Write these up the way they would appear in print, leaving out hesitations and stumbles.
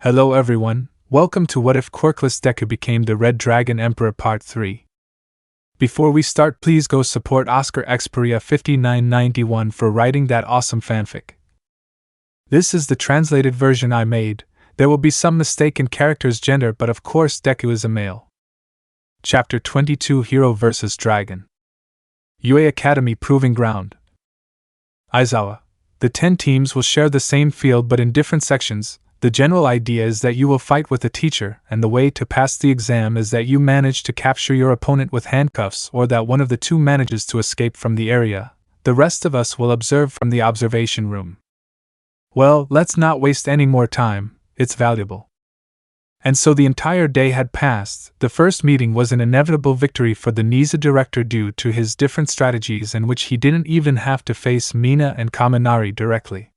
Hello everyone, welcome to What If Quirkless Deku Became the Red Dragon Emperor Part 3. Before we start, please go support Oscar Xperia 5991 for writing that awesome fanfic. This is the translated version I made. There will be some mistake in character's gender, but of course Deku is a male. Chapter 22, Hero vs. Dragon. UA Academy Proving Ground. Aizawa. The 10 teams will share the same field but in different sections. The general idea is that you will fight with a teacher, and the way to pass the exam is that you manage to capture your opponent with handcuffs or that one of the two manages to escape from the area. The rest of us will observe from the observation room. Well, let's not waste any more time, it's valuable. And so the entire day had passed. The first meeting was an inevitable victory for the Niza director due to his different strategies in which he didn't even have to face Mina and Kaminari directly.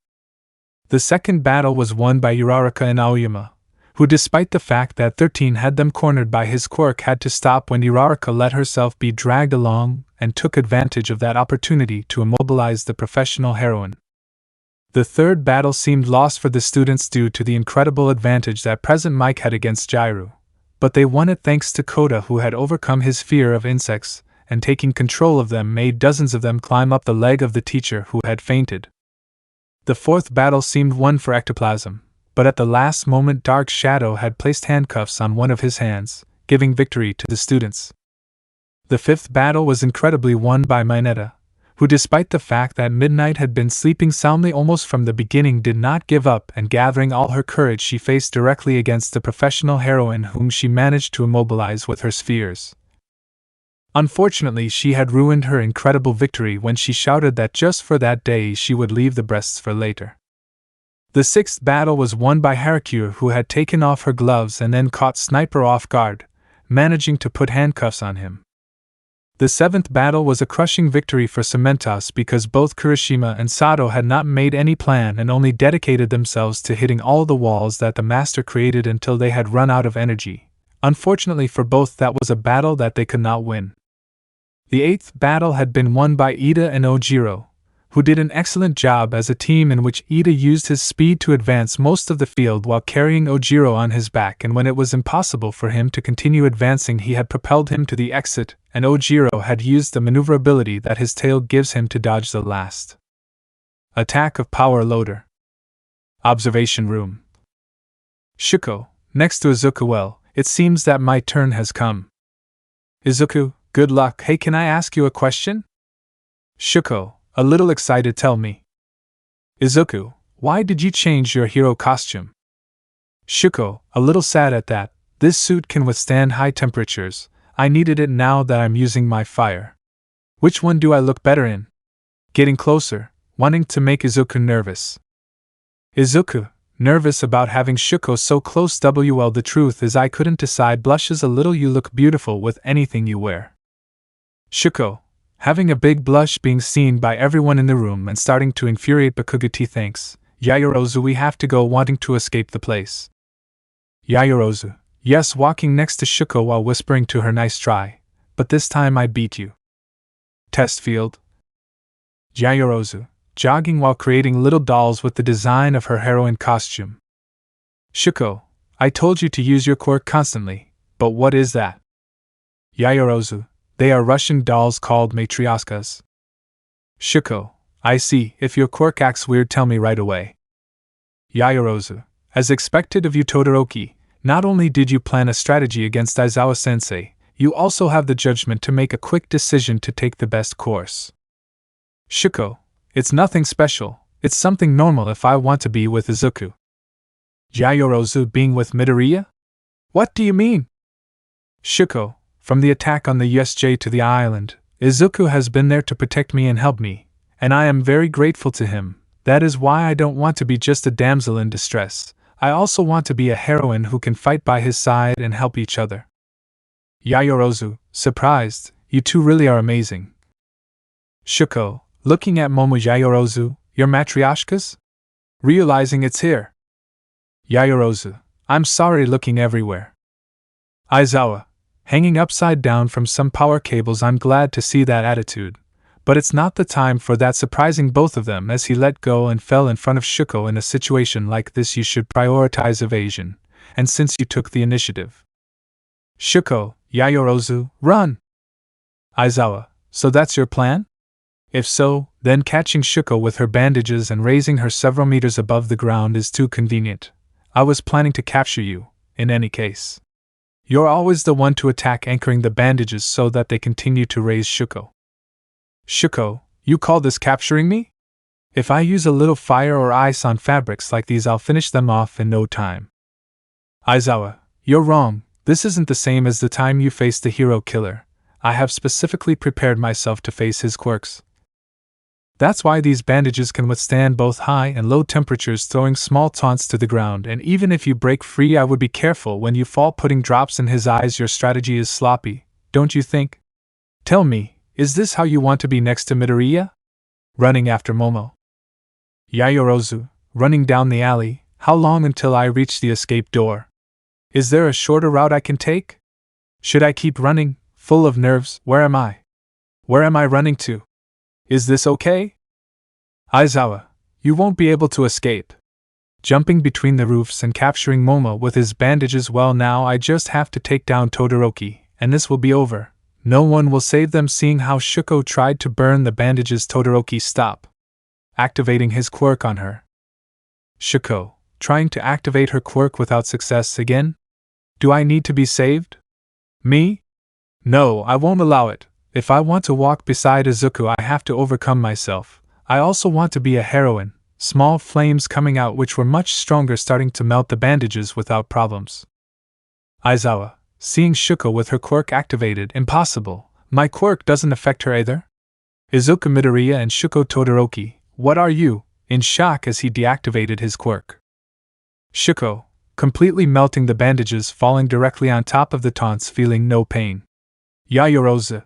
The second battle was won by Uraraka and Aoyama, who despite the fact that 13 had them cornered by his quirk had to stop when Uraraka let herself be dragged along and took advantage of that opportunity to immobilize the professional heroine. The third battle seemed lost for the students due to the incredible advantage that present Mike had against Jairu, but they won it thanks to Kota, who had overcome his fear of insects and taking control of them made dozens of them climb up the leg of the teacher who had fainted. The fourth battle seemed won for Ectoplasm, but at the last moment Dark Shadow had placed handcuffs on one of his hands, giving victory to the students. The fifth battle was incredibly won by Mineta, who despite the fact that Midnight had been sleeping soundly almost from the beginning did not give up, and gathering all her courage she faced directly against the professional heroine whom she managed to immobilize with her spheres. Unfortunately, she had ruined her incredible victory when she shouted that just for that day she would leave the breasts for later. The sixth battle was won by Harakyu, who had taken off her gloves and then caught Sniper off guard, managing to put handcuffs on him. The seventh battle was a crushing victory for Cementos because both Kirishima and Sato had not made any plan and only dedicated themselves to hitting all the walls that the master created until they had run out of energy. Unfortunately for both, that was a battle that they could not win. The eighth battle had been won by Ida and Ojiro, who did an excellent job as a team in which Ida used his speed to advance most of the field while carrying Ojiro on his back, and when it was impossible for him to continue advancing he had propelled him to the exit, and Ojiro had used the maneuverability that his tail gives him to dodge the last attack of Power Loader. Observation Room. Shuko, next to Izuku. Well, it seems that my turn has come. Izuku, good luck. Hey, can I ask you a question? Shuko, a little excited, tell me. Izuku, why did you change your hero costume? Shuko, a little sad at that. This suit can withstand high temperatures. I needed it now that I'm using my fire. Which one do I look better in? Getting closer, wanting to make Izuku nervous. Izuku, nervous about having Shuko so close. Well, the truth is I couldn't decide. Blushes a little. You look beautiful with anything you wear. Shuko, having a big blush, being seen by everyone in the room and starting to infuriate Bakuguti. Thanks, Yayorozu, we have to go, wanting to escape the place. Yayorozu, yes, walking next to Shuko while whispering to her, nice try, but this time I beat you. Test field. Yayorozu, jogging while creating little dolls with the design of her heroine costume. Shuko, I told you to use your quirk constantly, but what is that? Yayorozu, they are Russian dolls called matryoshkas. Shuko, I see, if your quirk acts weird tell me right away. Yayorozu, as expected of you Todoroki, not only did you plan a strategy against Aizawa-sensei, you also have the judgment to make a quick decision to take the best course. Shuko, it's nothing special, it's something normal if I want to be with Izuku. Yayorozu, being with Midoriya? What do you mean? Shuko, from the attack on the USJ to the island, Izuku has been there to protect me and help me, and I am very grateful to him. That is why I don't want to be just a damsel in distress. I also want to be a heroine who can fight by his side and help each other. Yayorozu, surprised, you two really are amazing. Shuko, looking at Momo. Yayorozu, your matryoshkas? Realizing it's here. Yayorozu, I'm sorry, looking everywhere. Aizawa, hanging upside down from some power cables. I'm glad to see that attitude, But it's not the time for that, surprising both of them as he let go and fell in front of Shuko. In a situation like this you should prioritize evasion, and since you took the initiative. Shuko, Yayorozu, run! Aizawa, so that's your plan? If so, then catching Shuko with her bandages and raising her several meters above the ground is too convenient. I was planning to capture you, in any case. You're always the one to attack, anchoring the bandages so that they continue to raise Shuko. Shuko, you call this capturing me? If I use a little fire or ice on fabrics like these, I'll finish them off in no time. Aizawa, you're wrong. This isn't the same as the time you faced the hero killer. I have specifically prepared myself to face his quirks. That's why these bandages can withstand both high and low temperatures, throwing small taunts to the ground, and even if you break free, I would be careful when you fall, putting drops in his eyes. Your strategy is sloppy, don't you think? Tell me, is this how you want to be next to Midoriya? Running after Momo. Yayorozu, running down the alley. How long until I reach the escape door? Is there a shorter route I can take? Should I keep running, full of nerves? Where am I? Where am I running to? Is this okay? Aizawa, you won't be able to escape. Jumping between the roofs and capturing Momo with his bandages. Well, now I just have to take down Todoroki, and this will be over. No one will save them. Seeing how Shuko tried to burn the bandages, Todoroki stopped, activating his quirk on her. Shuko, trying to activate her quirk without success again? Do I need to be saved? Me? No, I won't allow it. If I want to walk beside Izuku, I have to overcome myself. I also want to be a heroine. Small flames coming out which were much stronger, starting to melt the bandages without problems. Aizawa, seeing Shuko with her quirk activated. Impossible. My quirk doesn't affect her either. Izuku, Midoriya and Shuko. Todoroki, what are you? In shock as he deactivated his quirk. Shuko, completely melting the bandages, falling directly on top of the taunts, feeling no pain. Yayorozu,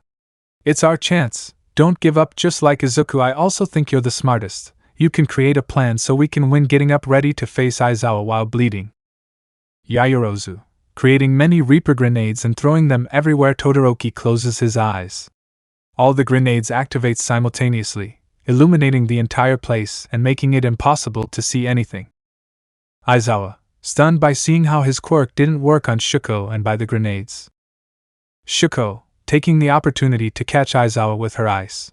it's our chance. Don't give up. Just like Izuku, I also think you're the smartest. You can create a plan so we can win. Getting up ready to face Aizawa while bleeding. Yayorozu, creating many Reaper grenades and throwing them everywhere. Todoroki closes his eyes. All the grenades activate simultaneously, illuminating the entire place and making it impossible to see anything. Aizawa, stunned by seeing how his quirk didn't work on Shuko and by the grenades. Shuko, taking the opportunity to catch Aizawa with her ice.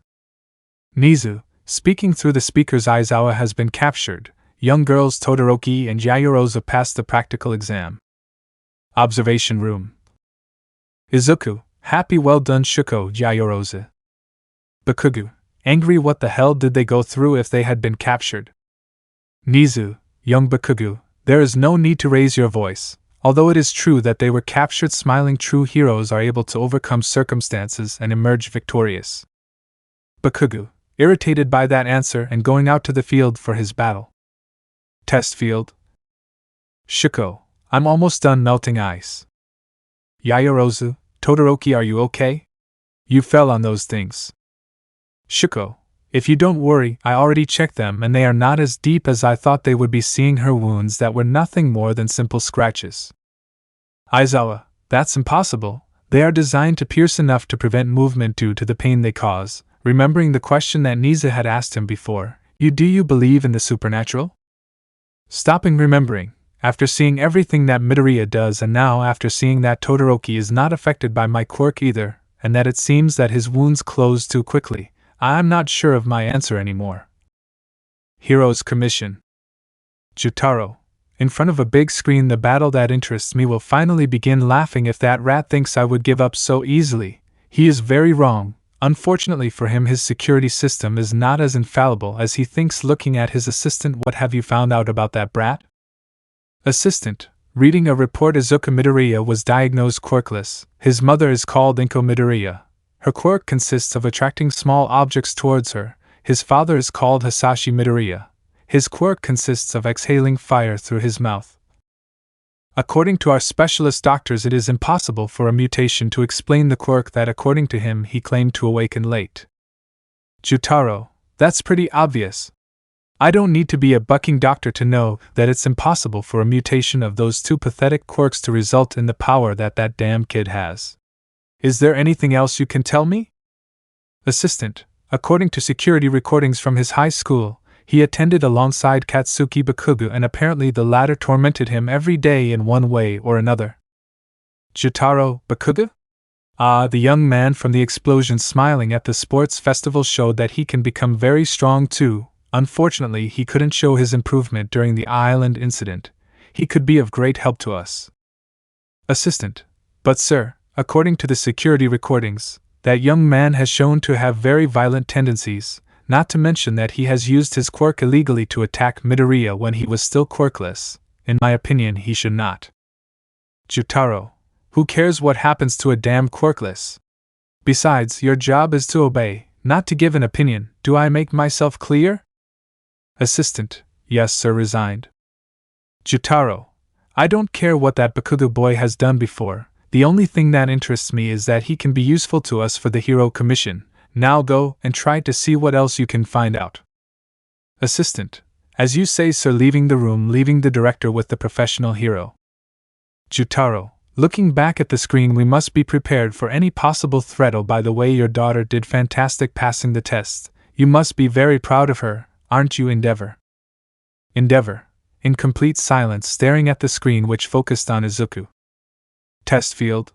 Nizu, speaking through the speakers. Aizawa has been captured. Young girls Todoroki and Yayorozu passed the practical exam. Observation room. Izuku, happy, well done. Shuko, Yayorozu. Bakugu, angry, what the hell did they go through if they had been captured? Nizu, young Bakugu, there is no need to raise your voice. Although it is true that they were captured, smiling, true heroes are able to overcome circumstances and emerge victorious. Bakugu, irritated by that answer and going out to the field for his battle. Test field. Shuko, I'm almost done melting ice. Yayorozu, Todoroki, are you okay? You fell on those things. Shuko, if you don't worry, I already checked them and they are not as deep as I thought they would be. Seeing her wounds that were nothing more than simple scratches. Aizawa, that's impossible. They are designed to pierce enough to prevent movement due to the pain they cause. Remembering the question that Nizu had asked him before, do you believe in the supernatural? Stopping remembering, after seeing everything that Midoriya does, and now after seeing that Todoroki is not affected by my quirk either, and that it seems that his wounds close too quickly, I'm not sure of my answer anymore. Heroes Commission. Jutaro, in front of a big screen, the battle that interests me will finally begin. Laughing, if that rat thinks I would give up so easily, he is very wrong. Unfortunately for him, his security system is not as infallible as he thinks. Looking at his assistant, what have you found out about that brat? Assistant, reading a report. Izuku Midoriya was diagnosed quirkless. His mother is called Inko Midoriya. Her quirk consists of attracting small objects towards her. His father is called Hisashi Midoriya. His quirk consists of exhaling fire through his mouth. According to our specialist doctors, it is impossible for a mutation to explain the quirk that, according to him, he claimed to awaken late. Jutaro, that's pretty obvious. I don't need to be a bucking doctor to know that it's impossible for a mutation of those two pathetic quirks to result in the power that that damn kid has. Is there anything else you can tell me? Assistant, according to security recordings from his high school, he attended alongside Katsuki Bakugo and apparently the latter tormented him every day in one way or another. Jotaro Bakugo? The young man from the explosion smiling at the sports festival showed that he can become very strong too. Unfortunately, he couldn't show his improvement during the island incident. He could be of great help to us. Assistant. But sir, according to the security recordings, that young man has shown to have very violent tendencies, not to mention that he has used his quirk illegally to attack Midoriya when he was still quirkless. In my opinion, he should not. Jotaro. Who cares what happens to a damn quirkless? Besides, your job is to obey, not to give an opinion. Do I make myself clear? Assistant. Yes, sir. Resigned. Jotaro. I don't care what that Bakugo boy has done before. The only thing that interests me is that he can be useful to us for the hero commission. Now go and try to see what else you can find out. Assistant. As you say, sir. Leaving the room, leaving the director with the professional hero. Jotaro. Looking back at the screen, we must be prepared for any possible threat. Oh, by the way, your daughter did fantastic passing the test. You must be very proud of her, aren't you? Endeavor. Endeavor. In complete silence, staring at the screen which focused on Izuku. Test field.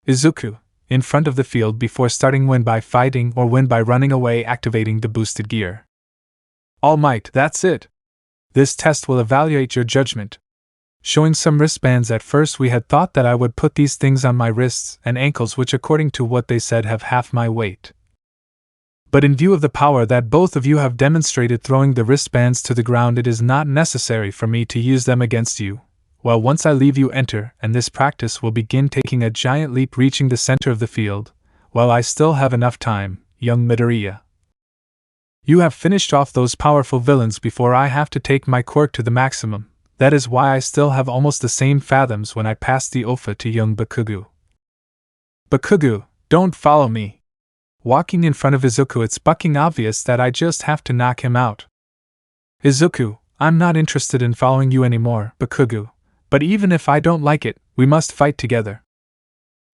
Izuku. In front of the field before starting. Win by fighting or win by running away, activating the boosted gear. All Might, that's it. This test will evaluate your judgment. Showing some wristbands. At first we had thought that I would put these things on my wrists and ankles, which according to what they said have half my weight. But in view of the power that both of you have demonstrated throwing the wristbands to the ground, it is not necessary for me to use them against you. Well, once I leave you enter, and this practice will begin, taking a giant leap reaching the center of the field. Well, I still have enough time, young Midoriya. You have finished off those powerful villains before I have to take my quirk to the maximum. That is why I still have almost the same fathoms when I pass the Ophis to young Bakugo. Bakugo, don't follow me. Walking in front of Izuku, it's fucking obvious that I just have to knock him out. Izuku, I'm not interested in following you anymore, Bakugo. But even if I don't like it, we must fight together.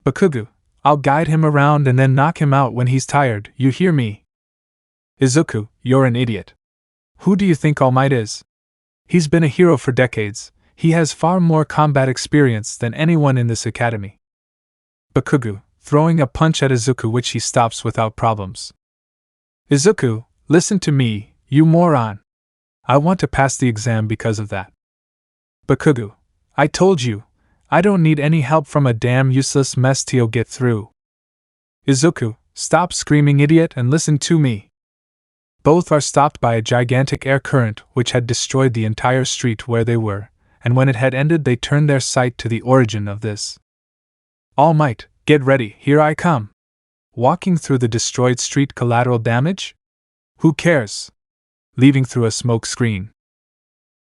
Bakugo, I'll guide him around and then knock him out when he's tired, you hear me? Izuku, you're an idiot. Who do you think All Might is? He's been a hero for decades. He has far more combat experience than anyone in this academy. Bakugo, throwing a punch at Izuku, which he stops without problems. Izuku, listen to me, you moron. I want to pass the exam because of that. Bakugo, I told you, I don't need any help from a damn useless mess to get through. Izuku, stop screaming, idiot, and listen to me. Both are stopped by a gigantic air current which had destroyed the entire street where they were, and when it had ended they turned their sight to the origin of this. All Might, get ready, here I come. Walking through the destroyed street. Collateral damage? Who cares? Leaving through a smoke screen.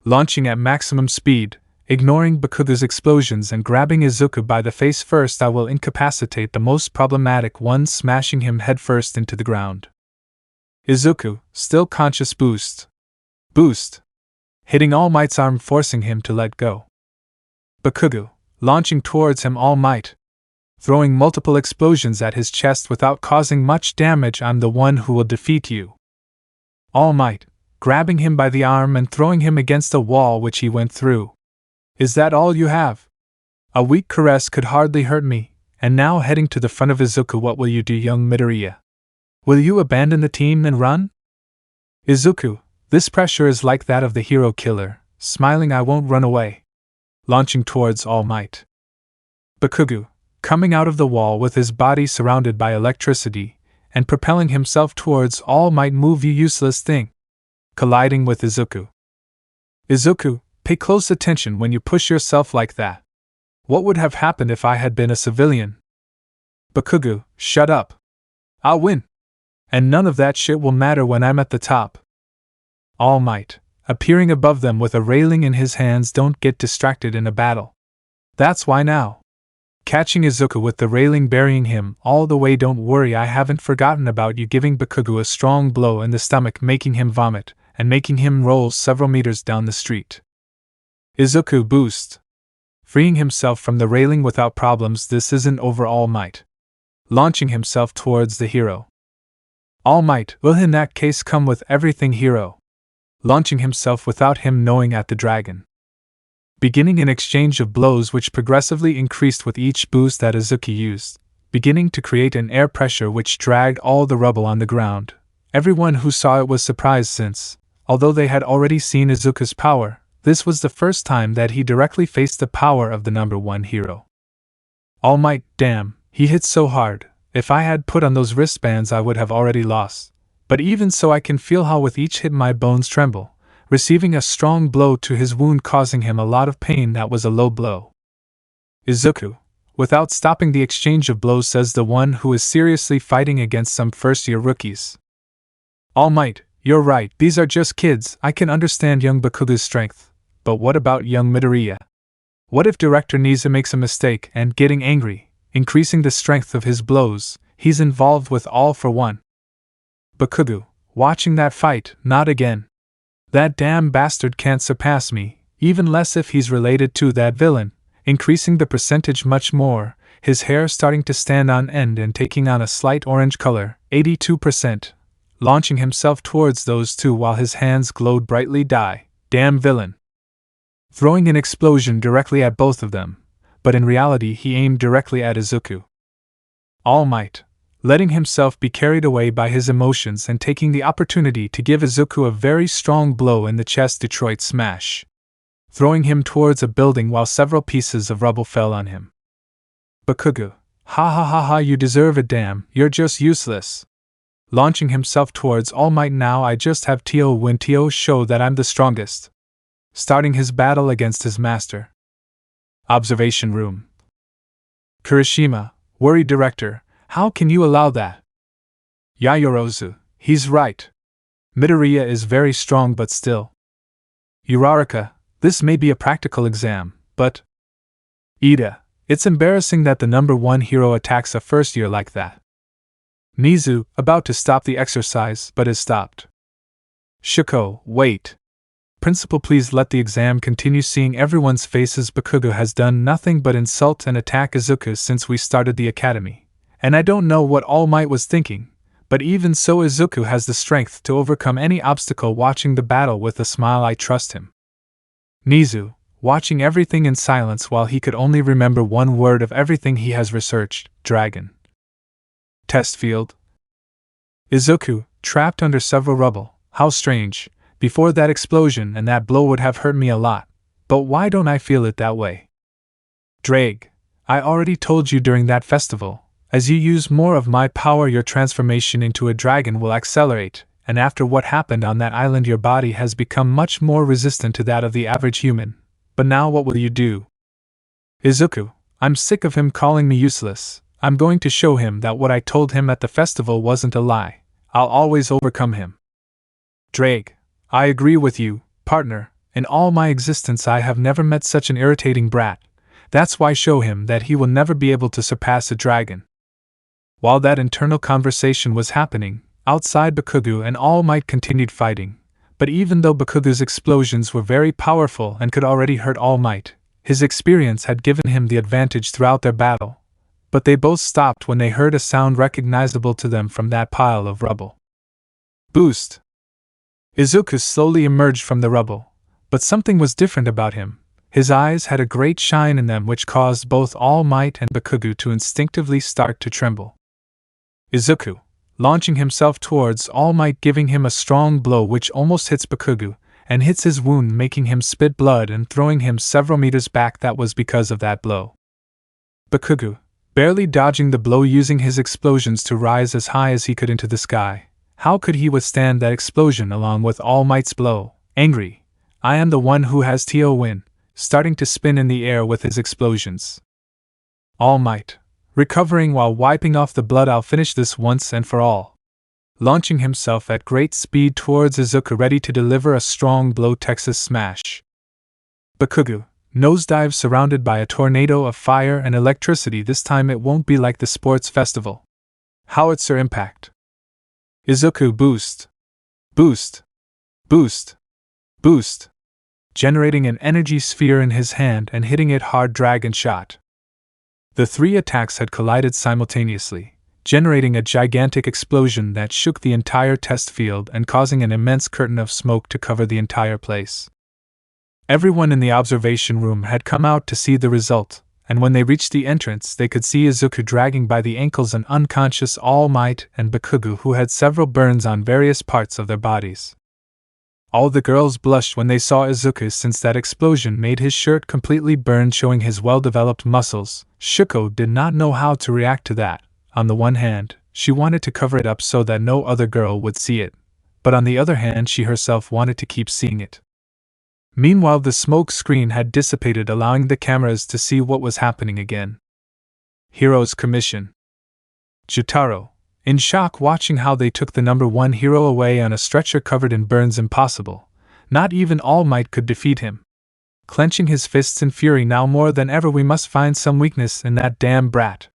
Launching at maximum speed, ignoring Bakugo's explosions and grabbing Izuku by the face. First I will incapacitate the most problematic one, smashing him headfirst into the ground. Izuku, still conscious. Boost. Boost. Hitting All Might's arm, forcing him to let go. Bakugo, launching towards him. All Might, throwing multiple explosions at his chest without causing much damage. I'm the one who will defeat you. All Might, grabbing him by the arm and throwing him against a wall which he went through. Is that all you have? A weak caress could hardly hurt me. And now heading to the front of Izuku. What will you do, young Midoriya? Will you abandon the team and run? Izuku, this pressure is like that of the hero killer. Smiling, I won't run away. Launching towards All Might. Bakugo, coming out of the wall with his body surrounded by electricity, and propelling himself towards All Might. Move, you useless thing. Colliding with Izuku. Izuku, pay close attention when you push yourself like that. What would have happened if I had been a civilian? Bakugo, shut up. I'll win. And none of that shit will matter when I'm at the top. All Might, appearing above them with a railing in his hands. Don't get distracted in a battle. That's why now. Catching Izuku with the railing, burying him all the way. Don't worry, I haven't forgotten about you. Giving Bakugo a strong blow in the stomach, making him vomit, and making him roll several meters down the street. Izuku, boost. Freeing himself from the railing without problems. This isn't over. All Might, launching himself towards the hero. All Might will in that case come with everything hero. Launching himself without him knowing at the dragon. Beginning an exchange of blows which progressively increased with each boost that Izuku used, beginning to create an air pressure which dragged all the rubble on the ground. Everyone who saw it was surprised since, although they had already seen Izuku's power, this was the first time that he directly faced the power of the number one hero. All Might, damn, he hit so hard. If I had put on those wristbands I would have already lost. But even so I can feel how with each hit my bones tremble, receiving a strong blow to his wound causing him a lot of pain. That was a low blow. Izuku, without stopping the exchange of blows, says the one who is seriously fighting against some first-year rookies. All Might, you're right, these are just kids. I can understand young Bakugo's strength. But what about young Midoriya? What if Director Niza makes a mistake and, getting angry, increasing the strength of his blows, he's involved with All for One? Bakugo, watching that fight, not again. That damn bastard can't surpass me, even less if he's related to that villain, increasing the percentage much more, his hair starting to stand on end and taking on a slight orange color, 82%, launching himself towards those two while his hands glowed brightly. Die, damn villain. Throwing an explosion directly at both of them, but in reality he aimed directly at Izuku. All Might, letting himself be carried away by his emotions and taking the opportunity to give Izuku a very strong blow in the chest. Detroit smash. Throwing him towards a building while several pieces of rubble fell on him. Bakugo, ha ha ha ha, you deserve it, damn, you're just useless. Launching himself towards All Might. Now I just have to win to show that I'm the strongest. Starting his battle against his master. Observation room. Kirishima, worried director, how can you allow that? Yayorozu, he's right. Midoriya is very strong but still. Uraraka, this may be a practical exam, but… Ida, it's embarrassing that the number one hero attacks a first year like that. Nizu, about to stop the exercise but is stopped. Shuko, wait. Principal, please let the exam continue. Seeing everyone's faces, Bakugo has done nothing but insult and attack Izuku since we started the academy. And I don't know what All Might was thinking, but even so Izuku has the strength to overcome any obstacle. Watching the battle with a smile, I trust him. Nizu, watching everything in silence while he could only remember one word of everything he has researched, dragon. Test field. Izuku, trapped under several rubble, how strange. Before that explosion and that blow would have hurt me a lot, but why don't I feel it that way? Drake, I already told you during that festival, as you use more of my power your transformation into a dragon will accelerate, and after what happened on that island your body has become much more resistant to that of the average human. But now what will you do? Izuku, I'm sick of him calling me useless. I'm going to show him that what I told him at the festival wasn't a lie. I'll always overcome him. Drake, I agree with you, partner. In all my existence I have never met such an irritating brat. That's why show him that he will never be able to surpass a dragon. While that internal conversation was happening, outside Bakugo and All Might continued fighting. But even though Bakugo's explosions were very powerful and could already hurt All Might, his experience had given him the advantage throughout their battle. But they both stopped when they heard a sound recognizable to them from that pile of rubble. Boost! Izuku slowly emerged from the rubble, but something was different about him. His eyes had a great shine in them which caused both All Might and Bakugo to instinctively start to tremble. Izuku, launching himself towards All Might, giving him a strong blow which almost hits Bakugo, and hits his wound making him spit blood and throwing him several meters back. That was because of that blow. Bakugo, barely dodging the blow, using his explosions to rise as high as he could into the sky. How could he withstand that explosion along with All Might's blow? Angry, I am the one who has to win, starting to spin in the air with his explosions. All Might, recovering while wiping off the blood. I'll finish this once and for all. Launching himself at great speed towards Izuku, ready to deliver a strong blow. Texas smash. Bakugo, nosedive surrounded by a tornado of fire and electricity. This time it won't be like the sports festival. Howitzer impact. Izuku boost. Boost. Boost. Boost. Generating an energy sphere in his hand and hitting it hard. Dragon shot. The three attacks had collided simultaneously, generating a gigantic explosion that shook the entire test field and causing an immense curtain of smoke to cover the entire place. Everyone in the observation room had come out to see the result, and when they reached the entrance they could see Izuku dragging by the ankles an unconscious All Might and Bakugo who had several burns on various parts of their bodies. All the girls blushed when they saw Izuku since that explosion made his shirt completely burned, showing his well-developed muscles. Shuko did not know how to react to that. On the one hand, she wanted to cover it up so that no other girl would see it, but on the other hand she herself wanted to keep seeing it. Meanwhile the smoke screen had dissipated, allowing the cameras to see what was happening again. Hero's Commission. Jotaro, in shock watching how they took the number 1 hero away on a stretcher covered in burns, impossible. Not even All Might could defeat him. Clenching his fists in fury, now more than ever we must find some weakness in that damn brat.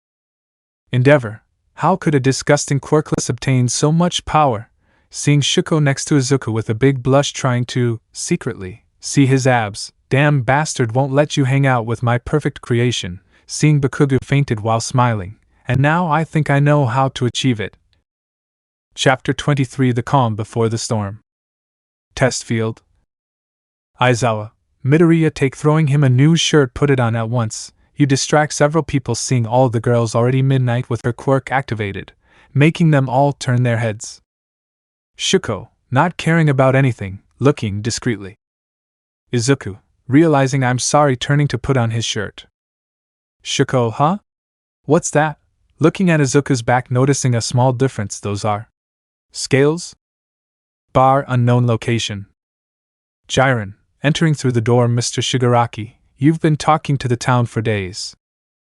Endeavor, how could a disgusting Quirkless obtain so much power? Seeing Shuko next to Izuku with a big blush trying to, secretly, see his abs. Damn bastard won't let you hang out with my perfect creation. Seeing Bakugo fainted while smiling. And now I think I know how to achieve it. Chapter 23: The Calm Before the Storm. Test Field. Aizawa, Midoriya, take throwing him a new shirt, put it on at once. You distract several people, seeing all the girls already midnight with her quirk activated, making them all turn their heads. Shuko, not caring about anything, looking discreetly. Izuku, realizing I'm sorry, turning to put on his shirt. Shuko, huh? What's that? Looking at Izuku's back, noticing a small difference. Those are scales? Bar unknown location. Jiren, entering through the door. Mr. Shigaraki, you've been talking to the town for days.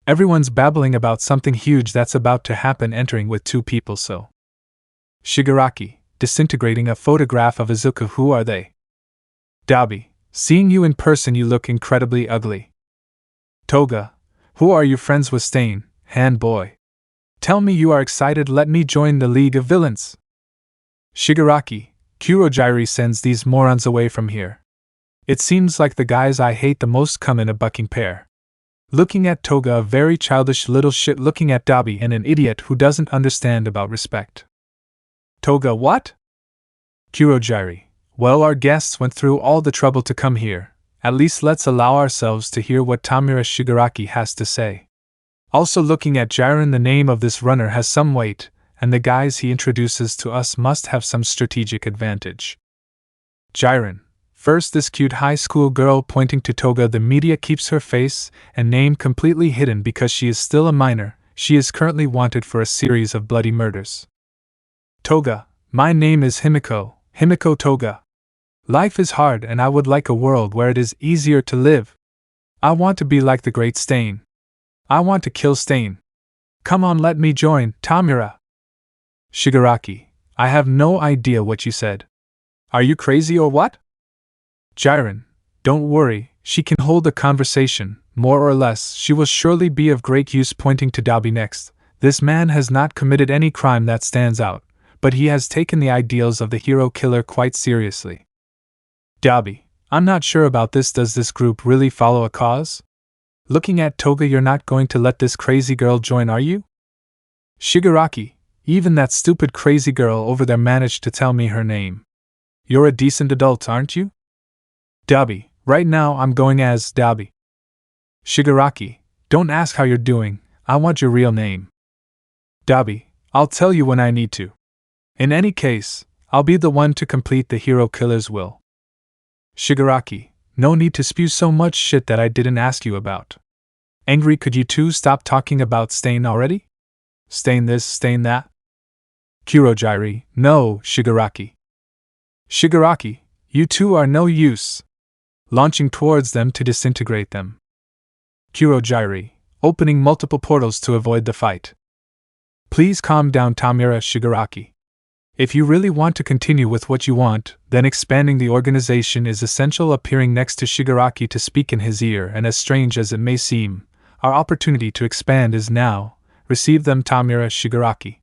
Everyone's babbling about something huge that's about to happen, entering with 2 people. So Shigaraki, disintegrating a photograph of Izuku. Who are they? Dabi, seeing you in person you look incredibly ugly. Toga, who are you friends with? Stain, hand boy. Tell me you are excited, let me join the League of Villains. Shigaraki, Kurojiri sends these morons away from here. It seems like the guys I hate the most come in a bucking pair. Looking at Toga, a very childish little shit, looking at Dabi, and an idiot who doesn't understand about respect. Toga, what? Kurojiri, well, our guests went through all the trouble to come here. At least let's allow ourselves to hear what Tamura Shigaraki has to say. Also looking at Jiren, the name of this runner has some weight, and the guys he introduces to us must have some strategic advantage. Jiren, first this cute high school girl, pointing to Toga. The media keeps her face and name completely hidden because she is still a minor. She is currently wanted for a series of bloody murders. Toga, my name is Himiko, Himiko Toga. Life is hard and I would like a world where it is easier to live. I want to be like the great Stain. I want to kill Stain. Come on, let me join, Tamura. Shigaraki, I have no idea what you said. Are you crazy or what? Jiren, don't worry, she can hold a conversation, more or less. She will surely be of great use, pointing to Dabi next. This man has not committed any crime that stands out, but he has taken the ideals of the hero killer quite seriously. Dabi, I'm not sure about this. Does this group really follow a cause? Looking at Toga, you're not going to let this crazy girl join, are you? Shigaraki, even that stupid crazy girl over there managed to tell me her name. You're a decent adult, aren't you? Dabi, right now I'm going as Dabi. Shigaraki, don't ask how you're doing, I want your real name. Dabi, I'll tell you when I need to. In any case, I'll be the one to complete the hero killer's will. Shigaraki, no need to spew so much shit that I didn't ask you about. Angry, could you two stop talking about Stain already? Stain this, Stain that? Kurojiri, no, Shigaraki. Shigaraki, you two are no use. Launching towards them to disintegrate them. Kurojiri, opening multiple portals to avoid the fight. Please calm down, Tamura. Shigaraki. If you really want to continue with what you want, then expanding the organization is essential. Appearing next to Shigaraki to speak in his ear, and as strange as it may seem, our opportunity to expand is now. Receive them, Tamura. Shigaraki.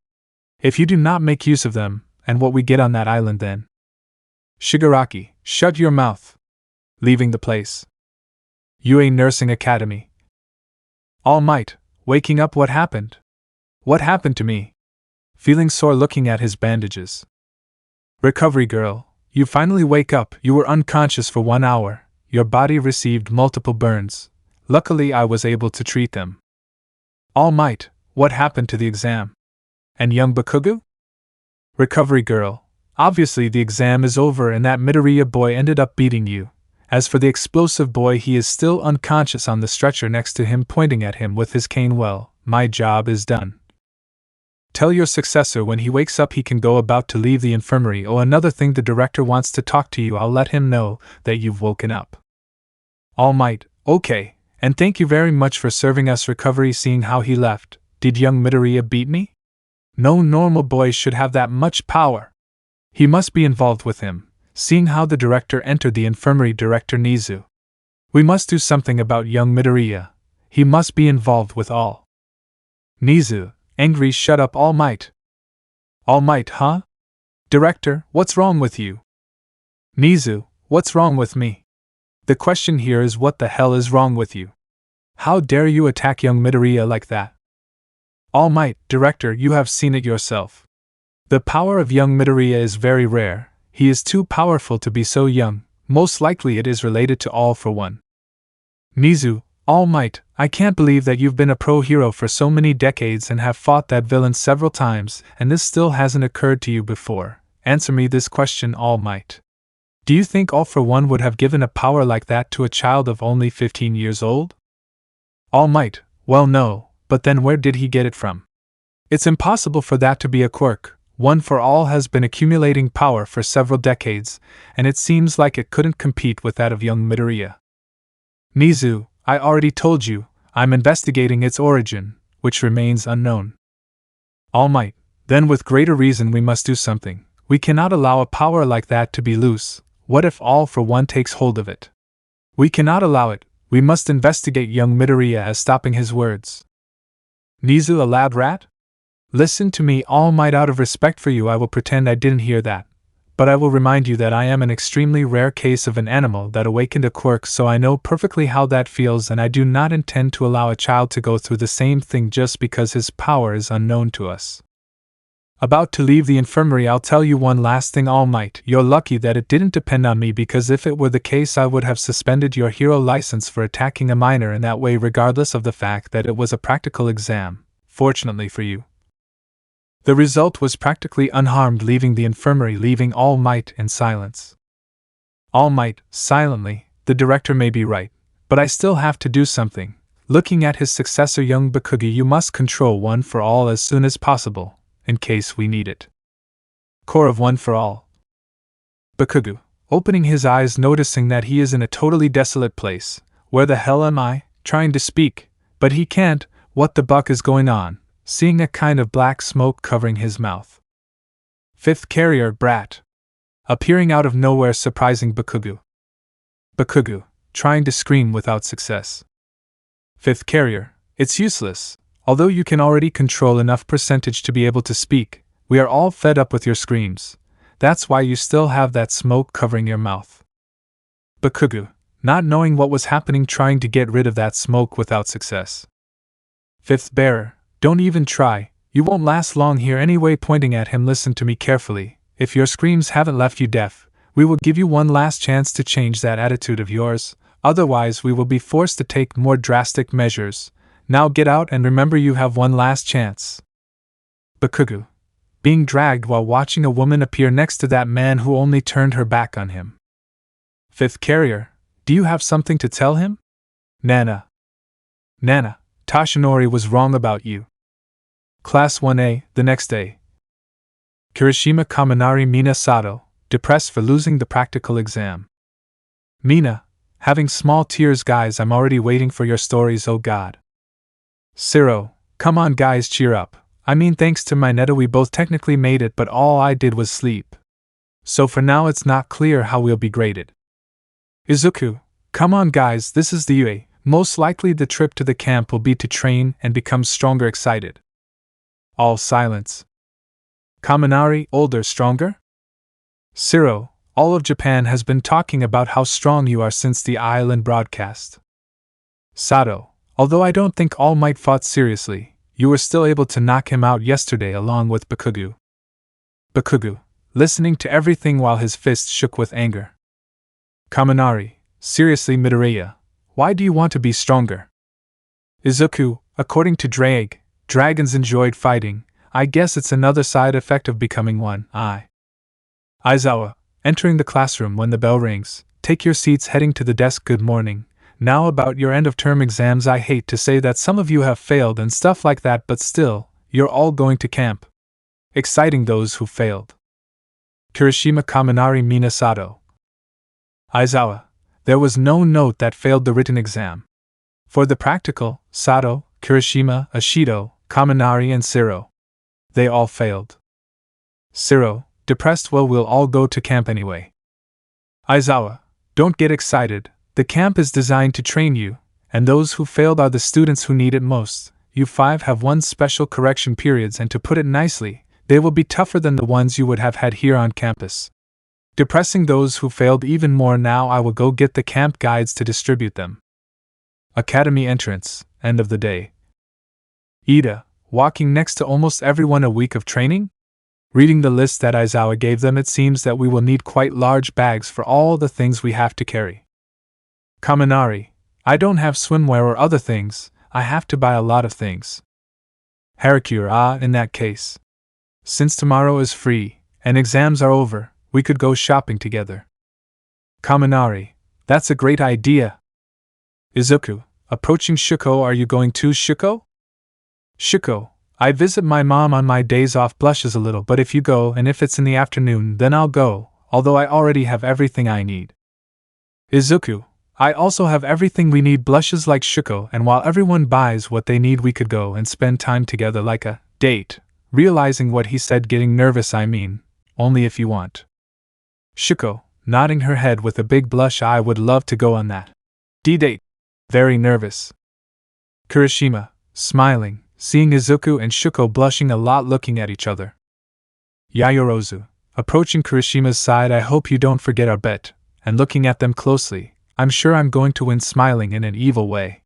If you do not make use of them, and what we get on that island then? Shigaraki, shut your mouth. Leaving the place. UA Nursing Academy. All Might, waking up, what happened? What happened to me? feeling sore looking at his bandages. Recovery girl, you finally wake up. You were unconscious for 1 hour. Your body received multiple burns. Luckily I was able to treat them. All Might, what happened to the exam? And young Bakugo? Recovery girl, obviously the exam is over and that Midoriya boy ended up beating you. As for the explosive boy, he is still unconscious on the stretcher next to him, pointing at him with his cane. Well, my job is done. Tell your successor when he wakes up he can go about to leave the infirmary. Oh, another thing, the director wants to talk to you. I'll let him know that you've woken up. All Might, okay, and thank you very much for serving us. Recovery, seeing how he left. Did young Midoriya beat me? No normal boy should have that much power. He must be involved with him. Seeing how the director entered the infirmary, Director Nizu. We must do something about young Midoriya. He must be involved with all. Nizu, angry, shut up. All Might. All Might, huh? Director, what's wrong with you? Nizu, what's wrong with me? The question here is what the hell is wrong with you? How dare you attack young Midoriya like that? All Might, Director, you have seen it yourself. The power of young Midoriya is very rare. He is too powerful to be so young. Most likely it is related to All for One. Nizu, All Might, I can't believe that you've been a pro hero for so many decades and have fought that villain several times, and this still hasn't occurred to you before. Answer me this question, All Might. Do you think All for One would have given a power like that to a child of only 15 years old? All Might, well no, but then where did he get it from? It's impossible for that to be a quirk. One for All has been accumulating power for several decades, and it seems like it couldn't compete with that of young Midoriya. Nizu, I already told you, I'm investigating its origin, which remains unknown. All Might, then with greater reason we must do something. We cannot allow a power like that to be loose. What if All for One takes hold of it? We cannot allow it. We must investigate young Midoriya as stopping his words. Nizu, a loud rat? Listen to me, All Might, out of respect for you I will pretend I didn't hear that. But I will remind you that I am an extremely rare case of an animal that awakened a quirk, so I know perfectly how that feels, and I do not intend to allow a child to go through the same thing just because his power is unknown to us. About to leave the infirmary, I'll tell you one last thing, All Might. You're lucky that it didn't depend on me, because if it were the case I would have suspended your hero license for attacking a minor in that way, regardless of the fact that it was a practical exam. Fortunately for you, the result was practically unharmed, leaving the infirmary, leaving All Might in silence. All Might, silently, the director may be right, but I still have to do something. Looking at his successor young Bakugo, you must control One for All as soon as possible, in case we need it. Core of One for All. Bakugo, opening his eyes, noticing that he is in a totally desolate place. Where the hell am I? Trying to speak, but he can't. What the buck is going on? Seeing a kind of black smoke covering his mouth. Fifth carrier, brat. Appearing out of nowhere, surprising Bakugo. Bakugo, trying to scream without success. Fifth carrier, it's useless. Although you can already control enough percentage to be able to speak, we are all fed up with your screams. That's why you still have that smoke covering your mouth. Bakugo, not knowing what was happening, trying to get rid of that smoke without success. Fifth bearer, don't even try, you won't last long here anyway, pointing at him. Listen to me carefully, if your screams haven't left you deaf, we will give you one last chance to change that attitude of yours, otherwise we will be forced to take more drastic measures. Now get out and remember you have one last chance. Bakugo, being dragged while watching a woman appear next to that man who only turned her back on him. Fifth carrier, do you have something to tell him? Nana, Tashinori was wrong about you. Class 1A, the next day. Kirishima Kaminari. Mina Sato, depressed for losing the practical exam. Mina, having small tears. Guys, I'm already waiting for your stories, oh god. Siro, come on guys, cheer up. I mean, thanks to my Netta we both technically made it, but all I did was sleep. So for now it's not clear how we'll be graded. Izuku, come on guys, this is the UA. Most likely the trip to the camp will be to train and become stronger. Excited. All silence. Kaminari, older, stronger? Siro, all of Japan has been talking about how strong you are since the island broadcast. Sato, although I don't think All Might fought seriously, You were still able to knock him out yesterday along with Bakugu. Bakugu, listening to everything while his fists shook with anger. Kaminari, seriously Midoriya, why do you want to be stronger? Izuku, according to Drake, dragons enjoyed fighting, I guess it's another side effect of becoming one. Aizawa, entering the classroom when the bell rings, take your seats heading to the desk. Good morning. Now about your end-of-term exams, I hate to say that some of you have failed and stuff like that, but still, you're all going to camp. Exciting those who failed. Kirishima Kaminari Minasato. Aizawa, there was no note that failed the written exam. For the practical, Sato, Kirishima, Ashido, Kaminari and Siro. They all failed. Siro, depressed, well, we'll all go to camp anyway. Aizawa, don't get excited. The camp is designed to train you, and those who failed are the students who need it most. You 5 have 1 special correction periods, and to put it nicely, they will be tougher than the ones you would have had here on campus. Depressing those who failed even more. Now I will go get the camp guides to distribute them. Academy entrance, end of the day. Ida, walking next to almost everyone. A week of training? Reading the list that Aizawa gave them, it seems that we will need quite large bags for all the things we have to carry. Kaminari, I don't have swimwear or other things, I have to buy a lot of things. Harakura, in that case. Since tomorrow is free, and exams are over, we could go shopping together. Kaminari, that's a great idea. Izuku, approaching Shuko, are you going too, Shuko? Shuko, I visit my mom on my days off. Blushes a little, but if you go and if it's in the afternoon, then I'll go, although I already have everything I need. Izuku, I also have everything we need. Blushes like Shuko, and while everyone buys what they need, we could go and spend time together like a date. Realizing what he said, getting nervous, I mean, only if you want. Shuko, nodding her head with a big blush, I would love to go on that date. Very nervous. Kirishima, smiling, seeing Izuku and Shuko blushing a lot, looking at each other. Yayorozu, approaching Kirishima's side, I hope you don't forget our bet, and looking at them closely, I'm sure I'm going to win, smiling in an evil way.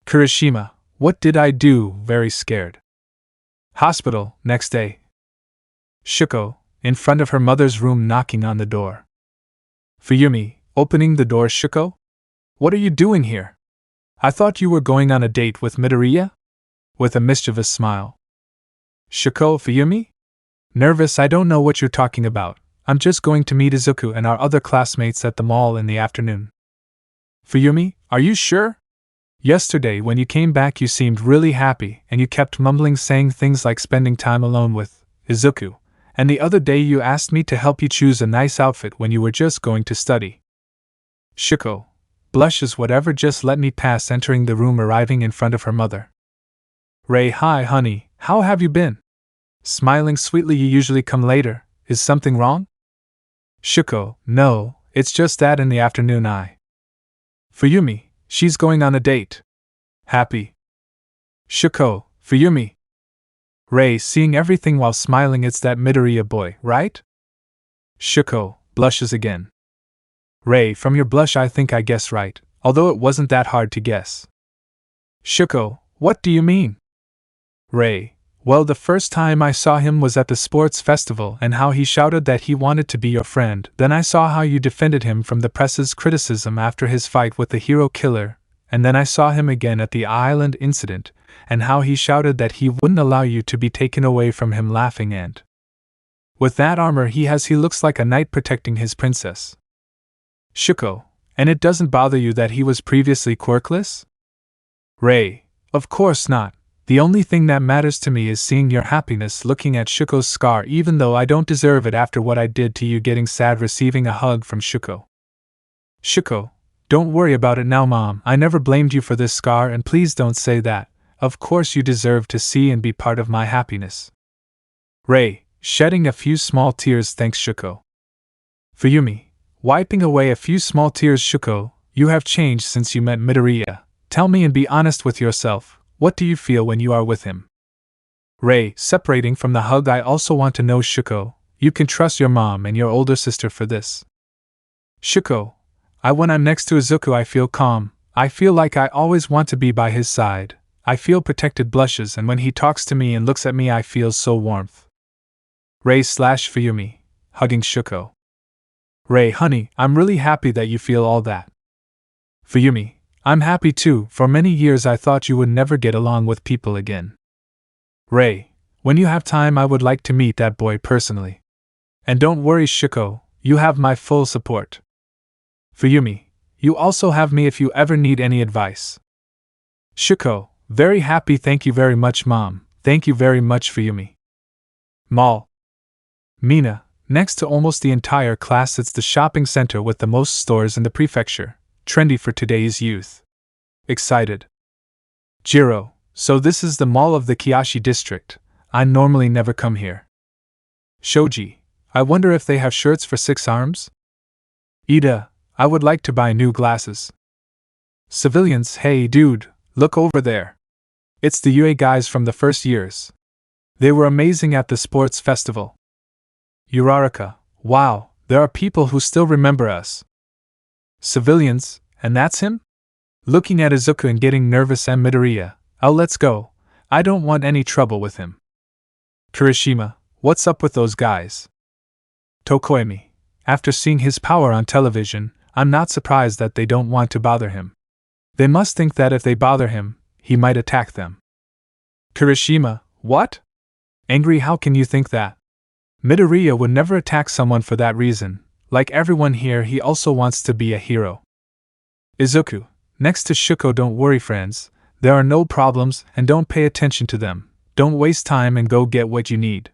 Kirishima, what did I do? Very scared. Hospital, next day. Shuko, in front of her mother's room, knocking on the door. Fuyumi, opening the door. Shuko? What are you doing here? I thought you were going on a date with Midoriya? With a mischievous smile. Shuko, Fuyumi? Nervous, I don't know what you're talking about. I'm just going to meet Izuku and our other classmates at the mall in the afternoon. Fuyumi, are you sure? Yesterday when you came back you seemed really happy, and you kept mumbling, saying things like spending time alone with Izuku, and the other day you asked me to help you choose a nice outfit when you were just going to study. Shuko, blushes, whatever, just let me pass, entering the room, arriving in front of her mother. Ray, hi honey, how have you been? Smiling sweetly, you usually come later, is something wrong? Shuko, no, it's just that in the afternoon Fuyumi, she's going on a date. Happy. Shuko, Fuyumi. Ray, seeing everything while smiling, it's that Midoriya boy, right? Shuko, blushes again. Ray, from your blush I think I guess right, although it wasn't that hard to guess. Shuko, what do you mean? Ray, well, the first time I saw him was at the sports festival, and how he shouted that he wanted to be your friend. Then I saw how you defended him from the press's criticism after his fight with the hero killer, and then I saw him again at the island incident, and how he shouted that he wouldn't allow you to be taken away from him, laughing, and with that armor he looks like a knight protecting his princess. Shuko, and it doesn't bother you that he was previously quirkless? Ray, of course not. The only thing that matters to me is seeing your happiness, looking at Shuko's scar, even though I don't deserve it after what I did to you, getting sad, receiving a hug from Shuko. Shuko, don't worry about it now, Mom. I never blamed you for this scar, and please don't say that. Of course you deserve to see and be part of my happiness. Ray, shedding a few small tears, thanks Shuko. Fuyumi, wiping away a few small tears. Shuko, you have changed since you met Midoriya. Tell me and be honest with yourself. What do you feel when you are with him? Ray, separating from the hug, I also want to know, Shuko, you can trust your mom and your older sister for this. Shuko, when I'm next to Izuku I feel calm, I feel like I always want to be by his side, I feel protected blushes, and when he talks to me and looks at me I feel so warmth. Ray/Fuyumi, hugging Shuko. Ray, honey, I'm really happy that you feel all that. Fuyumi, I'm happy too. For many years I thought you would never get along with people again. Ray, when you have time I would like to meet that boy personally. And don't worry Shuko, you have my full support. Fuyumi, you also have me if you ever need any advice. Shuko, very happy, thank you very much Mom, thank you very much Fuyumi. Mall. Mina, next to almost the entire class, it's the shopping center with the most stores in the prefecture, trendy for today's youth. Excited. Jiro, so this is the mall of the Kiyoshi district, I normally never come here. Shoji, I wonder if they have shirts for 6 arms? Ida, I would like to buy new glasses. Civilians, hey dude, look over there. It's the UA guys from the first years. They were amazing at the sports festival. Uraraka, wow, there are people who still remember us. Civilians, and that's him? Looking at Izuku and getting nervous and Midoriya, oh let's go, I don't want any trouble with him. Kirishima, what's up with those guys? Tokoemi, after seeing his power on television, I'm not surprised that they don't want to bother him. They must think that if they bother him, he might attack them. Kirishima, what? Angry, how can you think that? Midoriya would never attack someone for that reason. Like everyone here, he also wants to be a hero. Izuku, next to Shuko, don't worry friends, there are no problems and don't pay attention to them. Don't waste time and go get what you need.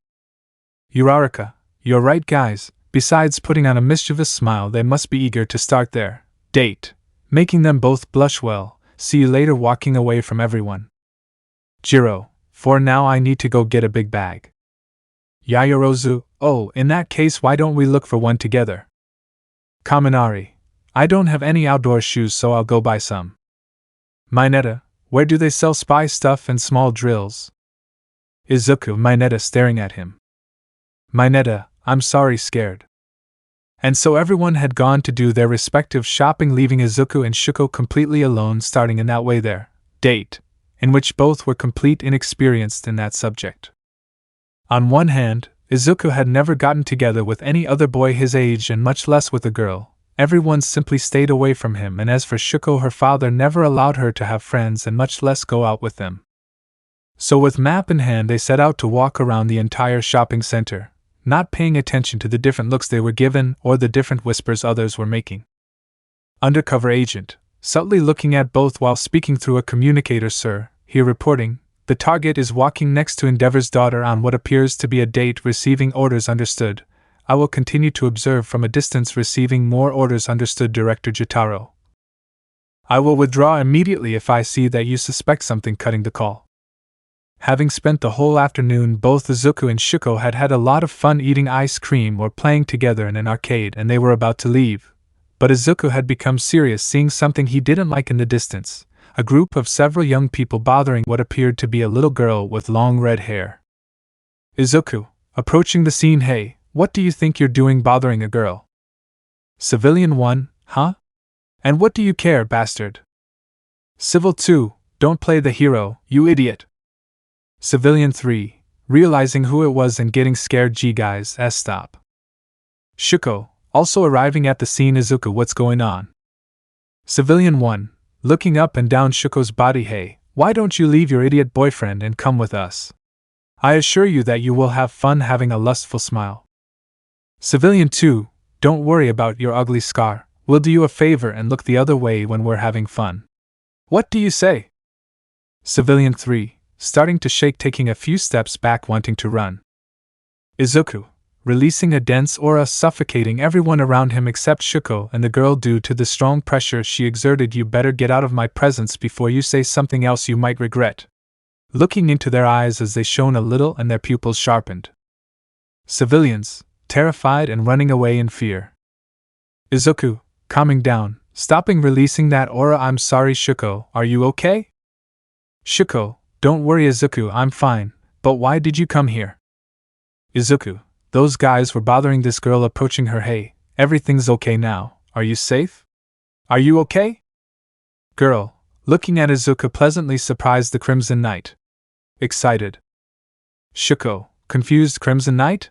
Uraraka, you're right guys, besides putting on a mischievous smile they must be eager to start their date, making them both blush. Well, see you later, walking away from everyone. Jiro, for now I need to go get a big bag. Yayorozu, oh, in that case why don't we look for one together? Kaminari, I don't have any outdoor shoes so I'll go buy some. Mineta, where do they sell spy stuff and small drills? Izuku, Mineta staring at him. Mineta, I'm sorry, scared. And so everyone had gone to do their respective shopping, leaving Izuku and Shuko completely alone, starting in that way their date, in which both were complete inexperienced in that subject. On one hand, Izuku had never gotten together with any other boy his age and much less with a girl. Everyone simply stayed away from him, and as for Shuko, her father never allowed her to have friends and much less go out with them. So with map in hand they set out to walk around the entire shopping center, not paying attention to the different looks they were given or the different whispers others were making. Undercover agent, subtly looking at both while speaking through a communicator. Sir, here reporting, the target is walking next to Endeavor's daughter on what appears to be a date. Receiving orders, understood. I will continue to observe from a distance. Receiving more orders, understood. Director Jotaro. I will withdraw immediately if I see that you suspect something. Cutting the call. Having spent the whole afternoon, both Izuku and Shuko had had a lot of fun eating ice cream or playing together in an arcade, and they were about to leave. But Izuku had become serious, seeing something he didn't like in the distance. A group of several young people bothering what appeared to be a little girl with long red hair. Izuku, approaching the scene. Hey, what do you think you're doing bothering a girl? Civilian 1, huh? And what do you care, bastard? Civil 2, don't play the hero, you idiot. Civilian 3, realizing who it was and getting scared. Gee guys, stop. Shuko, also arriving at the scene. Izuku, what's going on? Civilian 1, looking up and down Shuko's body. Hey, why don't you leave your idiot boyfriend and come with us? I assure you that you will have fun. Having a lustful smile. Civilian 2, don't worry about your ugly scar, we'll do you a favor and look the other way when we're having fun. What do you say? Civilian 3, starting to shake, taking a few steps back, wanting to run. Izuku, releasing a dense aura, suffocating everyone around him except Shuko and the girl due to the strong pressure she exerted. You better get out of my presence before you say something else you might regret. Looking into their eyes as they shone a little and their pupils sharpened. Civilians, terrified and running away in fear. Izuku, calming down, stopping, releasing that aura. I'm sorry Shuko, are you okay? Shuko, don't worry Izuku, I'm fine, but why did you come here? Izuku, those guys were bothering this girl, approaching her. Hey, everything's okay now, are you safe? Are you okay? Girl, looking at Izuku pleasantly surprised the Crimson Knight. Excited. Shuko, confused Crimson Knight?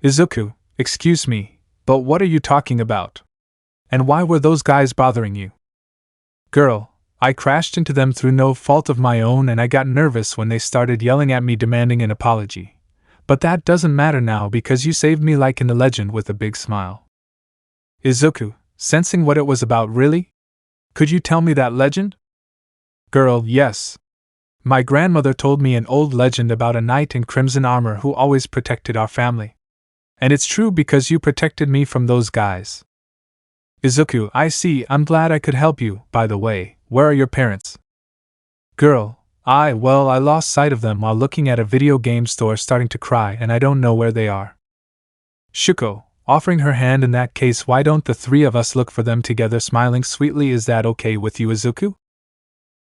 Izuku, excuse me, but what are you talking about? And why were those guys bothering you? Girl, I crashed into them through no fault of my own and I got nervous when they started yelling at me demanding an apology. But that doesn't matter now because you saved me like in the legend with a big smile. Izuku, sensing what it was about, really? Could you tell me that legend? Girl, yes. My grandmother told me an old legend about a knight in crimson armor who always protected our family. And it's true because you protected me from those guys. Izuku, I see, I'm glad I could help you. By the way, where are your parents? Girl, I lost sight of them while looking at a video game store starting to cry and I don't know where they are. Shuko, offering her hand, in that case why don't the three of us look for them together, smiling sweetly. Is that okay with you, Izuku?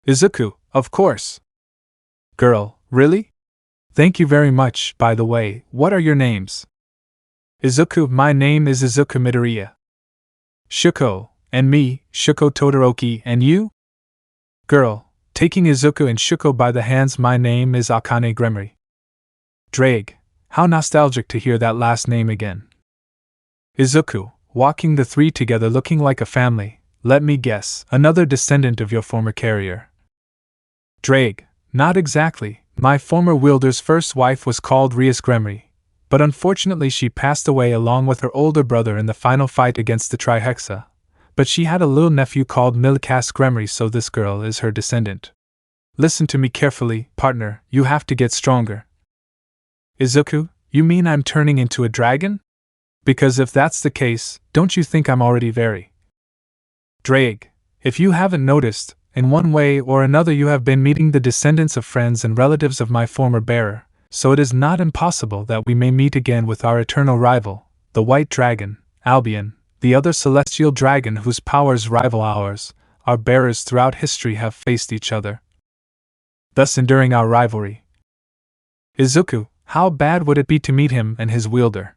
Izuku, of course. Girl, really? Thank you very much. By the way, what are your names? Izuku, my name is Izuku Midoriya. Shuko, and me, Shuko Todoroki, and you? Girl, taking Izuku and Shuko by the hands, my name is Akane Gremory. Drag, how nostalgic to hear that last name again. Izuku, walking the three together looking like a family. Let me guess, another descendant of your former carrier. Drag, not exactly. My former wielder's first wife was called Rias Gremory, but unfortunately she passed away along with her older brother in the final fight against the Trihexa. But she had a little nephew called Milikas Gremory, so this girl is her descendant. Listen to me carefully, partner, you have to get stronger. Izuku, you mean I'm turning into a dragon? Because if that's the case, don't you think I'm already very? Drag, if you haven't noticed, in one way or another you have been meeting the descendants of friends and relatives of my former bearer, so it is not impossible that we may meet again with our eternal rival, the White Dragon, Albion, the other celestial dragon whose powers rival ours. Our bearers throughout history have faced each other, thus enduring our rivalry. Izuku, how bad would it be to meet him and his wielder?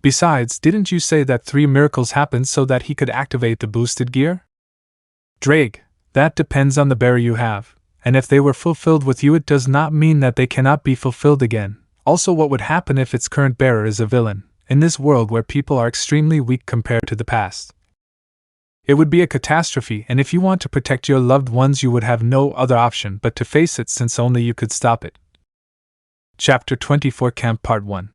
Besides, didn't you say that 3 miracles happened so that he could activate the boosted gear? Drag, that depends on the bearer you have, and if they were fulfilled with you it does not mean that they cannot be fulfilled again. Also, what would happen if its current bearer is a villain, in this world where people are extremely weak compared to the past? It would be a catastrophe, and if you want to protect your loved ones you would have no other option but to face it, since only you could stop it. Chapter 24 Camp Part 1.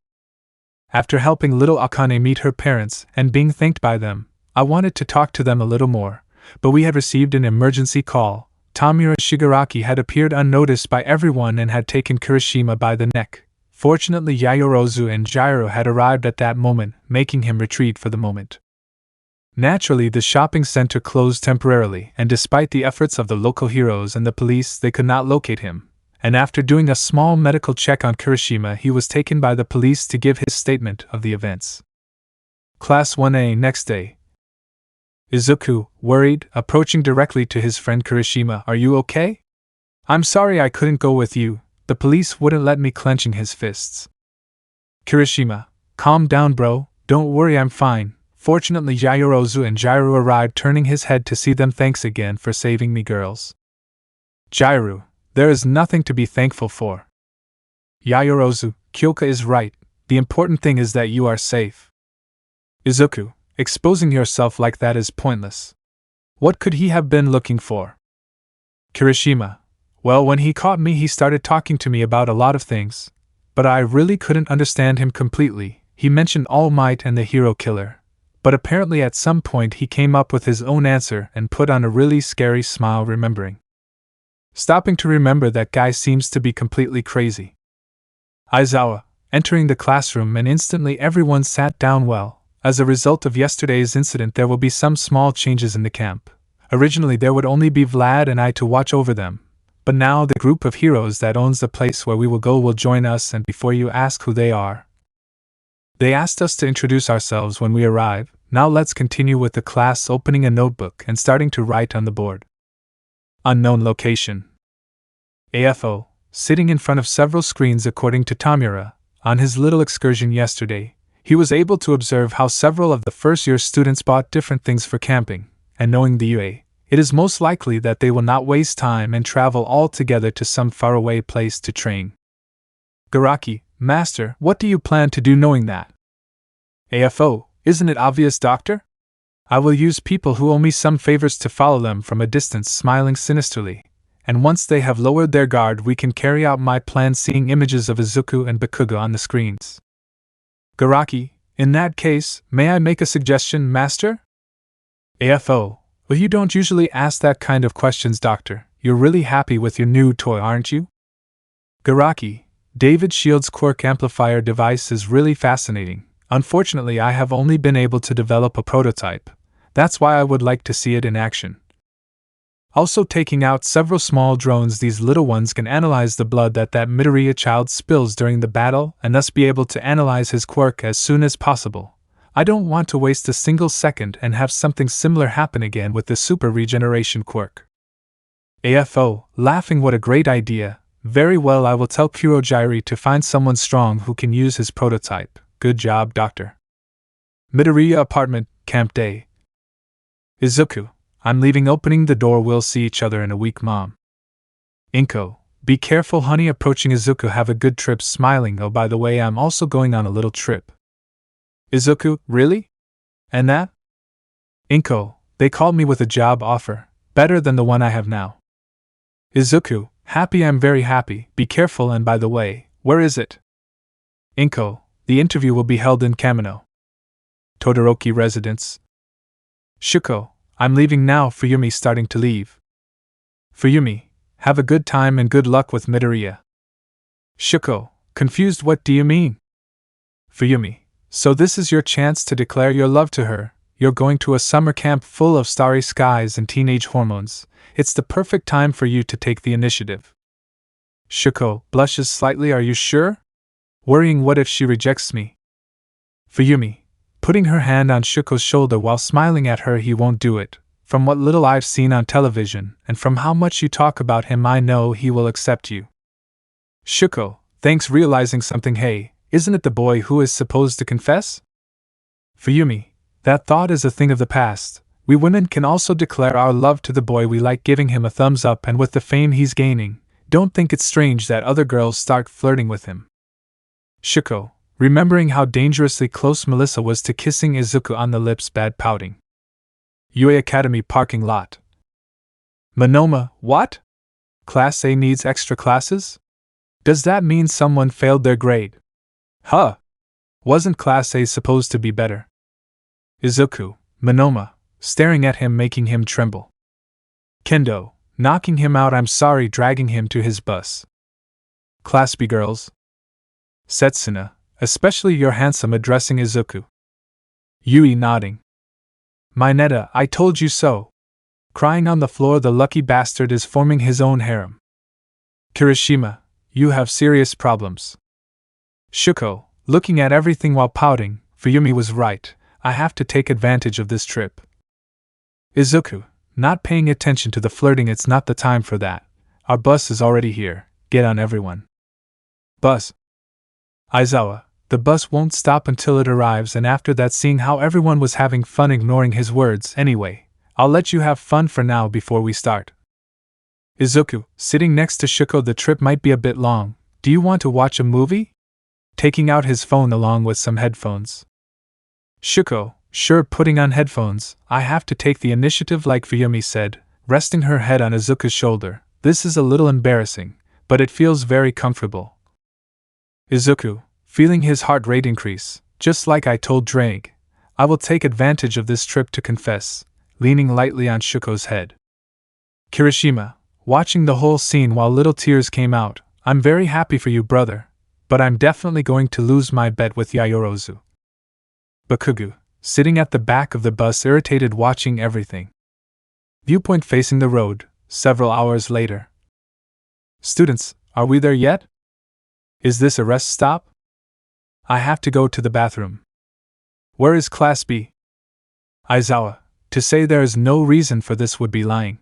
After helping little Akane meet her parents and being thanked by them, I wanted to talk to them a little more, but we had received an emergency call. Tamura Shigaraki had appeared unnoticed by everyone and had taken Kirishima by the neck. Fortunately, Yayorozu and Jiraiya had arrived at that moment, making him retreat for the moment. Naturally, the shopping center closed temporarily, and despite the efforts of the local heroes and the police, they could not locate him. And after doing a small medical check on Kirishima, he was taken by the police to give his statement of the events. Class 1A next day. Izuku, worried, approaching directly to his friend Kirishima. Are you okay? I'm sorry I couldn't go with you. The police wouldn't let me, clenching his fists. Kirishima, calm down bro, don't worry, I'm fine. Fortunately Yayorozu and Jiraiya arrived, turning his head to see them. Thanks again for saving me, girls. Jiraiya, there is nothing to be thankful for. Yayorozu, Kyoka is right, the important thing is that you are safe. Izuku, exposing yourself like that is pointless. What could he have been looking for? Kirishima, well, when he caught me he started talking to me about a lot of things, but I really couldn't understand him completely. He mentioned All Might and the hero killer, but apparently at some point he came up with his own answer and put on a really scary smile, remembering. Stopping to remember, that guy seems to be completely crazy. Aizawa, entering the classroom, and instantly everyone sat down. Well, as a result of yesterday's incident there will be some small changes in the camp. Originally there would only be Vlad and I to watch over them, but now the group of heroes that owns the place where we will go will join us, and before you ask who they are, they asked us to introduce ourselves when we arrive. Now let's continue with the class, opening a notebook and starting to write on the board. Unknown location. AFO, sitting in front of several screens. According to Tamura, on his little excursion yesterday, he was able to observe how several of the first-year students bought different things for camping, and knowing the UA, it is most likely that they will not waste time and travel all together to some faraway place to train. Shigaraki, Master, what do you plan to do knowing that? AFO, isn't it obvious, Doctor? I will use people who owe me some favors to follow them from a distance, smiling sinisterly, and once they have lowered their guard we can carry out my plan, seeing images of Izuku and Bakugo on the screens. Shigaraki, in that case, may I make a suggestion, Master? AFO, well, you don't usually ask that kind of questions, Doctor. You're really happy with your new toy, aren't you? Shigaraki, David Shield's Quirk amplifier device is really fascinating. Unfortunately, I have only been able to develop a prototype. That's why I would like to see it in action. Also, taking out several small drones, these little ones can analyze the blood that Midoriya child spills during the battle and thus be able to analyze his quirk as soon as possible. I don't want to waste a single second and have something similar happen again with the super regeneration quirk. AFO, laughing, what a great idea. Very well, I will tell Kurojairi to find someone strong who can use his prototype. Good job, Doctor. Midoriya apartment, camp day. Izuku, I'm leaving, opening the door, we'll see each other in a week, Mom. Inko, be careful, honey, approaching Izuku, have a good trip, smiling, oh by the way, I'm also going on a little trip. Izuku, really? And that? Inko, they called me with a job offer, better than the one I have now. Izuku, happy, I'm very happy, be careful, and by the way, where is it? Inko, the interview will be held in Kamino Todoroki residence. Shuko, I'm leaving now, Fuyumi starting to leave. Fuyumi, have a good time and good luck with Midoriya. Shuko, confused, what do you mean? Fuyumi, so this is your chance to declare your love to her. You're going to a summer camp full of starry skies and teenage hormones. It's the perfect time for you to take the initiative. Shuko blushes slightly, are you sure? Worrying, what if she rejects me? Fuyumi, putting her hand on Shuko's shoulder while smiling at her, he won't do it. From what little I've seen on television, and from how much you talk about him, I know he will accept you. Shuko, thanks, realizing something, hey, isn't it the boy who is supposed to confess? Fuyumi, that thought is a thing of the past. We women can also declare our love to the boy we like, giving him a thumbs up, and with the fame he's gaining, don't think it's strange that other girls start flirting with him. Shuko, remembering how dangerously close Melissa was to kissing Izuku on the lips, bad pouting. UA Academy parking lot. Monoma, what? Class A needs extra classes? Does that mean someone failed their grade? Huh! Wasn't Class A supposed to be better? Izuku, Monoma, staring at him, making him tremble. Kendo, knocking him out, I'm sorry, dragging him to his bus. Class B girls. Setsuna, especially you're handsome, addressing Izuku. Yui nodding. Mineta, I told you so. Crying on the floor, the lucky bastard is forming his own harem. Kirishima, you have serious problems. Shuko, looking at everything while pouting, Fuyumi was right, I have to take advantage of this trip. Izuku, not paying attention to the flirting, it's not the time for that. Our bus is already here, get on, everyone. Bus. Aizawa, the bus won't stop until it arrives, and after that, seeing how everyone was having fun, ignoring his words, anyway, I'll let you have fun for now before we start. Izuku, sitting next to Shuko, the trip might be a bit long, do you want to watch a movie? Taking out his phone along with some headphones. Shuko, sure, putting on headphones, I have to take the initiative, like Fuyumi said, resting her head on Izuku's shoulder. This is a little embarrassing, but it feels very comfortable. Izuku, feeling his heart rate increase, just like I told Drake, I will take advantage of this trip to confess, leaning lightly on Shuko's head. Kirishima, watching the whole scene while little tears came out, I'm very happy for you, brother, but I'm definitely going to lose my bet with Yayorozu. Bakugo, sitting at the back of the bus, irritated, watching everything. Viewpoint facing the road, several hours later. Students, are we there yet? Is this a rest stop? I have to go to the bathroom. Where is Class B? Aizawa, to say there is no reason for this would be lying.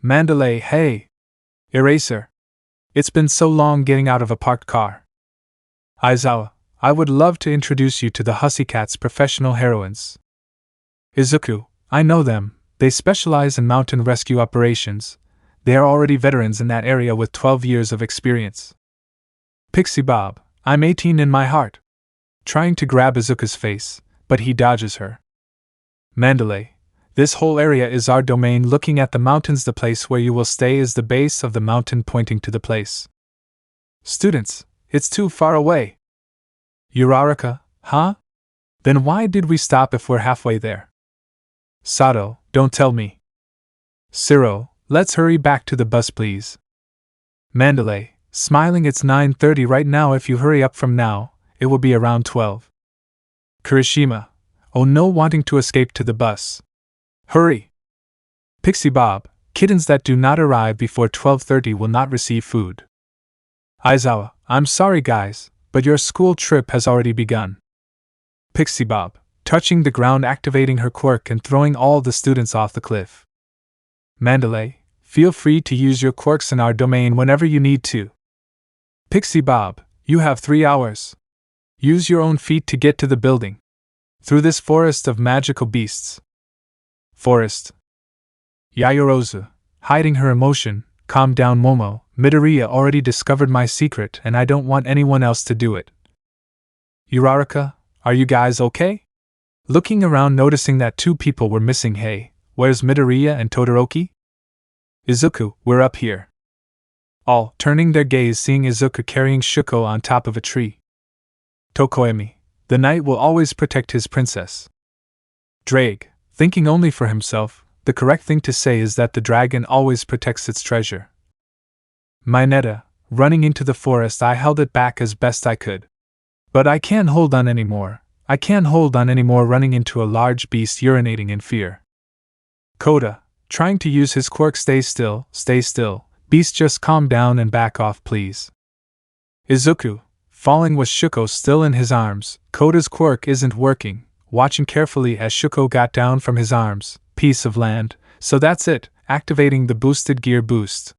Mandalay, hey! Eraser. It's been so long getting out of a parked car. Aizawa, I would love to introduce you to the Hussycats' professional heroines. Izuku, I know them, They specialize in mountain rescue operations. They are already veterans in that area with 12 years of experience. Pixie Bob, I'm 18 in my heart. Trying to grab Izuku's face, but he dodges her. Mandalay, this whole area is our domain. Looking at the mountains, the place where you will stay is the base of the mountain, pointing to the place. Students, it's too far away. Uraraka, huh? Then why did we stop if we're halfway there? Sato, don't tell me. Ciro, let's hurry back to the bus please. Mandalay, smiling, it's 9:30 right now. If you hurry up from now, it will be around 12. Kirishima, oh no, wanting to escape to the bus. Hurry! Pixie Bob, kittens that do not arrive before 12:30 will not receive food. Aizawa, I'm sorry guys, but your school trip has already begun. Pixie Bob, touching the ground, activating her quirk and throwing all the students off the cliff. Mandalay, feel free to use your quirks in our domain whenever you need to. Pixie Bob, you have 3 hours. Use your own feet to get to the building. Through this forest of magical beasts. Forest. Yayorozu, hiding her emotion, calm down Momo, Midoriya already discovered my secret and I don't want anyone else to do it. Uraraka, are you guys okay? Looking around, noticing that 2 people were missing. Hey, where's Midoriya and Todoroki? Izuku, we're up here. All turning their gaze, seeing Izuku carrying Shuko on top of a tree. Tokoemi, the knight will always protect his princess. Drake, thinking only for himself, the correct thing to say is that the dragon always protects its treasure. Mineta, running into the forest, I held it back as best I could. But I can't hold on anymore. I can't hold on anymore, running into a large beast urinating in fear. Kota, trying to use his quirk, stay still, beast just calm down and back off please. Izuku, falling with Shuko still in his arms, Kota's quirk isn't working, watching carefully as Shuko got down from his arms, piece of land, so that's it, activating the boosted gear boost.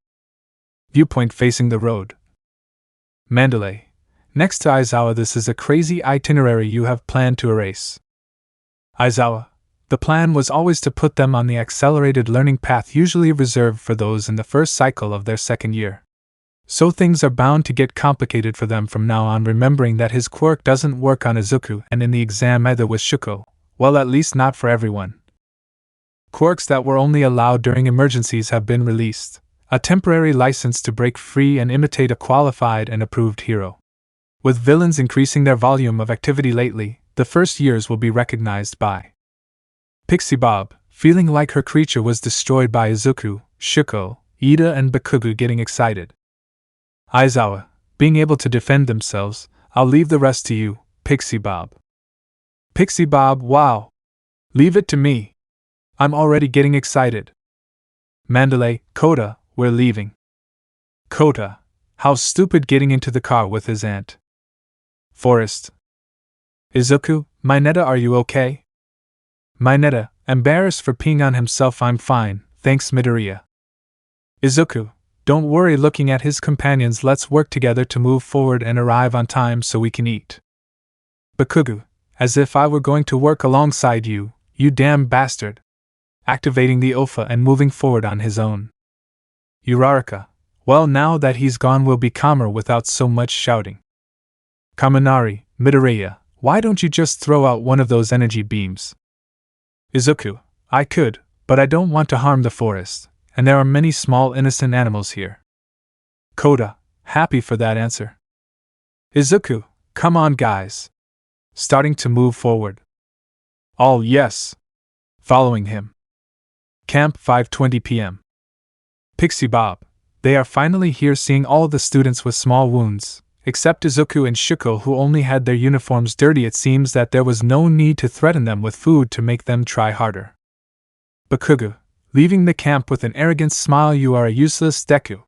Viewpoint facing the road. Mandalay, next to Aizawa, this is a crazy itinerary you have planned to erase. Aizawa, the plan was always to put them on the accelerated learning path usually reserved for those in the first cycle of their second year. So things are bound to get complicated for them from now on, remembering that his quirk doesn't work on Izuku and in the exam either with Shuko, well, at least not for everyone. Quirks that were only allowed during emergencies have been released, a temporary license to break free and imitate a qualified and approved hero. With villains increasing their volume of activity lately, the first years will be recognized by Pixie Bob, feeling like her creature was destroyed by Izuku, Shuko, Ida and Bakugo getting excited. Aizawa, being able to defend themselves, I'll leave the rest to you, Pixie Bob. Pixie Bob, wow! Leave it to me. I'm already getting excited. Mandalay, Kota, we're leaving. Kota, how stupid getting into the car with his aunt. Forest. Izuku, Mineta, are you okay? Mineta, embarrassed for peeing on himself, I'm fine, thanks Midoriya. Izuku, don't worry, looking at his companions, let's work together to move forward and arrive on time so we can eat. Bakugo, as if I were going to work alongside you, you damn bastard. Activating the Opha and moving forward on his own. Uraraka, well, now that he's gone we'll be calmer without so much shouting. Kaminari, Midoriya, why don't you just throw out one of those energy beams? Izuku, I could, but I don't want to harm the forest, and there are many small innocent animals here. Kota, happy for that answer. Izuku, come on guys. Starting to move forward. All yes. Following him. Camp 5:20 p.m. Pixie Bob, they are finally here, seeing all the students with small wounds, except Izuku and Shuko who only had their uniforms dirty. It seems that there was no need to threaten them with food to make them try harder. Bakugo, leaving the camp with an arrogant smile, you are a useless Deku.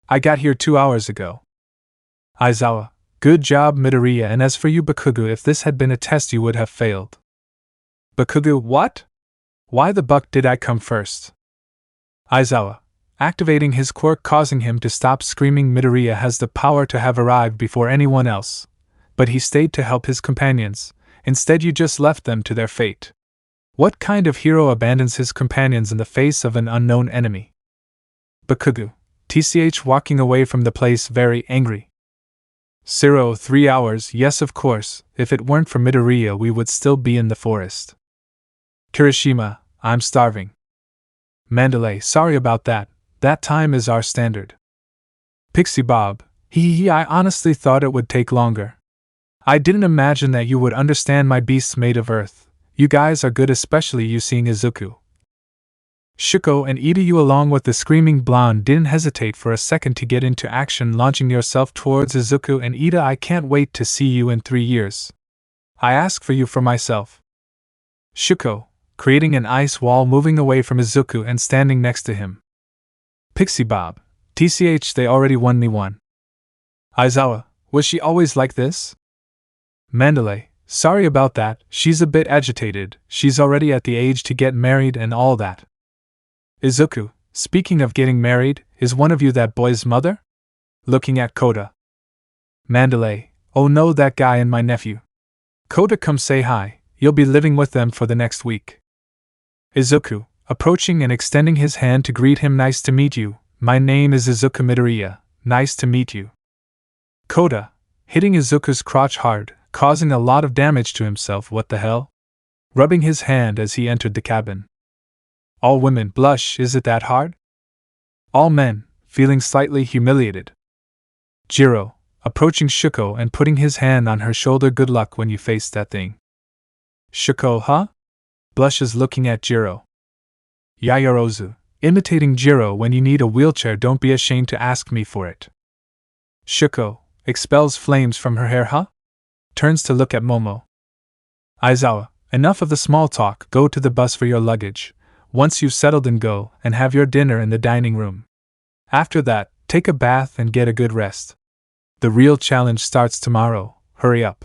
I got here 2 hours ago. Aizawa, good job Midoriya, and as for you Bakugo, if this had been a test you would have failed. Bakugo, what? Why the buck did I come first? Aizawa, activating his quirk, causing him to stop screaming. Midoriya has the power to have arrived before anyone else, but he stayed to help his companions. Instead you just left them to their fate. What kind of hero abandons his companions in the face of an unknown enemy? Bakugo, tch walking away from the place very angry. 3 hours, yes of course, if it weren't for Midoriya we would still be in the forest. Kirishima, I'm starving. Mandalay, sorry about that, that time is our standard. Pixie Bob, I honestly thought it would take longer. I didn't imagine that you would understand my beasts made of earth. You guys are good, especially you seeing Izuku. Shuko and Ida, you along with the screaming blonde didn't hesitate for a second to get into action, launching yourself towards Izuku and Ida. I can't wait to see you in 3 years. I ask for you for myself. Shuko, creating an ice wall, moving away from Izuku and standing next to him. Pixie Bob, tch they already won me one. Aizawa, was she always like this? Mandalay, sorry about that, she's a bit agitated, she's already at the age to get married and all that. Izuku, speaking of getting married, is one of you that boy's mother? Looking at Kota. Mandalay, oh no, that guy and my nephew. Kota, come say hi, you'll be living with them for the next week. Izuku, approaching and extending his hand to greet him, nice to meet you, my name is Izuku Midoriya, nice to meet you. Kota, hitting Izuku's crotch hard, causing a lot of damage to himself, what the hell? Rubbing his hand as he entered the cabin. All women blush, is it that hard? All men, feeling slightly humiliated. Jiro, approaching Shuko and putting his hand on her shoulder, good luck when you face that thing. Shuko, huh? Blushes, looking at Jiro. Yayarozu, imitating Jiro, when you need a wheelchair don't be ashamed to ask me for it. Shuko, expels flames from her hair, huh? Turns to look at Momo. Aizawa, enough of the small talk, go to the bus for your luggage. Once you've settled in, go and have your dinner in the dining room. After that, take a bath and get a good rest. The real challenge starts tomorrow, hurry up.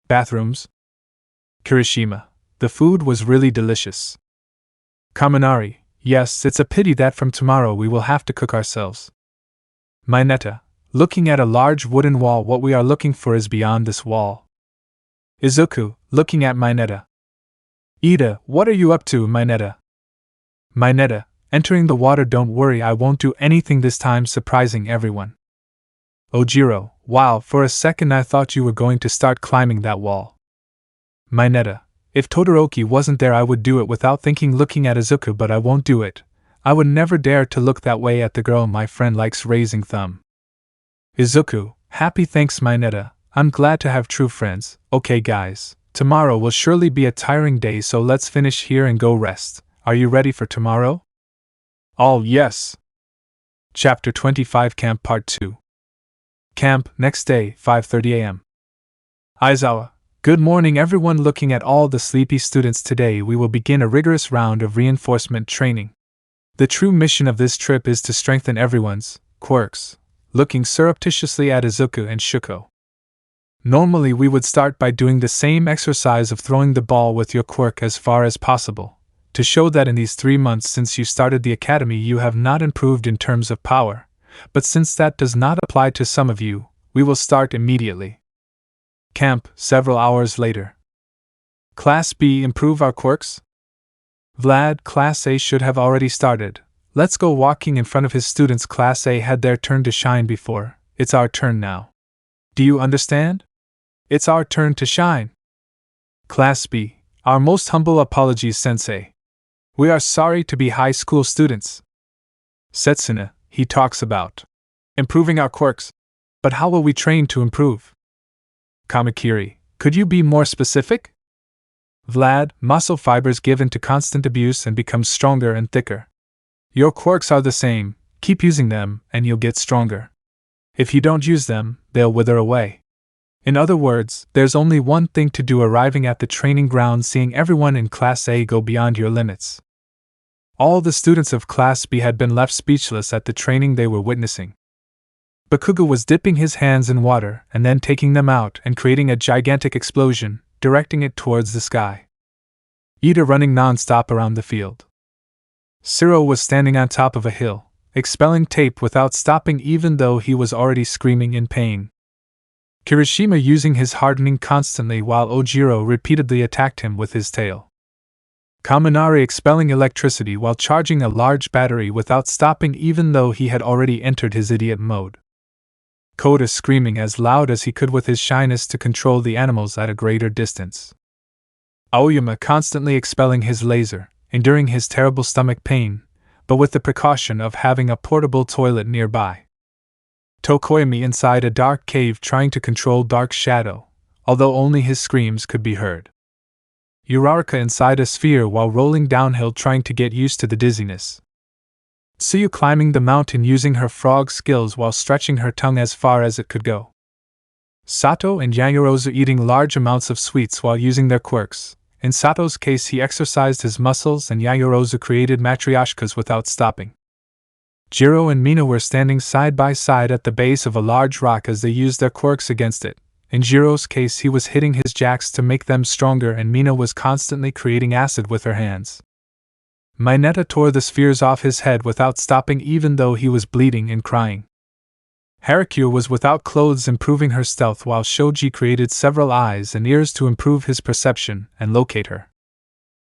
Bathrooms? Kirishima, the food was really delicious. Kaminari, yes, it's a pity that from tomorrow we will have to cook ourselves. Mineta, looking at a large wooden wall, what we are looking for is beyond this wall. Izuku, looking at Mineta. Ida, what are you up to, Mineta? Mineta, entering the water, don't worry, I won't do anything this time, surprising everyone. Ojiro, wow, for a second I thought you were going to start climbing that wall. Mineta, if Todoroki wasn't there I would do it without thinking, looking at Izuku, but I won't do it. I would never dare to look that way at the girl my friend likes, raising thumb. Izuku, happy, thanks Mineta, I'm glad to have true friends. Okay guys, tomorrow will surely be a tiring day, so let's finish here and go rest. Are you ready for tomorrow? All yes. Chapter 25, Camp Part 2. Camp, next day, 5:30 a.m. Aizawa, good morning everyone. Looking at all the sleepy students, today we will begin a rigorous round of reinforcement training. The true mission of this trip is to strengthen everyone's quirks. Looking surreptitiously at Izuku and Shuko. Normally we would start by doing the same exercise of throwing the ball with your quirk as far as possible, to show that in these 3 months since you started the academy you have not improved in terms of power, but since that does not apply to some of you, we will start immediately. Camp, several hours later. Class B, improve our quirks? Vlad, Class A should have already started. Let's go. Walking in front of his students, Class A had their turn to shine before, it's our turn now. Do you understand? It's our turn to shine. Class B, our most humble apologies, Sensei. We are sorry to be high school students. Setsuna, he talks about improving our quirks. But how will we train to improve? Kamakiri, could you be more specific? Vlad, muscle fibers given to constant abuse and become stronger and thicker. Your quirks are the same, keep using them and you'll get stronger. If you don't use them, they'll wither away. In other words, there's only one thing to do: arriving at the training ground, seeing everyone in Class A go beyond your limits. All the students of Class B had been left speechless at the training they were witnessing. Bakugo was dipping his hands in water and then taking them out and creating a gigantic explosion, directing it towards the sky. Ida running non-stop around the field. Zero was standing on top of a hill, expelling tape without stopping even though he was already screaming in pain. Kirishima using his hardening constantly while Ojiro repeatedly attacked him with his tail. Kaminari expelling electricity while charging a large battery without stopping even though he had already entered his idiot mode. Kota screaming as loud as he could with his shyness to control the animals at a greater distance. Aoyama constantly expelling his laser, enduring his terrible stomach pain, but with the precaution of having a portable toilet nearby. Tokoyami inside a dark cave trying to control Dark Shadow, although only his screams could be heard. Uraraka inside a sphere while rolling downhill trying to get used to the dizziness. Tsuyu climbing the mountain using her frog skills while stretching her tongue as far as it could go. Sato and Yayorozu eating large amounts of sweets while using their quirks. In Sato's case, he exercised his muscles and Yayorozu created matryoshkas without stopping. Jiro and Mina were standing side by side at the base of a large rock as they used their quirks against it. In Jiro's case, he was hitting his jacks to make them stronger and Mina was constantly creating acid with her hands. Mineta tore the spheres off his head without stopping even though he was bleeding and crying. Harakyu was without clothes improving her stealth while Shoji created several eyes and ears to improve his perception and locate her.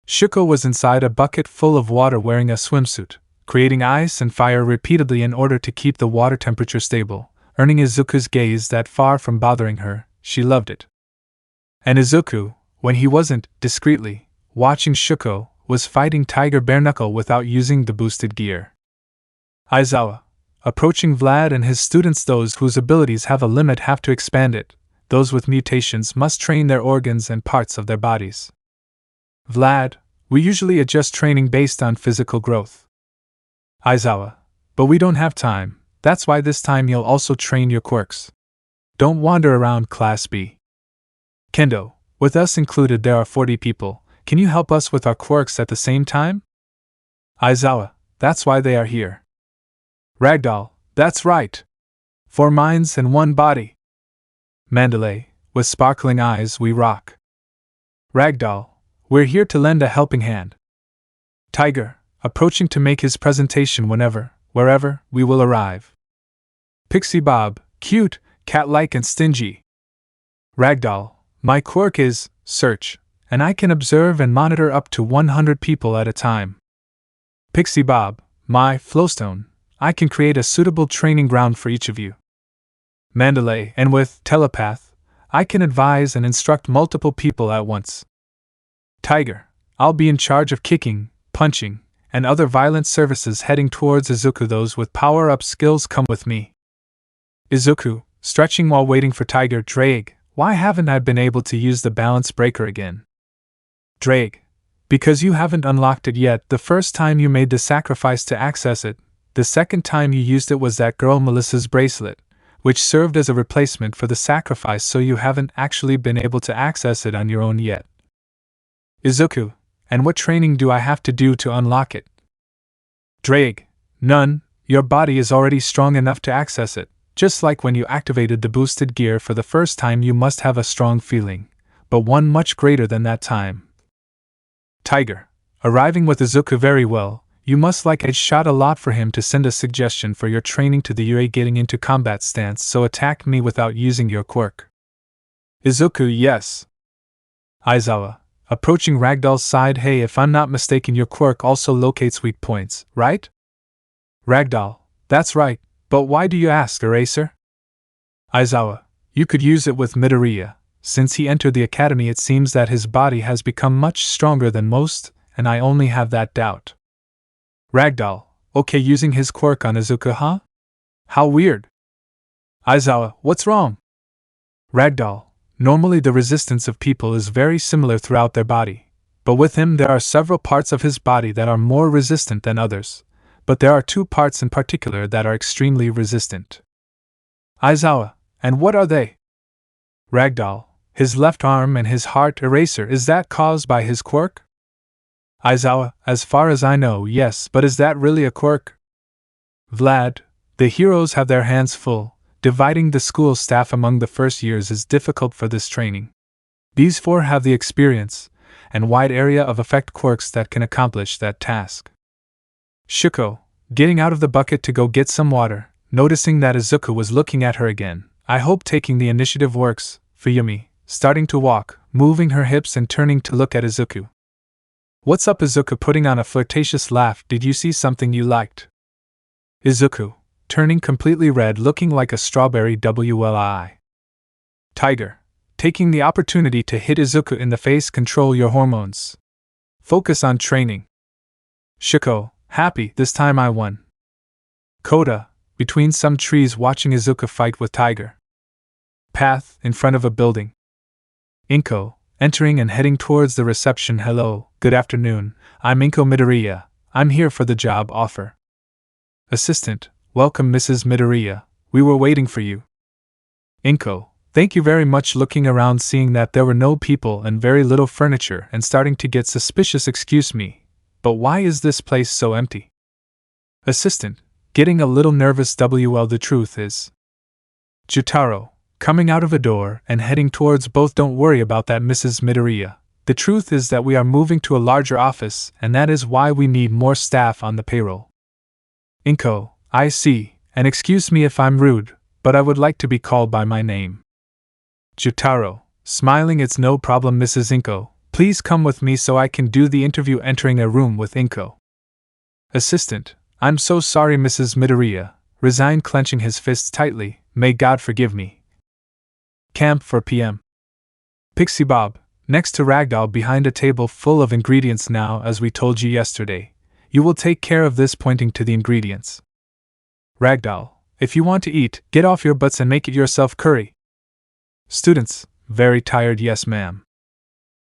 Shuko was inside a bucket full of water wearing a swimsuit, creating ice and fire repeatedly in order to keep the water temperature stable, earning Izuku's gaze that far from bothering her, she loved it. And Izuku, when he wasn't, discreetly, watching Shuko, was fighting Tiger Bare Knuckle without using the boosted gear. Aizawa, approaching Vlad and his students. Those whose abilities have a limit have to expand it, those with mutations must train their organs and parts of their bodies. Vlad, we usually adjust training based on physical growth. Aizawa, but we don't have time, that's why this time you'll also train your quirks. Don't wander around Class B. Kendo, with us included there are 40 people, can you help us with our quirks at the same time? Aizawa, that's why they are here. Ragdoll, that's right. 4 minds and 1 body. Mandalay, with sparkling eyes we rock. Ragdoll, we're here to lend a helping hand. Tiger, approaching to make his presentation whenever, wherever, we will arrive. Pixie Bob, cute, cat-like and stingy. Ragdoll, my quirk is, search, and I can observe and monitor up to 100 people at a time. Pixie Bob, my flowstone, I can create a suitable training ground for each of you. Mandalay, and with telepath, I can advise and instruct multiple people at once. Tiger, I'll be in charge of kicking, punching, and other violent services heading towards Izuku. Those with power-up skills come with me. Izuku, stretching while waiting for Tiger. Drake, why haven't I been able to use the balance breaker again? Drake, because you haven't unlocked it yet. The first time you made the sacrifice to access it, the second time you used it was that girl Melissa's bracelet, which served as a replacement for the sacrifice, so you haven't actually been able to access it on your own yet. Izuku, and what training do I have to do to unlock it? Drake, none, your body is already strong enough to access it. Just like when you activated the boosted gear for the first time, you must have a strong feeling, but one much greater than that time. Tiger, arriving with Izuku very well, you must like I'd shot a lot for him to send a suggestion for your training to the UA getting into combat stance, so attack me without using your quirk. Izuku, yes. Aizawa, approaching Ragdoll's side. Hey, if I'm not mistaken, your quirk also locates weak points, right? Ragdoll, that's right, but why do you ask, Eraser? Aizawa, you could use it with Midoriya. Since he entered the academy, it seems that his body has become much stronger than most, and I only have that doubt. Ragdoll, okay, using his quirk on Izuku, huh? How weird. Aizawa, what's wrong? Ragdoll, normally the resistance of people is very similar throughout their body, but with him there are several parts of his body that are more resistant than others, but there are 2 parts in particular that are extremely resistant. Aizawa, and what are they? Ragdoll, his left arm and his heart. Eraser, is that caused by his quirk? Aizawa, as far as I know, yes, but is that really a quirk? Vlad, the heroes have their hands full. Dividing the school staff among the first years is difficult for this training. These 4 have the experience and wide area of effect quirks that can accomplish that task. Shuko, getting out of the bucket to go get some water, noticing that Izuku was looking at her again. I hope taking the initiative works. Fuyumi, starting to walk, moving her hips and turning to look at Izuku. What's up, Izuku, putting on a flirtatious laugh. Did you see something you liked? Izuku, turning completely red, looking like a strawberry WLI. Tiger, taking the opportunity to hit Izuku in the face. Control your hormones. Focus on training. Shuko, happy, this time I won. Kota, between some trees watching Izuku fight with Tiger. Path, in front of a building. Inko, entering and heading towards the reception. Hello, good afternoon, I'm Inko Midoriya. I'm here for the job offer. Assistant, welcome Mrs. Midoriya, we were waiting for you. Inko, thank you very much. Looking around, seeing that there were no people and very little furniture, and starting to get suspicious. Excuse me, but why is this place so empty? Assistant, getting a little nervous. The truth is. Jutaro, coming out of a door and heading towards both. Don't worry about that, Mrs. Midoriya. The truth is that we are moving to a larger office, and that is why we need more staff on the payroll. Inko, I see, and excuse me if I'm rude, but I would like to be called by my name. Jutaro, smiling, it's no problem, Mrs. Inko. Please come with me so I can do the interview. Entering a room with Inko. Assistant, I'm so sorry, Mrs. Midoriya. Resigned, clenching his fists tightly. May God forgive me. Camp 4 p.m. Pixie Bob, next to Ragdoll, behind a table full of ingredients. Now, as we told you yesterday, you will take care of this, pointing to the ingredients. Ragdoll, if you want to eat, get off your butts and make it yourself. Curry. Students, very tired. Yes, ma'am.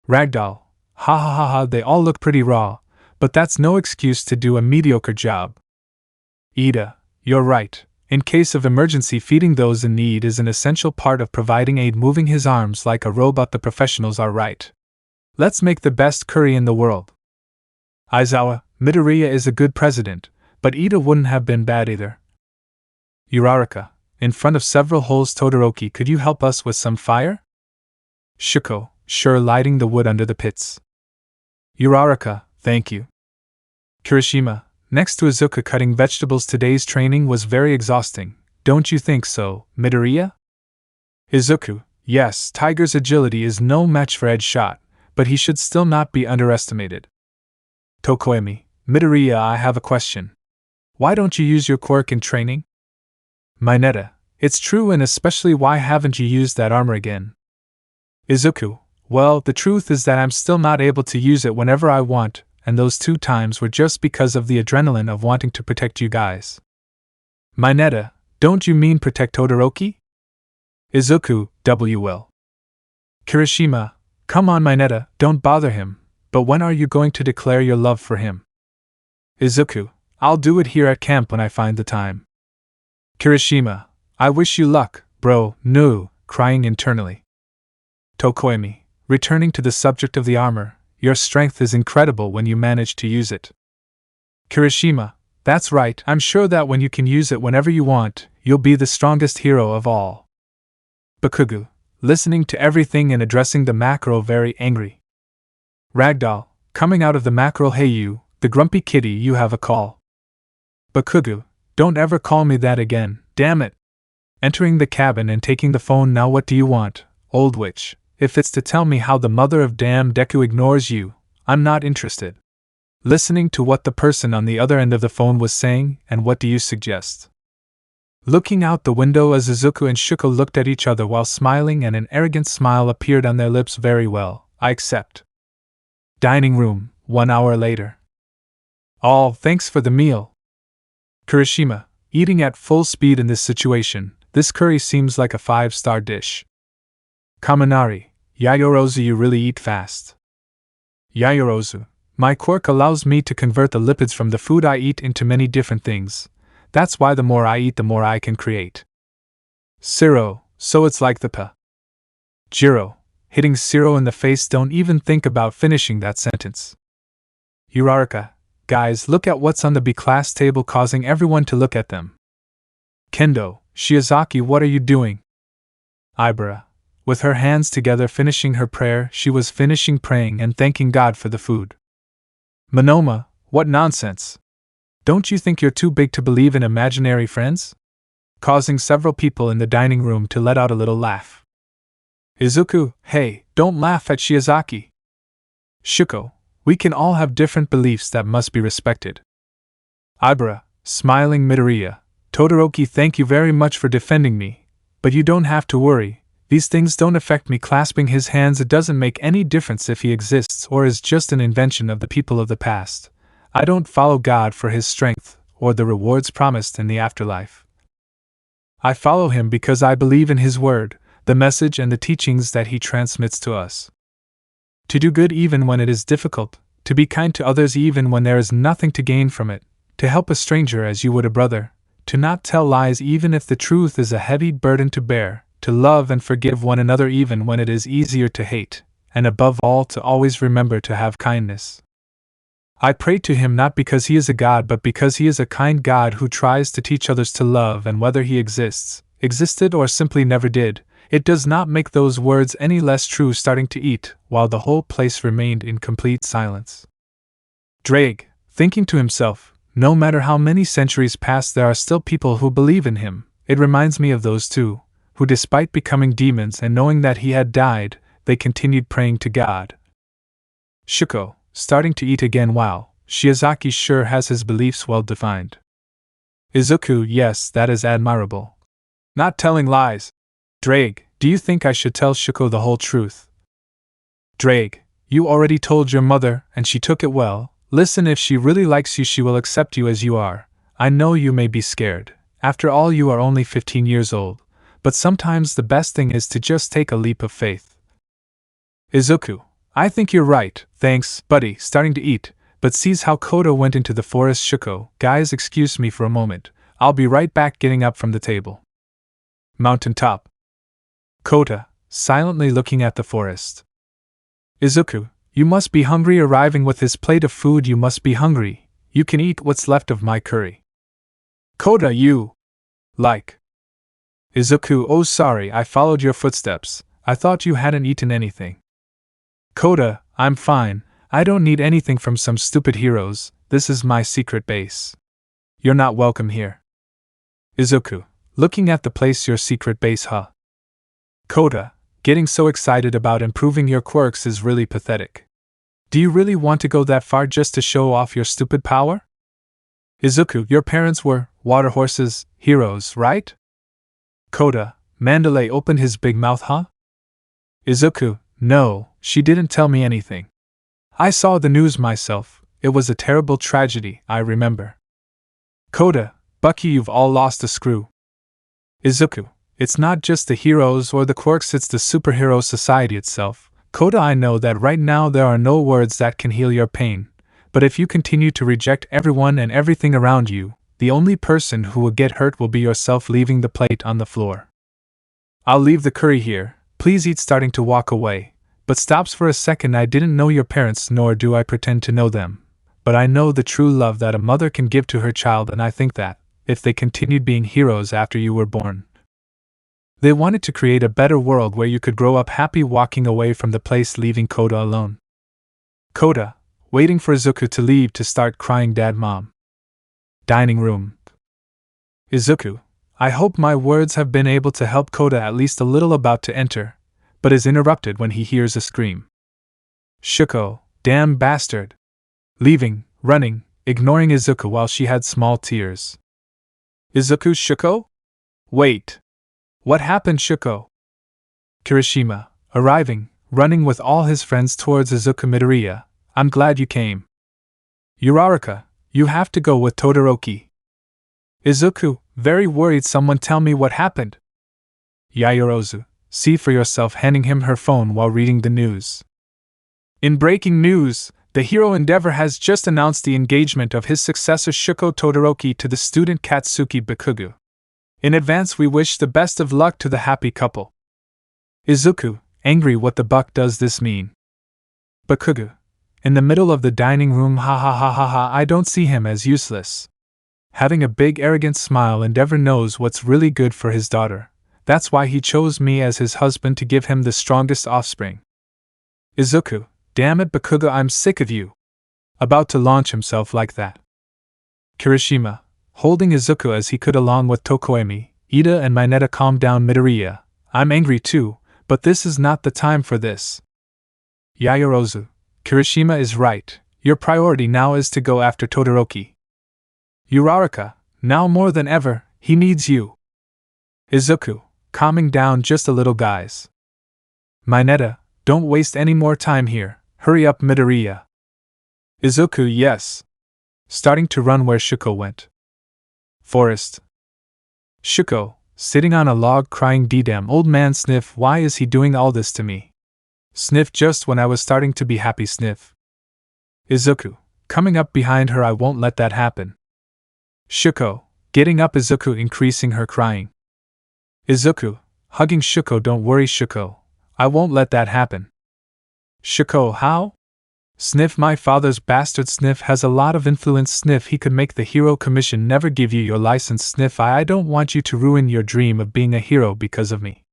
Ragdoll, ha ha ha ha, they all look pretty raw, but that's no excuse to do a mediocre job. Ida, you're right. In case of emergency, feeding those in need is an essential part of providing aid. Moving his arms like a robot. The professionals are right. Let's make the best curry in the world. Aizawa, Midoriya is a good president, but Ida wouldn't have been bad either. Uraraka, in front of several holes. Todoroki, could you help us with some fire? Shuko, sure, lighting the wood under the pits. Uraraka, thank you. Kirishima, next to Izuku, cutting vegetables. Today's training was very exhausting, don't you think so, Midoriya? Izuku, yes, Tiger's agility is no match for Edge Shot, but he should still not be underestimated. Tokoemi, Midoriya, I have a question. Why don't you use your quirk in training? Mineta, it's true, and especially why haven't you used that armor again? Izuku, well, the truth is that I'm still not able to use it whenever I want, and those 2 times were just because of the adrenaline of wanting to protect you guys. Mineta, don't you mean protect Todoroki? Izuku, will. Kirishima, come on Mineta, don't bother him, but when are you going to declare your love for him? Izuku, I'll do it here at camp when I find the time. Kirishima, I wish you luck, bro. No, crying internally. Tokoemi, returning to the subject of the armor, your strength is incredible when you manage to use it. Kirishima, that's right, I'm sure that when you can use it whenever you want, you'll be the strongest hero of all. Bakugu, listening to everything and addressing the mackerel, very angry. Ragdoll, coming out of the mackerel, hey you, the grumpy kitty, you have a call. Bakugu, don't ever call me that again, damn it. Entering the cabin and taking the phone. Now what do you want, old witch? If it's to tell me how the mother of damn Deku ignores you, I'm not interested. Listening to what the person on the other end of the phone was saying, and what do you suggest? Looking out the window as Izuku and Shuko looked at each other while smiling, and an arrogant smile appeared on their lips. Very well, I accept. Dining room, 1 hour later. All, thanks for the meal. Kirishima, eating at full speed in this situation, this curry seems like a 5-star dish. Kaminari, Yayorozu, you really eat fast. Yayorozu, my quirk allows me to convert the lipids from the food I eat into many different things. That's why the more I eat, the more I can create. Zero, so it's like the pa. Jiro, hitting Zero in the face. Don't even think about finishing that sentence. Uraraka, guys, look at what's on the B-class table, causing everyone to look at them. Kendo, Shiozaki, what are you doing? Ibara, with her hands together finishing her prayer. She was finishing praying and thanking God for the food. Monoma, what nonsense! Don't you think you're too big to believe in imaginary friends? Causing several people in the dining room to let out a little laugh. Izuku, hey, don't laugh at Shiozaki. Shuko, We can all have different beliefs that must be respected. Ibara, smiling Midoriya. Todoroki, thank you very much for defending me, but you don't have to worry. These things don't affect me. Clasping his hands, it doesn't make any difference if he exists or is just an invention of the people of the past. I don't follow God for his strength or the rewards promised in the afterlife. I follow him because I believe in his word, the message and the teachings that he transmits to us. To do good even when it is difficult, to be kind to others even when there is nothing to gain from it, to help a stranger as you would a brother, to not tell lies even if the truth is a heavy burden to bear, to love and forgive one another even when it is easier to hate, and above all to always remember to have kindness. I pray to him not because he is a god but because he is a kind God who tries to teach others to love, and whether he existed or simply never did, it does not make those words any less true. Starting to eat, while the whole place remained in complete silence. Drake, thinking to himself, no matter how many centuries pass, there are still people who believe in him. It reminds me of those two, who despite becoming demons and knowing that he had died, they continued praying to God. Shuko, starting to eat again. Wow, Shiozaki sure has his beliefs well defined. Izuku, yes, that is admirable. Not telling lies. Drake, do you think I should tell Shuko the whole truth? Drake, you already told your mother, and she took it well. Listen, if she really likes you, she will accept you as you are. I know you may be scared. After all, you are only 15 years old. But sometimes the best thing is to just take a leap of faith. Izuku, I think you're right, thanks, buddy, starting to eat, but sees how Kota went into the forest. Shuko, guys, excuse me for a moment. I'll be right back. Getting up from the table. Mountaintop. Kota, silently looking at the forest. Izuku, you must be hungry. Arriving with his plate of food, you must be hungry. You can eat what's left of my curry. Kota, you like. Izuku, oh sorry, I followed your footsteps. I thought you hadn't eaten anything. Kota, I'm fine. I don't need anything from some stupid heroes. This is my secret base. You're not welcome here. Izuku, looking at the place. Your secret base, huh? Kota, getting so excited about improving your quirks is really pathetic. Do you really want to go that far just to show off your stupid power? Izuku, your parents were water horses, heroes, right? Kota, Mandalay opened his big mouth, huh? Izuku, no, she didn't tell me anything. I saw the news myself. It was a terrible tragedy, I remember. Kota, Bucky, you've all lost a screw. Izuku, it's not just the heroes or the quirks, it's the superhero society itself. Kota, I know that right now there are no words that can heal your pain, but if you continue to reject everyone and everything around you, the only person who will get hurt will be yourself. Leaving the plate on the floor. I'll leave the curry here, please eat. Starting to walk away, but stops for a second. I didn't know your parents, nor do I pretend to know them, but I know the true love that a mother can give to her child, and I think that, if they continued being heroes after you were born, they wanted to create a better world where you could grow up happy. Walking away from the place, leaving Kota alone. Kota, waiting for Izuku to leave to start crying. Dad, Mom. Dining room. Izuku, I hope my words have been able to help. Kota, at least a little. About to enter, but is interrupted when he hears a scream. Shuko, damn bastard. Leaving, running, ignoring Izuku while she had small tears. Izuku, Shuko? Wait. What happened, Shuko? Kirishima, arriving, running with all his friends towards Izuku. Midoriya, I'm glad you came. Uraraka, you have to go with Todoroki. Izuku, very worried. Someone tell me what happened. Yaoyorozu, see for yourself, handing him her phone while reading the news. In breaking news, the hero Endeavor has just announced the engagement of his successor Shuko Todoroki to the student Katsuki Bakugo. In advance, we wish the best of luck to the happy couple. Izuku, angry, what the buck does this mean? Bakugo, in the middle of the dining room, ha ha ha ha ha, I don't see him as useless. Having a big arrogant smile, Endeavor knows what's really good for his daughter. That's why he chose me as his husband, to give him the strongest offspring. Izuku, damn it Bakugo, I'm sick of you. About to launch himself like that. Kirishima, holding Izuku as he could along with Tokoemi, Ida and Mineta. Calm down Midoriya, I'm angry too, but this is not the time for this. Yaoyorozu, Kirishima is right. Your priority now is to go after Todoroki. Uraraka, now more than ever, he needs you. Izuku, calming down just a little, guys. Mineta, don't waste any more time here. Hurry up, Midoriya. Izuku, yes. Starting to run where Shuko went. Forest. Shuko, sitting on a log crying, "D-damn old man, sniff, why is he doing all this to me? Sniff, just when I was starting to be happy, sniff." Izuku, coming up behind her, "I won't let that happen." Shuko, getting up, Izuku increasing her crying. Izuku, hugging Shuko, "Don't worry, Shuko. I won't let that happen." Shuko, "How?" Sniff, "My father's bastard Sniff has a lot of influence Sniff, he could make the hero commission never give you your license Sniff, I don't want you to ruin your dream of being a hero because of me."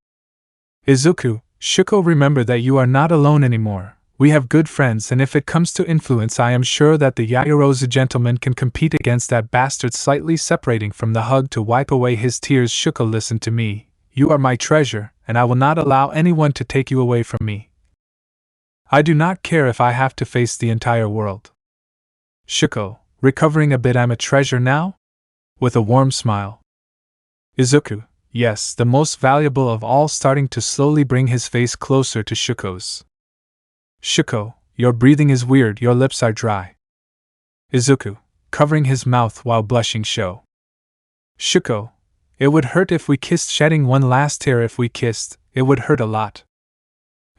Izuku, "Shuko, remember that you are not alone anymore. We have good friends, and if it comes to influence, I am sure that the Yaoyorozu gentleman can compete against that bastard." Slightly separating from the hug to wipe away his tears, Shuko, "Listen to me. You are my treasure, and I will not allow anyone to take you away from me. I do not care if I have to face the entire world." Shuko, recovering a bit, "I'm a treasure now?" With a warm smile. Izuku, "Yes, the most valuable of all," starting to slowly bring his face closer to Shuko's. Shuko, "Your breathing is weird, your lips are dry." Izuku, covering his mouth while blushing, show. Shuko, "It would hurt if we kissed, shedding one last tear if we kissed, it would hurt a lot."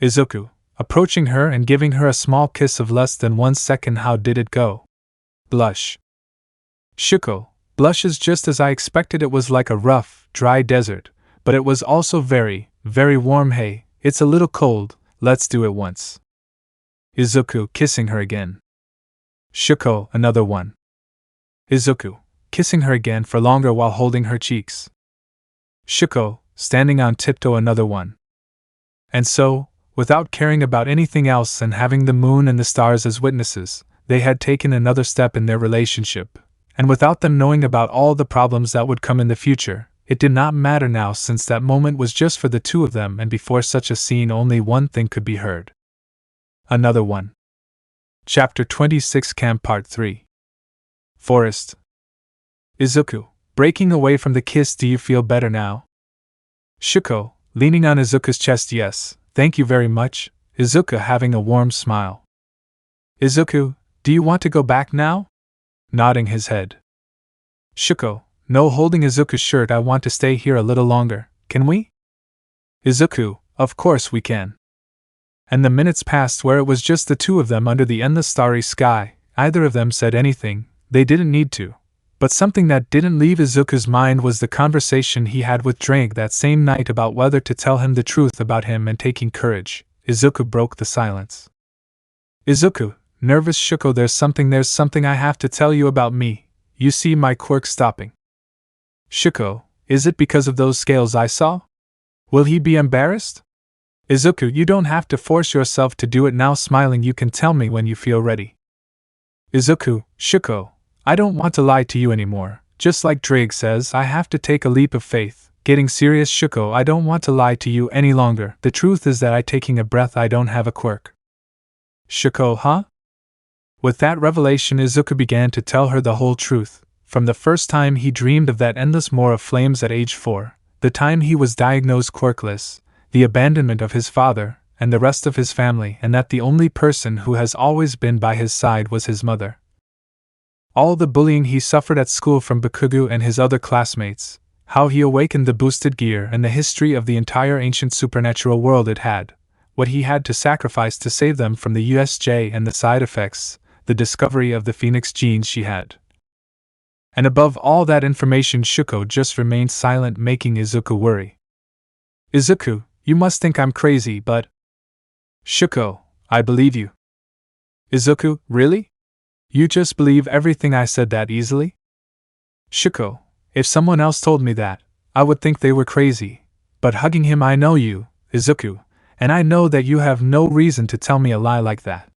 Izuku, approaching her and giving her a small kiss of less than 1 second. "How did it go?" Blush. Shuko, "Blushes just as I expected, it was like a rough, dry desert, but it was also very, very warm. Hey, it's a little cold, let's do it once." Izuku, kissing her again. Shuko, "Another one." Izuku, kissing her again for longer while holding her cheeks. Shuko, standing on tiptoe, "Another one." And so, without caring about anything else and having the moon and the stars as witnesses, they had taken another step in their relationship, and without them knowing about all the problems that would come in the future, it did not matter now, since that moment was just for the two of them, and before such a scene only one thing could be heard. Another one. Chapter 26, Camp Part 3. Forest. Izuku, breaking away from the kiss, "Do you feel better now?" Shuko, leaning on Izuku's chest, "Yes, thank you very much." Izuku, having a warm smile. Izuku, "Do you want to go back now?" Nodding his head. Shuko, "No," holding Izuku's shirt, "I want to stay here a little longer, can we?" Izuku, "Of course we can." And the minutes passed where it was just the two of them under the endless starry sky. Either of them said anything, they didn't need to. But something that didn't leave Izuku's mind was the conversation he had with Drake that same night about whether to tell him the truth about him and taking courage. Izuku broke the silence. Izuku, nervous. Shuko, there's something I have to tell you about me. You see my quirk stopping." Shuko, "Is it because of those scales I saw? Will he be embarrassed?" Izuku, "You don't have to force yourself to do it now," smiling, "You can tell me when you feel ready." Izuku, "Shuko, I don't want to lie to you anymore. Just like Drake says, I have to take a leap of faith." Getting serious, "Shuko, I don't want to lie to you any longer. The truth is that taking a breath, I don't have a quirk." Shuko, "Huh?" With that revelation, Izuku began to tell her the whole truth. From the first time he dreamed of that endless moor of flames at age 4, the time he was diagnosed quirkless, the abandonment of his father and the rest of his family, and that the only person who has always been by his side was his mother. All the bullying he suffered at school from Bakugo and his other classmates, how he awakened the boosted gear, and the history of the entire ancient supernatural world it had, what he had to sacrifice to save them from the USJ and the side effects, the discovery of the Phoenix genes she had. And above all that information, Shuko just remained silent, making Izuku worry. "Izuku, you must think I'm crazy, but..." Shuko, "I believe you." Izuku, "Really? You just believe everything I said that easily?" Shuko, "If someone else told me that, I would think they were crazy. But hugging him, I know you, Izuku, and I know that you have no reason to tell me a lie like that."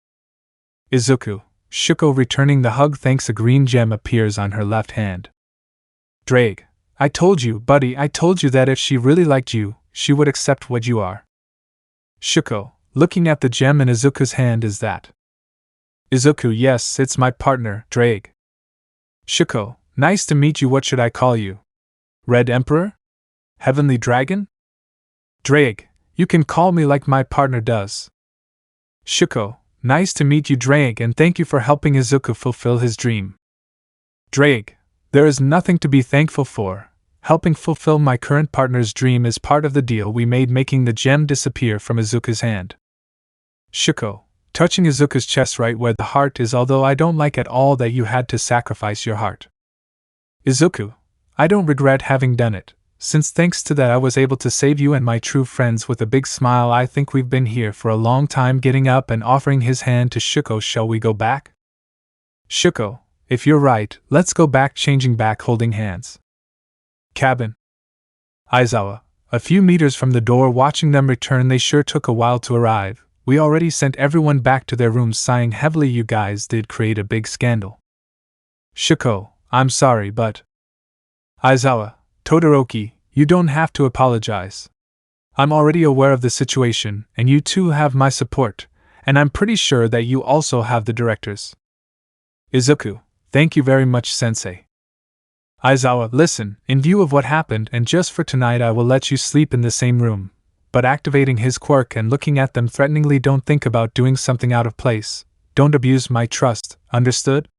Izuku, Shuko returning the hug, thanks. A green gem appears on her left hand. "Drake, I told you, buddy, I told you that if she really liked you, she would accept what you are." Shuko, looking at the gem in Izuku's hand, "Is that Izuku, yes, it's my partner, Drake. Shuko, nice to meet you, what should I call you? Red Emperor? Heavenly Dragon? Drake, you can call me like my partner does. Shuko, nice to meet you, Drake, and thank you for helping Izuku fulfill his dream. Drake, there is nothing to be thankful for. Helping fulfill my current partner's dream is part of the deal we made, making the gem disappear from Izuku's hand. Shuko, touching Izuku's chest right where the heart is, although I don't like at all that you had to sacrifice your heart. Izuku, I don't regret having done it, since thanks to that I was able to save you and my true friends. With a big smile, I think we've been here for a long time. Getting up and offering his hand to Shuko, shall we go back? Shuko, if you're right, let's go back. Changing back, holding hands. Cabin. Aizawa, a few meters from the door, watching them return. They sure took a while to arrive. We already sent everyone back to their rooms. Sighing heavily, you guys did create a big scandal. Shuko, I'm sorry, but… Aizawa, Todoroki, you don't have to apologize. I'm already aware of the situation, and you two have my support, and I'm pretty sure that you also have the director's. Izuku, thank you very much, sensei. Aizawa, listen, in view of what happened and just for tonight I will let you sleep in the same room, but activating his quirk and looking at them threateningly, don't think about doing something out of place. Don't abuse my trust, understood?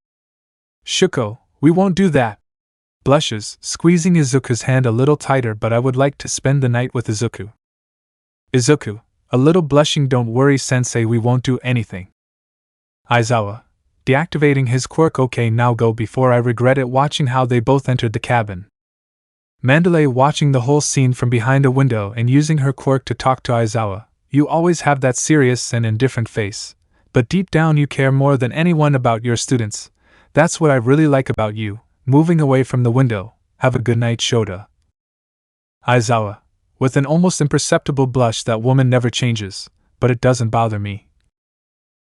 Shuko, we won't do that. Blushes, squeezing Izuku's hand a little tighter, but I would like to spend the night with Izuku. Izuku, a little blushing, don't worry sensei, we won't do anything. Aizawa, deactivating his quirk, okay, now go before I regret it. Watching how they both entered the cabin. Mandalay watching the whole scene from behind a window and using her quirk to talk to Aizawa. You always have that serious and indifferent face, but deep down you care more than anyone about your students. That's what I really like about you. Moving away from the window, have a good night, Shota. Aizawa, with an almost imperceptible blush, that woman never changes, but it doesn't bother me.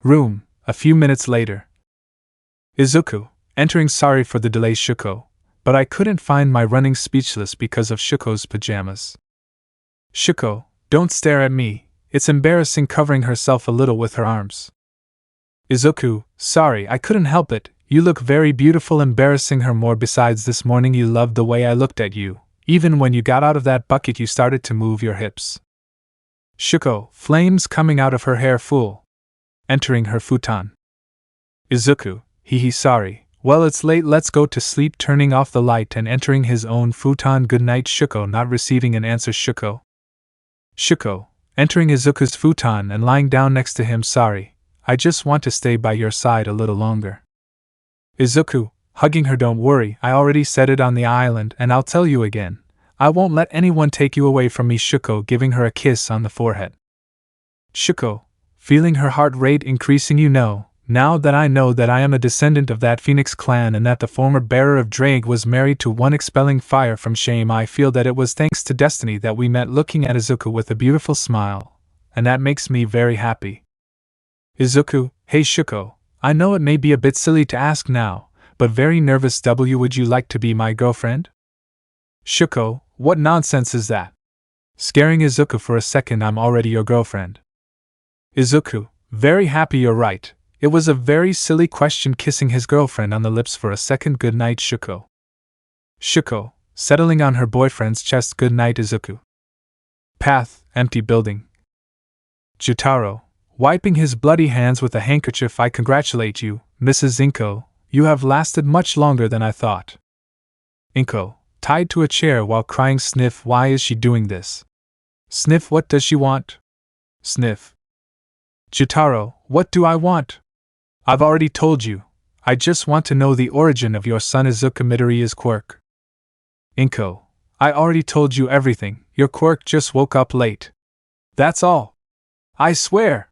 Room, a few minutes later. Izuku, entering, sorry for the delay Shuko, but I couldn't find my running, speechless because of Shuko's pajamas. Shuko, don't stare at me, it's embarrassing, covering herself a little with her arms. Izuku, sorry, I couldn't help it. You look very beautiful, embarrassing her more. Besides, this morning you loved the way I looked at you. Even when you got out of that bucket you started to move your hips. Shuko, flames coming out of her hair, fool. Entering her futon. Izuku, hee sorry. Well, it's late, let's go to sleep. Turning off the light and entering his own futon. Good night, Shuko. Not receiving an answer. Shuko, entering Izuku's futon and lying down next to him. Sorry, I just want to stay by your side a little longer. Izuku, hugging her, don't worry, I already said it on the island and I'll tell you again. I won't let anyone take you away from me. Shuko, giving her a kiss on the forehead. Shuko, feeling her heart rate increasing. You know, now that I know that I am a descendant of that Phoenix clan and that the former bearer of Drake was married to one, expelling fire from shame, I feel that it was thanks to destiny that we met. Looking at Izuku with a beautiful smile, and that makes me very happy. Izuku, hey Shuko, I know it may be a bit silly to ask now, but very nervous. Would you like to be my girlfriend? Shuko, what nonsense is that? Scaring Izuku for a second, I'm already your girlfriend. Izuku, very happy you're right. It was a very silly question, kissing his girlfriend on the lips for a second. Good night, Shuko. Shuko, settling on her boyfriend's chest. Good night, Izuku. Path, empty building. Jutaro, wiping his bloody hands with a handkerchief. I congratulate you, Mrs. Inko, you have lasted much longer than I thought. Inko, tied to a chair while crying. Sniff, why is she doing this? Sniff, what does she want? Sniff. Jutaro, what do I want? I've already told you. I just want to know the origin of your son Izuku. Midori is Quirk. Inko, I already told you everything. Your Quirk just woke up late. That's all. I swear.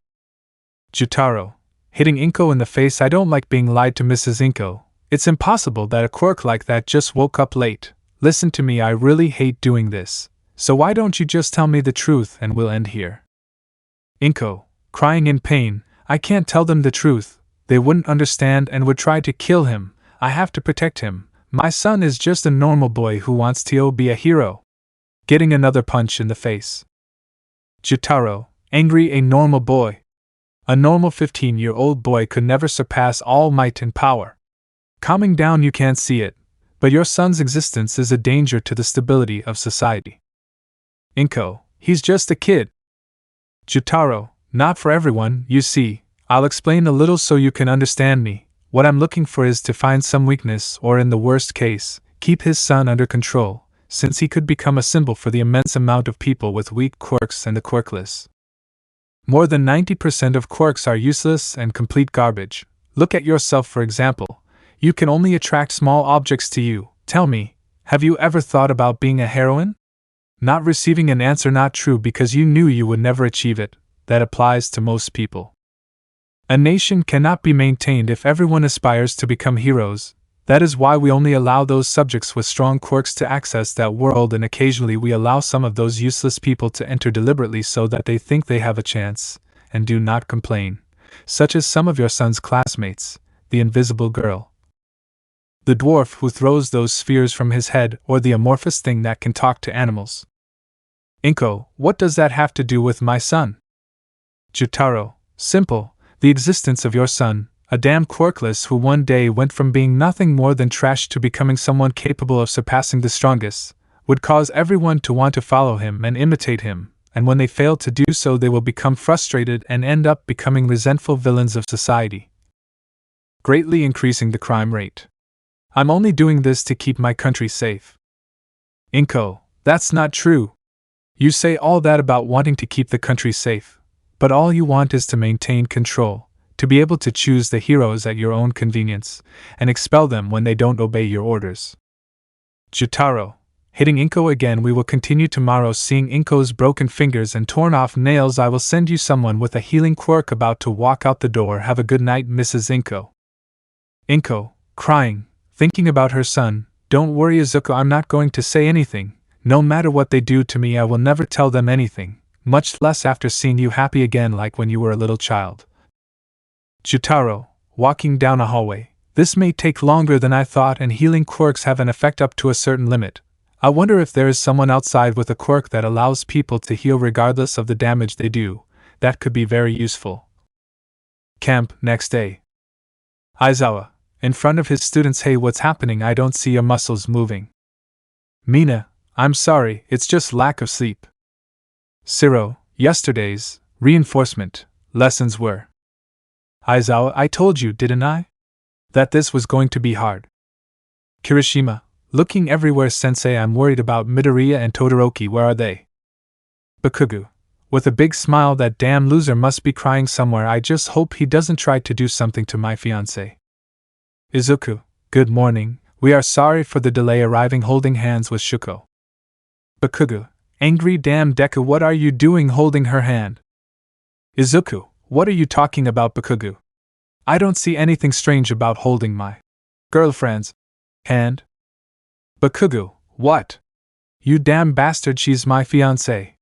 Jutaro, hitting Inko in the face. I don't like being lied to, Mrs. Inko. It's impossible that a Quirk like that just woke up late. Listen to me, I really hate doing this. So why don't you just tell me the truth and we'll end here? Inko, crying in pain, I can't tell them the truth. They wouldn't understand and would try to kill him. I have to protect him. My son is just a normal boy who wants to be a hero. Getting another punch in the face. Jutaro, angry, a normal boy. A normal 15-year-old boy could never surpass all might and power. Calming down, you can't see it, but your son's existence is a danger to the stability of society. Inko, he's just a kid. Jutaro, not for everyone, you see. I'll explain a little so you can understand me. What I'm looking for is to find some weakness, or in the worst case, keep his son under control, since he could become a symbol for the immense amount of people with weak quirks and the quirkless. More than 90% of quirks are useless and complete garbage. Look at yourself, for example. You can only attract small objects to you. Tell me, have you ever thought about being a heroine? Not receiving an answer. Not true, because you knew you would never achieve it. That applies to most people. A nation cannot be maintained if everyone aspires to become heroes. That is why we only allow those subjects with strong quirks to access that world, and occasionally we allow some of those useless people to enter deliberately so that they think they have a chance, and do not complain, such as some of your son's classmates, the invisible girl, the dwarf who throws those spheres from his head, or the amorphous thing that can talk to animals. Inko, what does that have to do with my son? Jutaro, simple, the existence of your son, a damn quirkless who one day went from being nothing more than trash to becoming someone capable of surpassing the strongest, would cause everyone to want to follow him and imitate him, and when they fail to do so they will become frustrated and end up becoming resentful villains of society, greatly increasing the crime rate. I'm only doing this to keep my country safe. Inko, that's not true. You say all that about wanting to keep the country safe, but all you want is to maintain control, to be able to choose the heroes at your own convenience, and expel them when they don't obey your orders. Jutaro, hitting Inko again. We will continue tomorrow. Seeing Inko's broken fingers and torn off nails, I will send you someone with a healing quirk. About to walk out the door. Have a good night, Mrs. Inko. Inko, crying, thinking about her son. Don't worry, Izuku, I'm not going to say anything. No matter what they do to me, I will never tell them anything, much less after seeing you happy again like when you were a little child. Jutaro, walking down a hallway. This may take longer than I thought, and healing quirks have an effect up to a certain limit. I wonder if there is someone outside with a quirk that allows people to heal regardless of the damage they do. That could be very useful. Camp, next day. Aizawa, in front of his students. Hey, what's happening? I don't see your muscles moving. Mina, I'm sorry, it's just lack of sleep. Siro, yesterday's reinforcement lessons were. Aizawa, I told you, didn't I? That this was going to be hard. Kirishima, looking everywhere. Sensei, I'm worried about Midoriya and Todoroki. Where are they? Bakugu, with a big smile. That damn loser must be crying somewhere. I just hope he doesn't try to do something to my fiancé. Izuku, good morning. We are sorry for the delay arriving. Holding hands with Shuko. Bakugu, angry. Damn Deku, what are you doing holding her hand? Izuku, what are you talking about, Bakugu? I don't see anything strange about holding my girlfriend's hand. Bakugu, what? You damn bastard, she's my fiancée.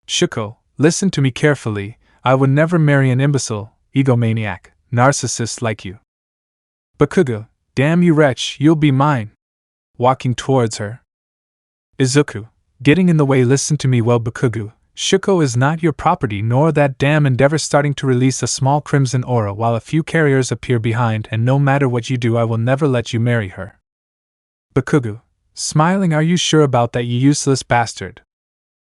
Shuko, listen to me carefully. I would never marry an imbecile, egomaniac, narcissist like you. Bakugu, damn you wretch, you'll be mine. Walking towards her. Izuku, getting in the way. Listen to me well, Bakugu. Shuko is not your property, nor that damn endeavor. Starting to release a small crimson aura while a few carriers appear behind, and no matter what you do, I will never let you marry her. Bakugu, smiling, are you sure about that, you useless bastard?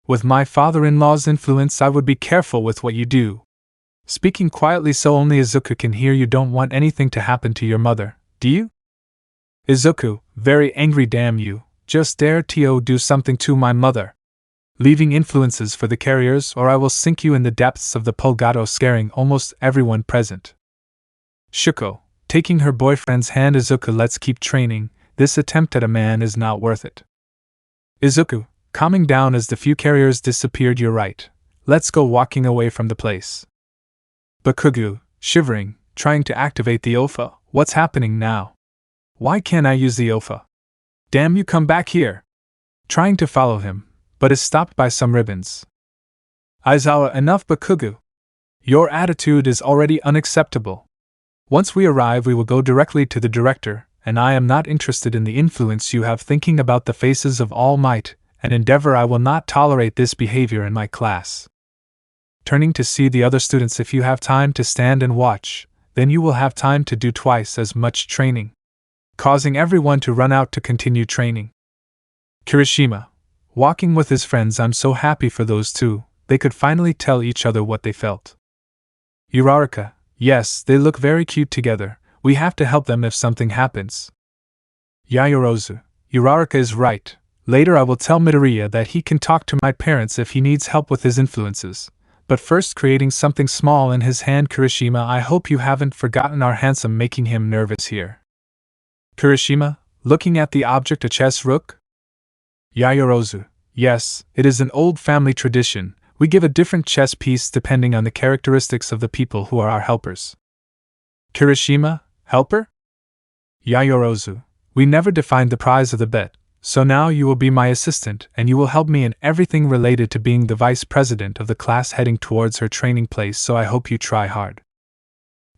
With my father-in-law's influence, I would be careful with what you do. Speaking quietly so only Izuku can hear. You don't want anything to happen to your mother, do you? Izuku, very angry. Damn you, just dare to do something to my mother. Leaving influences for the carriers, or I will sink you in the depths of the Pulgato, scaring almost everyone present. Shuko, taking her boyfriend's hand. Izuku, let's keep training. This attempt at a man is not worth it. Izuku, calming down as the few carriers disappeared. You're right. Let's go. Walking away from the place. Bakugu, shivering, trying to activate the Opha. What's happening now? Why can't I use the Opha? Damn you, come back here. Trying to follow him, but is stopped by some ribbons. Aizawa, enough, Bakugu. Your attitude is already unacceptable. Once we arrive, we will go directly to the director, and I am not interested in the influence you have thinking about the faces of All Might and Endeavor. I will not tolerate this behavior in my class. turning to see the other students. If you have time to stand and watch, then you will have time to do twice as much training, causing everyone to run out to continue training. Kirishima, walking with his friends. I'm so happy for those two, they could finally tell each other what they felt. Uraraka, yes, they look very cute together, we have to help them if something happens. Yayorozu, Uraraka is right, later I will tell Midoriya that he can talk to my parents if he needs help with his influences, but first creating something small in his hand. Kirishima, I hope you haven't forgotten our handsome, making him nervous here. Kirishima, looking at the object, a chess rook? Yayorozu, yes, it is an old family tradition, we give a different chess piece depending on the characteristics of the people who are our helpers. Kirishima, helper? Yayorozu, we never defined the prize of the bet, so now you will be my assistant and you will help me in everything related to being the vice president of the class heading towards her training place, so I hope you try hard.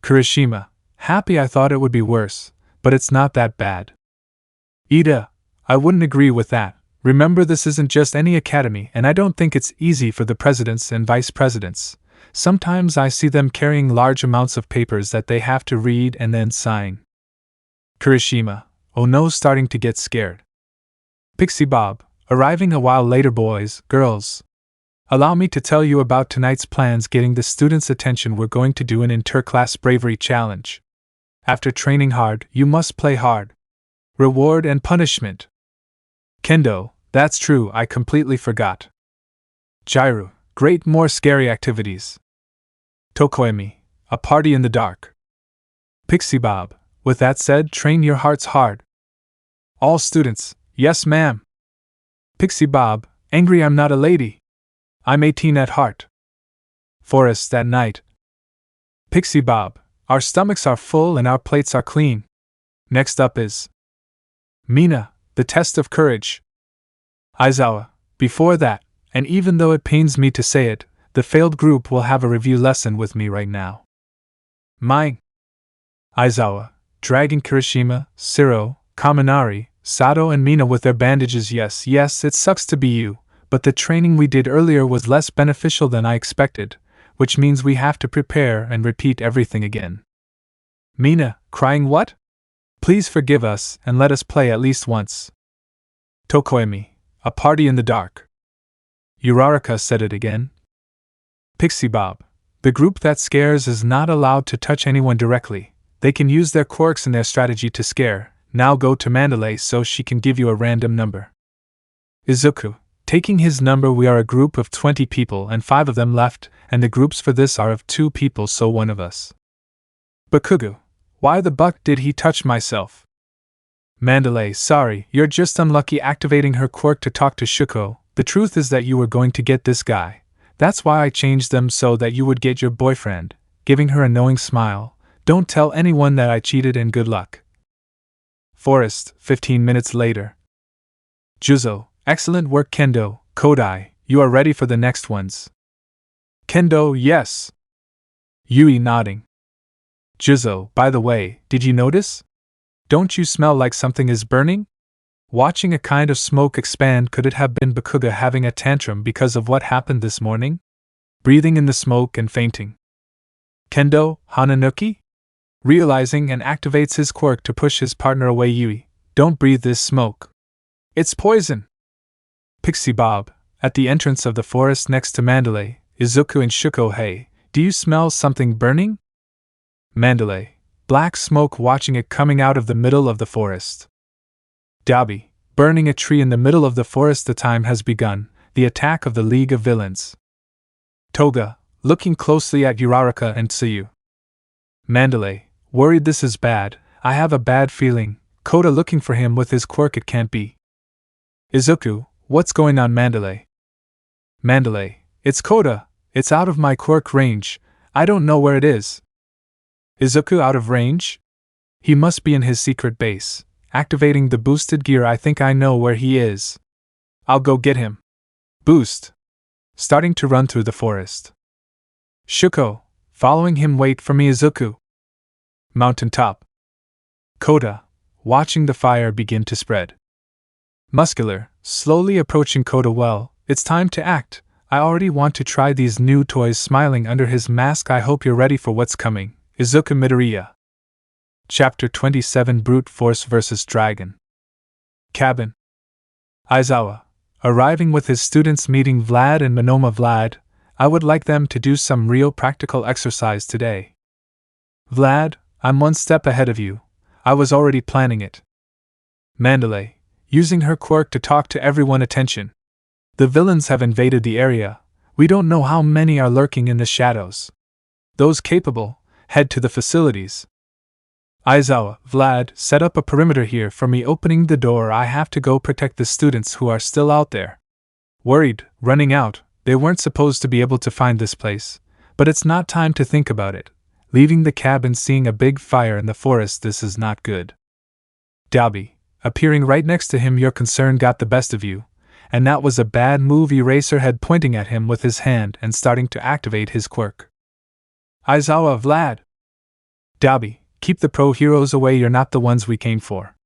Kirishima, happy, I thought it would be worse, but it's not that bad. Ida, I wouldn't agree with that. Remember, this isn't just any academy, and I don't think it's easy for the presidents and vice presidents. Sometimes I see them carrying large amounts of papers that they have to read and then sign. Kirishima, oh no, starting to get scared. Pixie Bob, arriving a while later. Boys, girls, allow me to tell you about tonight's plans. Getting the students' attention, we're going to do an inter-class bravery challenge. After training hard, you must play hard. Reward and punishment. Kendo, that's true, I completely forgot. Jairu, great, more scary activities. Tokoemi, a party in the dark. Pixie Bob, with that said, train your hearts hard. All students, yes ma'am. Pixie Bob, angry, I'm not a lady. I'm 18 at heart. Forest at night. Pixie Bob, our stomachs are full and our plates are clean. Next up is Mina, the test of courage. Aizawa, before that, and even though it pains me to say it, the failed group will have a review lesson with me right now. Mine. Aizawa, dragging Kirishima, Siro, Kaminari, Sato and Mina with their bandages. Yes, it sucks to be you, but the training we did earlier was less beneficial than I expected, which means we have to prepare and repeat everything again. Mina, crying, what? Please forgive us and let us play at least once. Tokoemi, a party in the dark. Uraraka said it again. Pixie Bob, the group that scares is not allowed to touch anyone directly. They can use their quirks in their strategy to scare. Now go to Mandalay so she can give you a random number. Izuku, taking his number. We are a group of 20 people and 5 of them left, and the groups for this are of 2 people, so 1 of us. Bakugo, why the buck did he touch myself? Mandalay, sorry, you're just unlucky. Activating her quirk to talk to Shuko. The truth is that you were going to get this guy. That's why I changed them so that you would get your boyfriend. Giving her a knowing smile. Don't tell anyone that I cheated and good luck. Forest, 15 minutes later. Juzo, excellent work. Kendo, Kodai, you are ready for the next ones. Kendo, yes. Yui nodding. Juzo, by the way, did you notice? Don't you smell like something is burning? Watching a kind of smoke expand. Could it have been Bakugo having a tantrum because of what happened this morning? Breathing in the smoke and fainting. Kendo, Hananuki? Realizing and activates his quirk to push his partner away. Yui, don't breathe this smoke. It's poison. Pixie Bob, at the entrance of the forest next to Mandalay, Izuku and Shuko, hey, do you smell something burning? Mandalay, black smoke, watching it coming out of the middle of the forest. Dabi, burning a tree in the middle of the forest. The time has begun, the attack of the League of Villains. Toga, looking closely at Uraraka and Tsuyu. Mandalay, worried this is bad, I have a bad feeling. Kota looking for him with his quirk, it can't be. Izuku, what's going on? Mandalay. Mandalay, it's Kota, it's out of my quirk range, I don't know where it is. Izuku, out of range? He must be in his secret base, activating the boosted gear. I think I know where he is. I'll go get him. Boost. Starting to run through the forest. Shuko, following him. Wait for me, Izuku. Mountaintop. Kota, watching the fire begin to spread. Muscular, slowly approaching Kota. Well, it's time to act. I already want to try these new toys. Smiling under his mask. I hope you're ready for what's coming. Izuku Midoriya. Chapter 27 Brute Force vs. Dragon. Cabin. Aizawa. Arriving with his students meeting Vlad and Monoma. Vlad, I would like them to do some real practical exercise today. Vlad, I'm one step ahead of you. I was already planning it. Mandalay, using her quirk to talk to everyone. Attention. The villains have invaded the area. We don't know how many are lurking in the shadows. Those capable, head to the facilities. Aizawa, Vlad, set up a perimeter here for me. Opening the door. I have to go protect the students who are still out there. Worried, running out. They weren't supposed to be able to find this place, but it's not time to think about it. Leaving the cabin, seeing a big fire in the forest. This is not good. Dalby, appearing right next to him. Your concern got the best of you, and that was a bad move. Eraserhead pointing at him with his hand and starting to activate his quirk. Aizawa, Vlad. Dalby, keep the pro heroes away. You're not the ones we came for.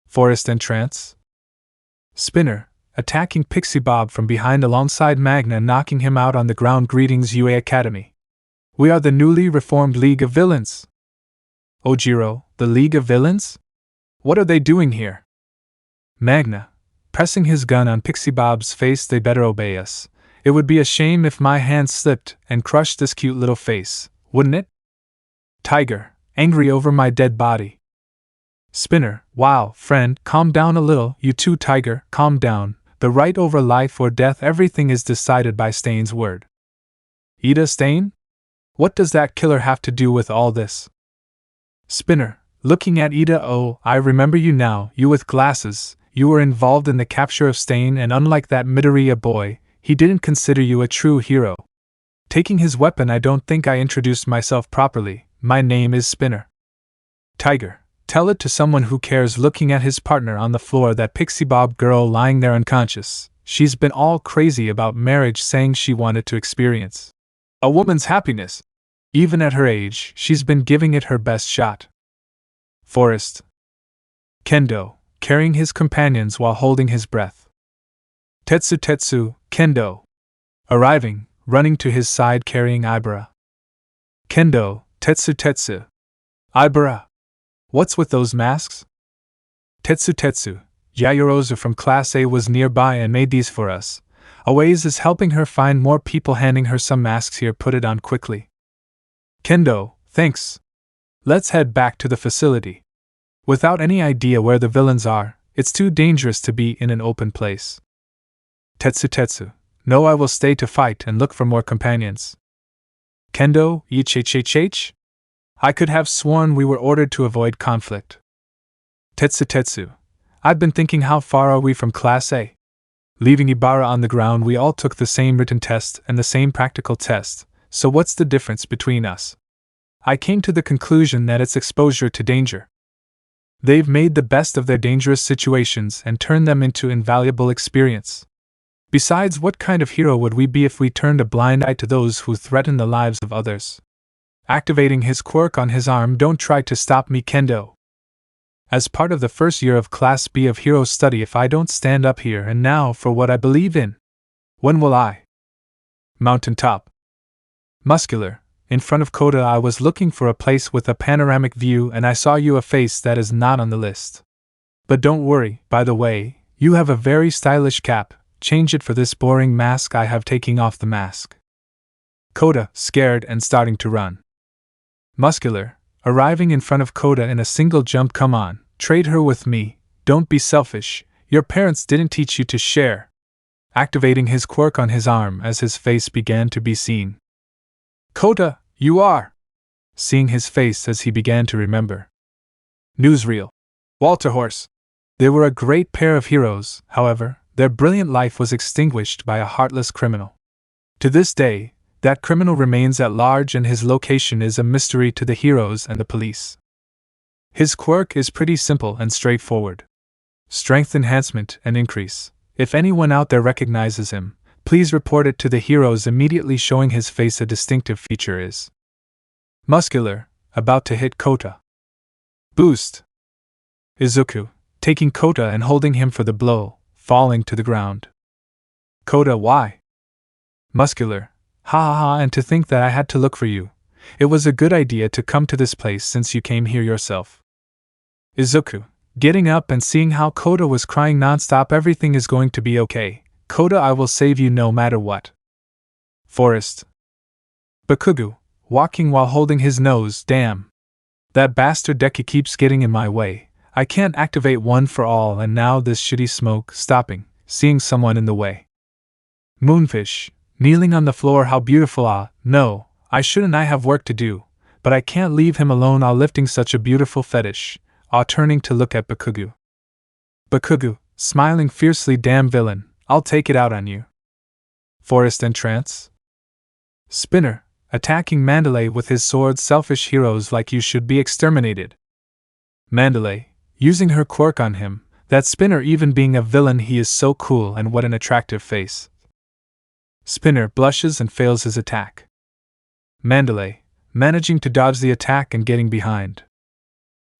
Forest entrance. Spinner, attacking Pixie Bob from behind alongside Magna, knocking him out on the ground. Greetings, UA Academy. We are the newly reformed League of Villains. Ojiro, the League of Villains? What are they doing here? Magna, pressing his gun on Pixie Bob's face. They better obey us. It would be a shame if my hand slipped and crushed this cute little face, wouldn't it? Tiger, angry over my dead body. Spinner, wow, friend, calm down a little. You too, Tiger, calm down. The right over life or death. Everything is decided by Stain's word. Ida Stain? What does that killer have to do with all this? Spinner, looking at Ida. Oh, I remember you now, you with glasses. You were involved in the capture of Stain, and unlike that Midoriya boy, he didn't consider you a true hero. Taking his weapon. I don't think I introduced myself properly. My name is Spinner. Tiger, tell it to someone who cares. Looking at his partner on the floor. That Pixie Bob girl lying there unconscious. She's been all crazy about marriage, saying she wanted to experience a woman's happiness. Even at her age, she's been giving it her best shot. Forest. Kendo, carrying his companions while holding his breath. Tetsu, Kendo. Arriving, running to his side carrying Ibara. Kendo, Tetsu. Ibara. What's with those masks? Tetsu. Yayorozu from Class A was nearby and made these for us. Awaze is helping her find more people, handing her some masks. Here, put it on quickly. Kendo, thanks. Let's head back to the facility. Without any idea where the villains are, it's too dangerous to be in an open place. Tetsu. No, I will stay to fight and look for more companions. Kendo, HHHH? I could have sworn we were ordered to avoid conflict. Tetsu. I've been thinking, how far are we from Class A? Leaving Ibara on the ground, we all took the same written test and the same practical test, so what's the difference between us? I came to the conclusion that it's exposure to danger. They've made the best of their dangerous situations and turned them into invaluable experience. Besides, what kind of hero would we be if we turned a blind eye to those who threaten the lives of others? Activating his quirk on his arm. Don't try to stop me, Kendo. As part of the first year of Class B of Hero Study, if I don't stand up here and now for what I believe in, when will I? Mountaintop. Muscular. In front of Kota. I was looking for a place with a panoramic view and I saw you, a face that is not on the list. But don't worry, by the way, you have a very stylish cap. Change it for this boring mask. I have taken off the mask. Kota, scared and starting to run. Muscular, arriving in front of Kota in a single jump. Come on, trade her with me. Don't be selfish. Your parents didn't teach you to share. Activating his quirk on his arm as his face began to be seen. Kota, you are! Seeing his face as he began to remember. Newsreel. Walter Horse. They were a great pair of heroes, however, their brilliant life was extinguished by a heartless criminal. To this day, that criminal remains at large and his location is a mystery to the heroes and the police. His quirk is pretty simple and straightforward. Strength enhancement and increase. If anyone out there recognizes him, please report it to the heroes immediately. Showing his face a distinctive feature is Muscular, about to hit Kota. Boost. Izuku, taking Kota and holding him for the blow, falling to the ground. Kota, why? Muscular. Ha ha ha, and to think that I had to look for you. It was a good idea to come to this place since you came here yourself. Izuku. Getting up and seeing how Kota was crying nonstop. Everything is going to be okay. Kota, I will save you no matter what. Forest. Bakugo. Walking while holding his nose. Damn. That bastard Deku keeps getting in my way. I can't activate one for all, and now this shitty smoke. Stopping. Seeing someone in the way. Moonfish. Kneeling on the floor. How beautiful. Ah, no, I shouldn't. I have work to do. But I can't leave him alone. Ah, lifting such a beautiful fetish. Ah, turning to look at Bakugo. Bakugo. Smiling fiercely. Damn villain. I'll take it out on you. Forest entrance. Spinner. Attacking Mandalay with his sword. Selfish heroes like you should be exterminated. Mandalay. Using her quirk on him. That Spinner, even being a villain, he is so cool, and what an attractive face. Spinner blushes and fails his attack. Mandalay. Managing to dodge the attack and getting behind.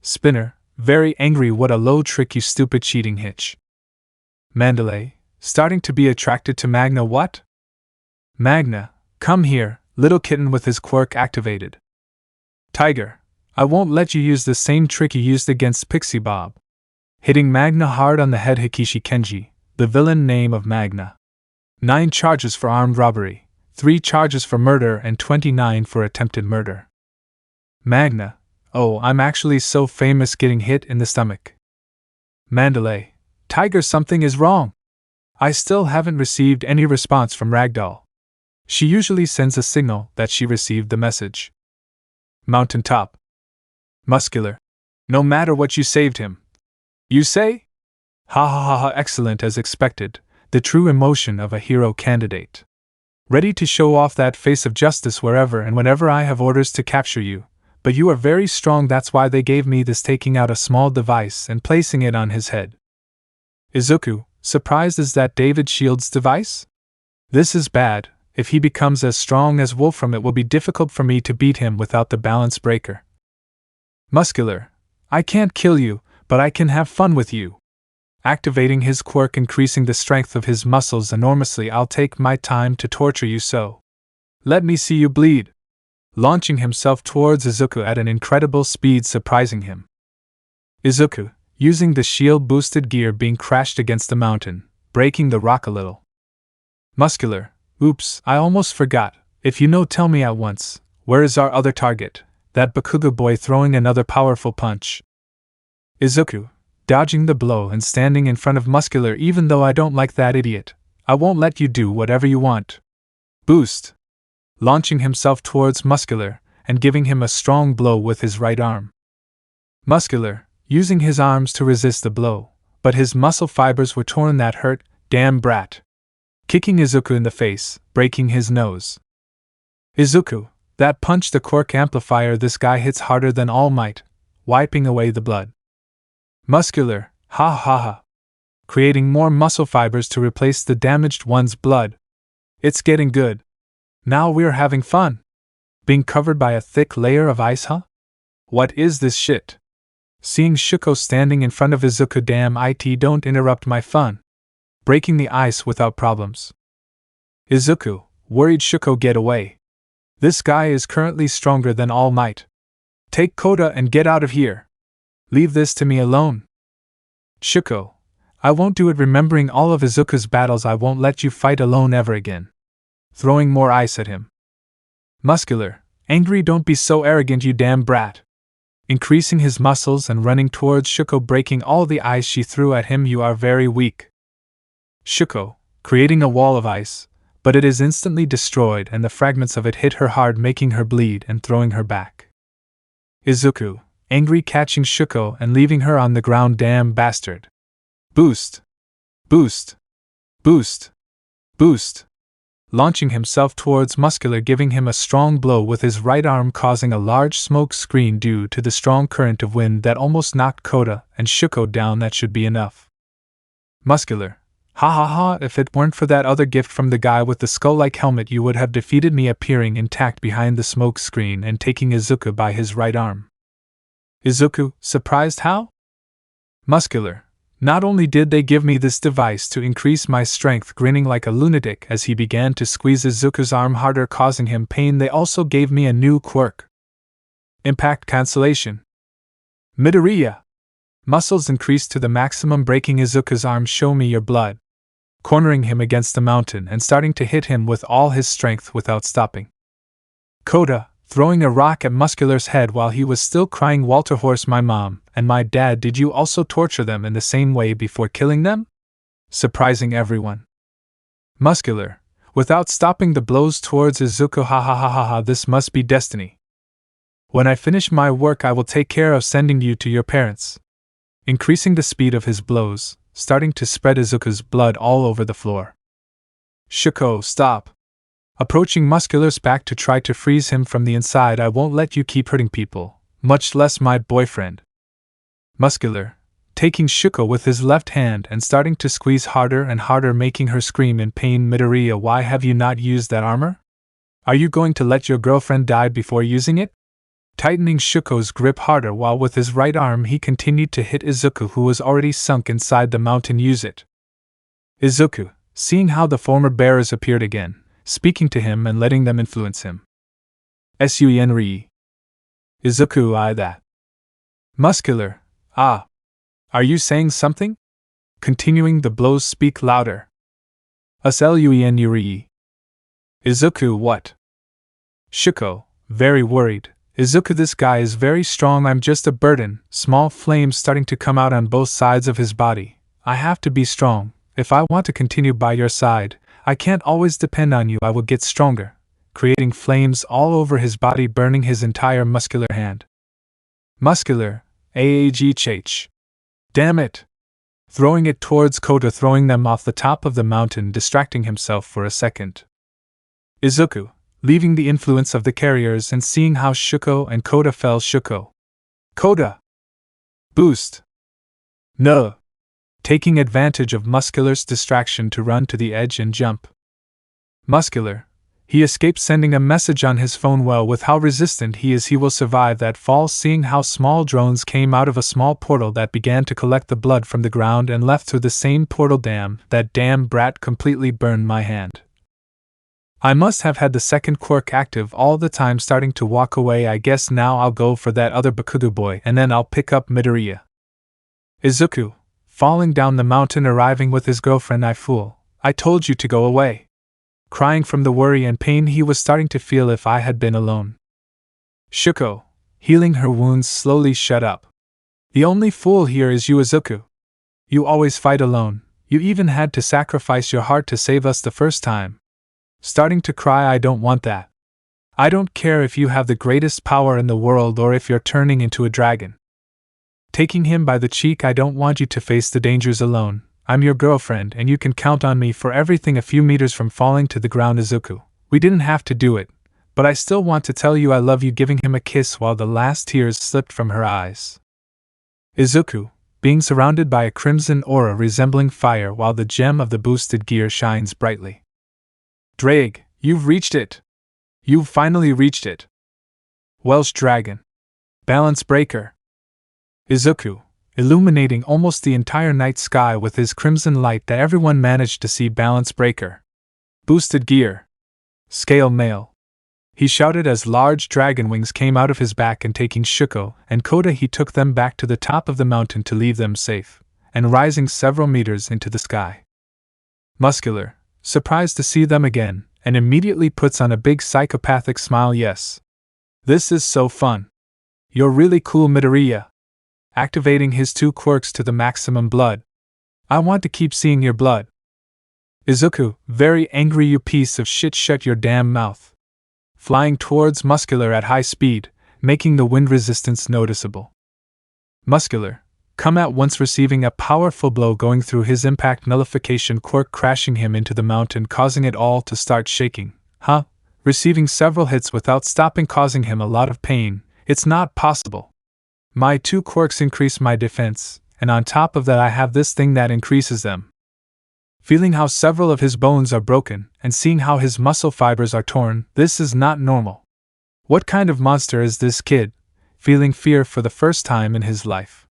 Spinner. Very angry. What a low trick, you stupid cheating hitch. Mandalay. Starting to be attracted to Magna. What? Magna. Come here, little kitten, with his quirk activated. Tiger. I won't let you use the same trick you used against Pixie Bob. Hitting Magna hard on the head. Hikishi Kenji, the villain name of Magna. 9 charges for armed robbery, 3 charges for murder, and 29 for attempted murder. Magna. Oh, I'm actually so famous. Getting hit in the stomach. Mandalay. Tiger, something is wrong. I still haven't received any response from Ragdoll. She usually sends a signal that she received the message. Mountaintop. Muscular. No matter what, you saved him. You say? Ha ha ha ha, excellent as expected, the true emotion of a hero candidate. Ready to show off that face of justice wherever and whenever I have orders to capture you, but you are very strong, that's why they gave me this. Taking out a small device and placing it on his head. Izuku, surprised, is that David Shield's device? This is bad. If he becomes as strong as Wolfram, it will be difficult for me to beat him without the balance breaker. Muscular. I can't kill you, but I can have fun with you. Activating his quirk, increasing the strength of his muscles enormously. I'll take my time to torture you, so let me see you bleed. Launching himself towards Izuku at an incredible speed, surprising him. Izuku, using the shield-boosted gear, being crashed against the mountain, breaking the rock a little. Muscular. Oops, I almost forgot. If you know, tell me at once. Where is our other target? That Bakugo boy, throwing another powerful punch. Izuku, dodging the blow and standing in front of Muscular. Even though I don't like that idiot, I won't let you do whatever you want. Boost. Launching himself towards Muscular and giving him a strong blow with his right arm. Muscular, using his arms to resist the blow, but his muscle fibers were torn. That hurt. Damn brat. Kicking Izuku in the face, breaking his nose. Izuku, that punch, the quirk amplifier. This guy hits harder than All Might, wiping away the blood. Muscular, ha ha ha. Creating more muscle fibers to replace the damaged one's blood. It's getting good. Now we're having fun. Being covered by a thick layer of ice, huh? What is this shit? Seeing Shuko standing in front of Izuku. Damn it, don't interrupt my fun. Breaking the ice without problems. Izuku, worried. Shuko, get away. This guy is currently stronger than All Might. Take Kota and get out of here. Leave this to me alone. Shuko, I won't do it. Remembering all of Izuku's battles, I won't let you fight alone ever again. Throwing more ice at him. Muscular, angry. Don't be so arrogant, you damn brat. Increasing his muscles and running towards Shuko, breaking all the ice she threw at him. You are very weak. Shuko, creating a wall of ice, but it is instantly destroyed and the fragments of it hit her hard, making her bleed and throwing her back. Izuku, angry, catching Shuko and leaving her on the ground. Damn bastard. Boost. Boost. Boost. Boost. Launching himself towards Muscular, giving him a strong blow with his right arm, causing a large smoke screen due to the strong current of wind that almost knocked Kota and Shuko down. That should be enough. Muscular. Ha ha ha, if it weren't for that other gift from the guy with the skull-like helmet, you would have defeated me. Appearing intact behind the smoke screen and taking Izuku by his right arm. Izuku, surprised. How? Muscular, Not only did they give me this device to increase my strength, grinning like a lunatic as he began to squeeze Izuku's arm harder, causing him pain, they also gave me a new quirk. Impact cancellation. Midoriya. Muscles increased to the maximum, breaking Izuku's arm. Show me your blood. Cornering him against the mountain and starting to hit him with all his strength without stopping. Kota, throwing a rock at Muscular's head while he was still crying, Walter Horse, my mom and my dad, did you also torture them in the same way before killing them? Surprising everyone. Muscular, without stopping the blows towards Izuku, ha ha ha ha ha, this must be destiny. When I finish my work, I will take care of sending you to your parents. Increasing the speed of his blows, starting to spread Izuku's blood all over the floor. Shuko, stop. Approaching Muscular's back to try to freeze him from the inside. I won't let you keep hurting people, much less my boyfriend. Muscular, taking Shuko with his left hand and starting to squeeze harder and harder, making her scream in pain. Midoriya, why have you not used that armor? Are you going to let your girlfriend die before using it? Tightening Shuko's grip harder while with his right arm he continued to hit Izuku, who was already sunk inside the mountain. Use it. Izuku, seeing how the former bearers appeared again, speaking to him and letting them influence him. Sun Ri. Izuku, I that. Muscular, ah. Are you saying something? Continuing the blows, speak louder. Sun Ri. Izuku, what? Shuko, very worried. Izuku, this guy is very strong. I'm just a burden. Small flames starting to come out on both sides of his body. I have to be strong. If I want to continue by your side, I can't always depend on you. I will get stronger. Creating flames all over his body, burning his entire muscular hand. Muscular, AAGH. Damn it! Throwing it towards Kota, throwing them off the top of the mountain, distracting himself for a second. Izuku, leaving the influence of the carriers and seeing how Shuko and Kota fell. Shuko. Kota! Boost! No! Taking advantage of Muscular's distraction to run to the edge and jump. Muscular. He escaped, sending a message on his phone. Well, with how resistant he is, he will survive that fall. Seeing how small drones came out of a small portal that began to collect the blood from the ground and left through the same portal. Damn, that damn brat completely burned my hand. I must have had the second quirk active all the time. Starting to walk away. I guess now I'll go for that other Bakugo boy and then I'll pick up Midoriya. Izuku, falling down the mountain, arriving with his girlfriend. I fool, I told you to go away. Crying from the worry and pain he was starting to feel if I had been alone. Shuko, healing her wounds slowly. Shut up. The only fool here is you, Izuku. You always fight alone. You even had to sacrifice your heart to save us the first time. Starting to cry. I don't want that. I don't care if you have the greatest power in the world or if you're turning into a dragon. Taking him by the cheek. I don't want you to face the dangers alone. I'm your girlfriend and you can count on me for everything. A few meters from falling to the ground. Izuku, we didn't have to do it, but I still want to tell you I love you. Giving him a kiss while the last tears slipped from her eyes. Izuku, being surrounded by a crimson aura resembling fire while the gem of the boosted gear shines brightly. Drake, you've reached it. You've finally reached it. Welsh Dragon. Balance Breaker. Izuku, illuminating almost the entire night sky with his crimson light that everyone managed to see. Balance Breaker. Boosted Gear. Scale Mail. He shouted as large dragon wings came out of his back, and taking Shuko and Kota he took them back to the top of the mountain to leave them safe, and rising several meters into the sky. Muscular, surprised to see them again, and immediately puts on a big psychopathic smile. Yes. This is so fun. You're really cool, Midoriya. Activating his two quirks to the maximum. Blood. I want to keep seeing your blood. Izuku, very angry. You piece of shit, shut your damn mouth. Flying towards Muscular at high speed, making the wind resistance noticeable. Muscular, come at once, receiving a powerful blow going through his impact nullification quirk, crashing him into the mountain, causing it all to start shaking. Receiving several hits without stopping, causing him a lot of pain. It's not possible. My two quirks increase my defense, and on top of that I have this thing that increases them. Feeling how several of his bones are broken, and seeing how his muscle fibers are torn, this is not normal. What kind of monster is this kid? Feeling fear for the first time in his life.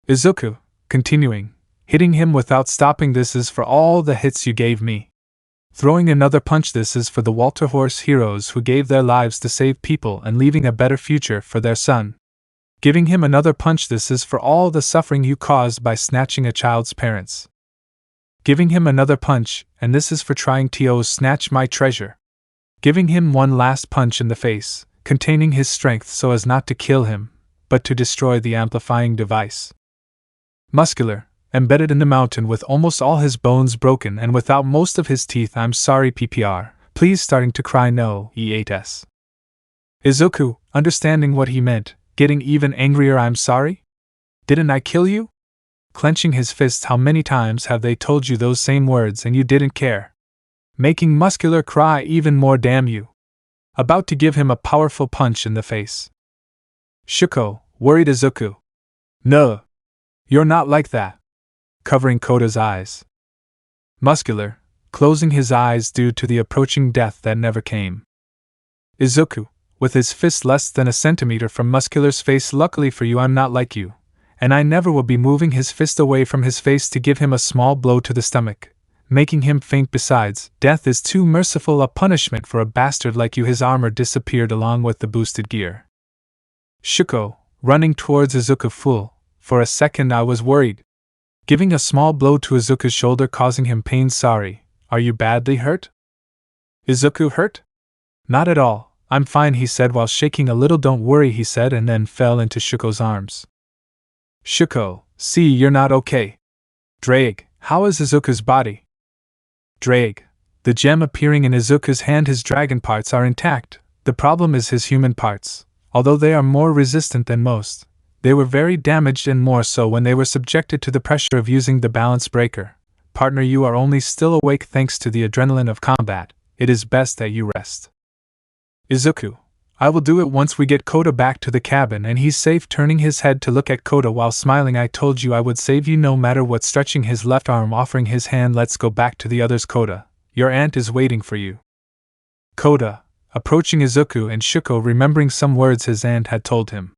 Izuku, continuing, Hitting him without stopping, this is for all the hits you gave me. Throwing another punch, this is for the Walter Horse heroes who gave their lives to save people and leaving a better future for their son. Giving him another punch, this is for all the suffering you caused by snatching a child's parents. Giving him another punch, and this is for trying to snatch my treasure. Giving him one last punch in the face, containing his strength so as not to kill him, but to destroy the amplifying device. Muscular, embedded in the mountain with almost all his bones broken and without most of his teeth. I'm sorry PPR, please, starting to cry no, E8S. Izuku, understanding what he meant, getting even angrier. I'm sorry? Didn't I kill you? Clenching his fist, how many times have they told you those same words and you didn't care? Making Muscular cry even more, damn you. About to give him a powerful punch in the face. Shuko, worried Izuku. No. You're not like that. Covering Kota's eyes. Muscular, closing his eyes due to the approaching death that never came. Izuku, with his fist less than a centimeter from Muscular's face. Luckily for you, I'm not like you, and I never will be moving his fist away from his face to give him a small blow to the stomach, making him faint. Besides, death is too merciful a punishment for a bastard like you. His armor disappeared along with the boosted gear. Shuko, running towards Izuku full. For a second I was worried. Giving a small blow to Izuku's shoulder, causing him pain. Sorry, are you badly hurt? Izuku hurt? Not at all, I'm fine, he said while shaking a little. Don't worry, he said, and then fell into Shuko's arms. Shuko, see, you're not okay. Drake, how is Izuku's body? Drake, the gem appearing in Izuku's hand, his dragon parts are intact. The problem is his human parts. Although they are more resistant than most, they were very damaged, and more so when they were subjected to the pressure of using the balance breaker. Partner, you are only still awake thanks to the adrenaline of combat. It is best that you rest. Izuku, I will do it once we get Kota back to the cabin and he's safe. Turning his head to look at Kota while smiling. I told you I would save you no matter what. Stretching his left arm, offering his hand. Let's go back to the others. Kota, your aunt is waiting for you. Kota, approaching Izuku and Shuko, remembering some words his aunt had told him.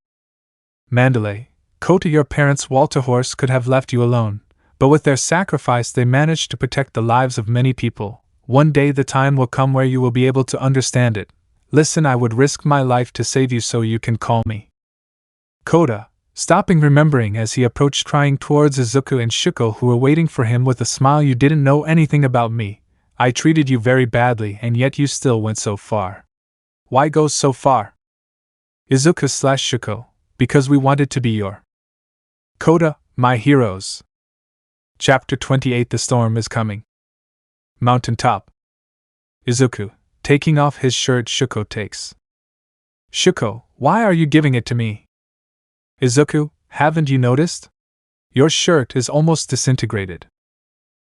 Mandalay, Kota, your parents Walter Horse could have left you alone, but with their sacrifice they managed to protect the lives of many people. One day the time will come where you will be able to understand it. Listen, I would risk my life to save you, so you can call me Kota, stopping, remembering as he approached, crying towards Izuku and Shuko who were waiting for him with a smile. You didn't know anything about me. I treated you very badly and yet you still went so far. Why go so far? Izuku/Shuko, because we wanted to be your Kota, my heroes. Chapter 28. The storm is coming. Mountaintop. Izuku, taking off his shirt. Shuko takes. Shuko, why are you giving it to me? Izuku, haven't you noticed? Your shirt is almost disintegrated.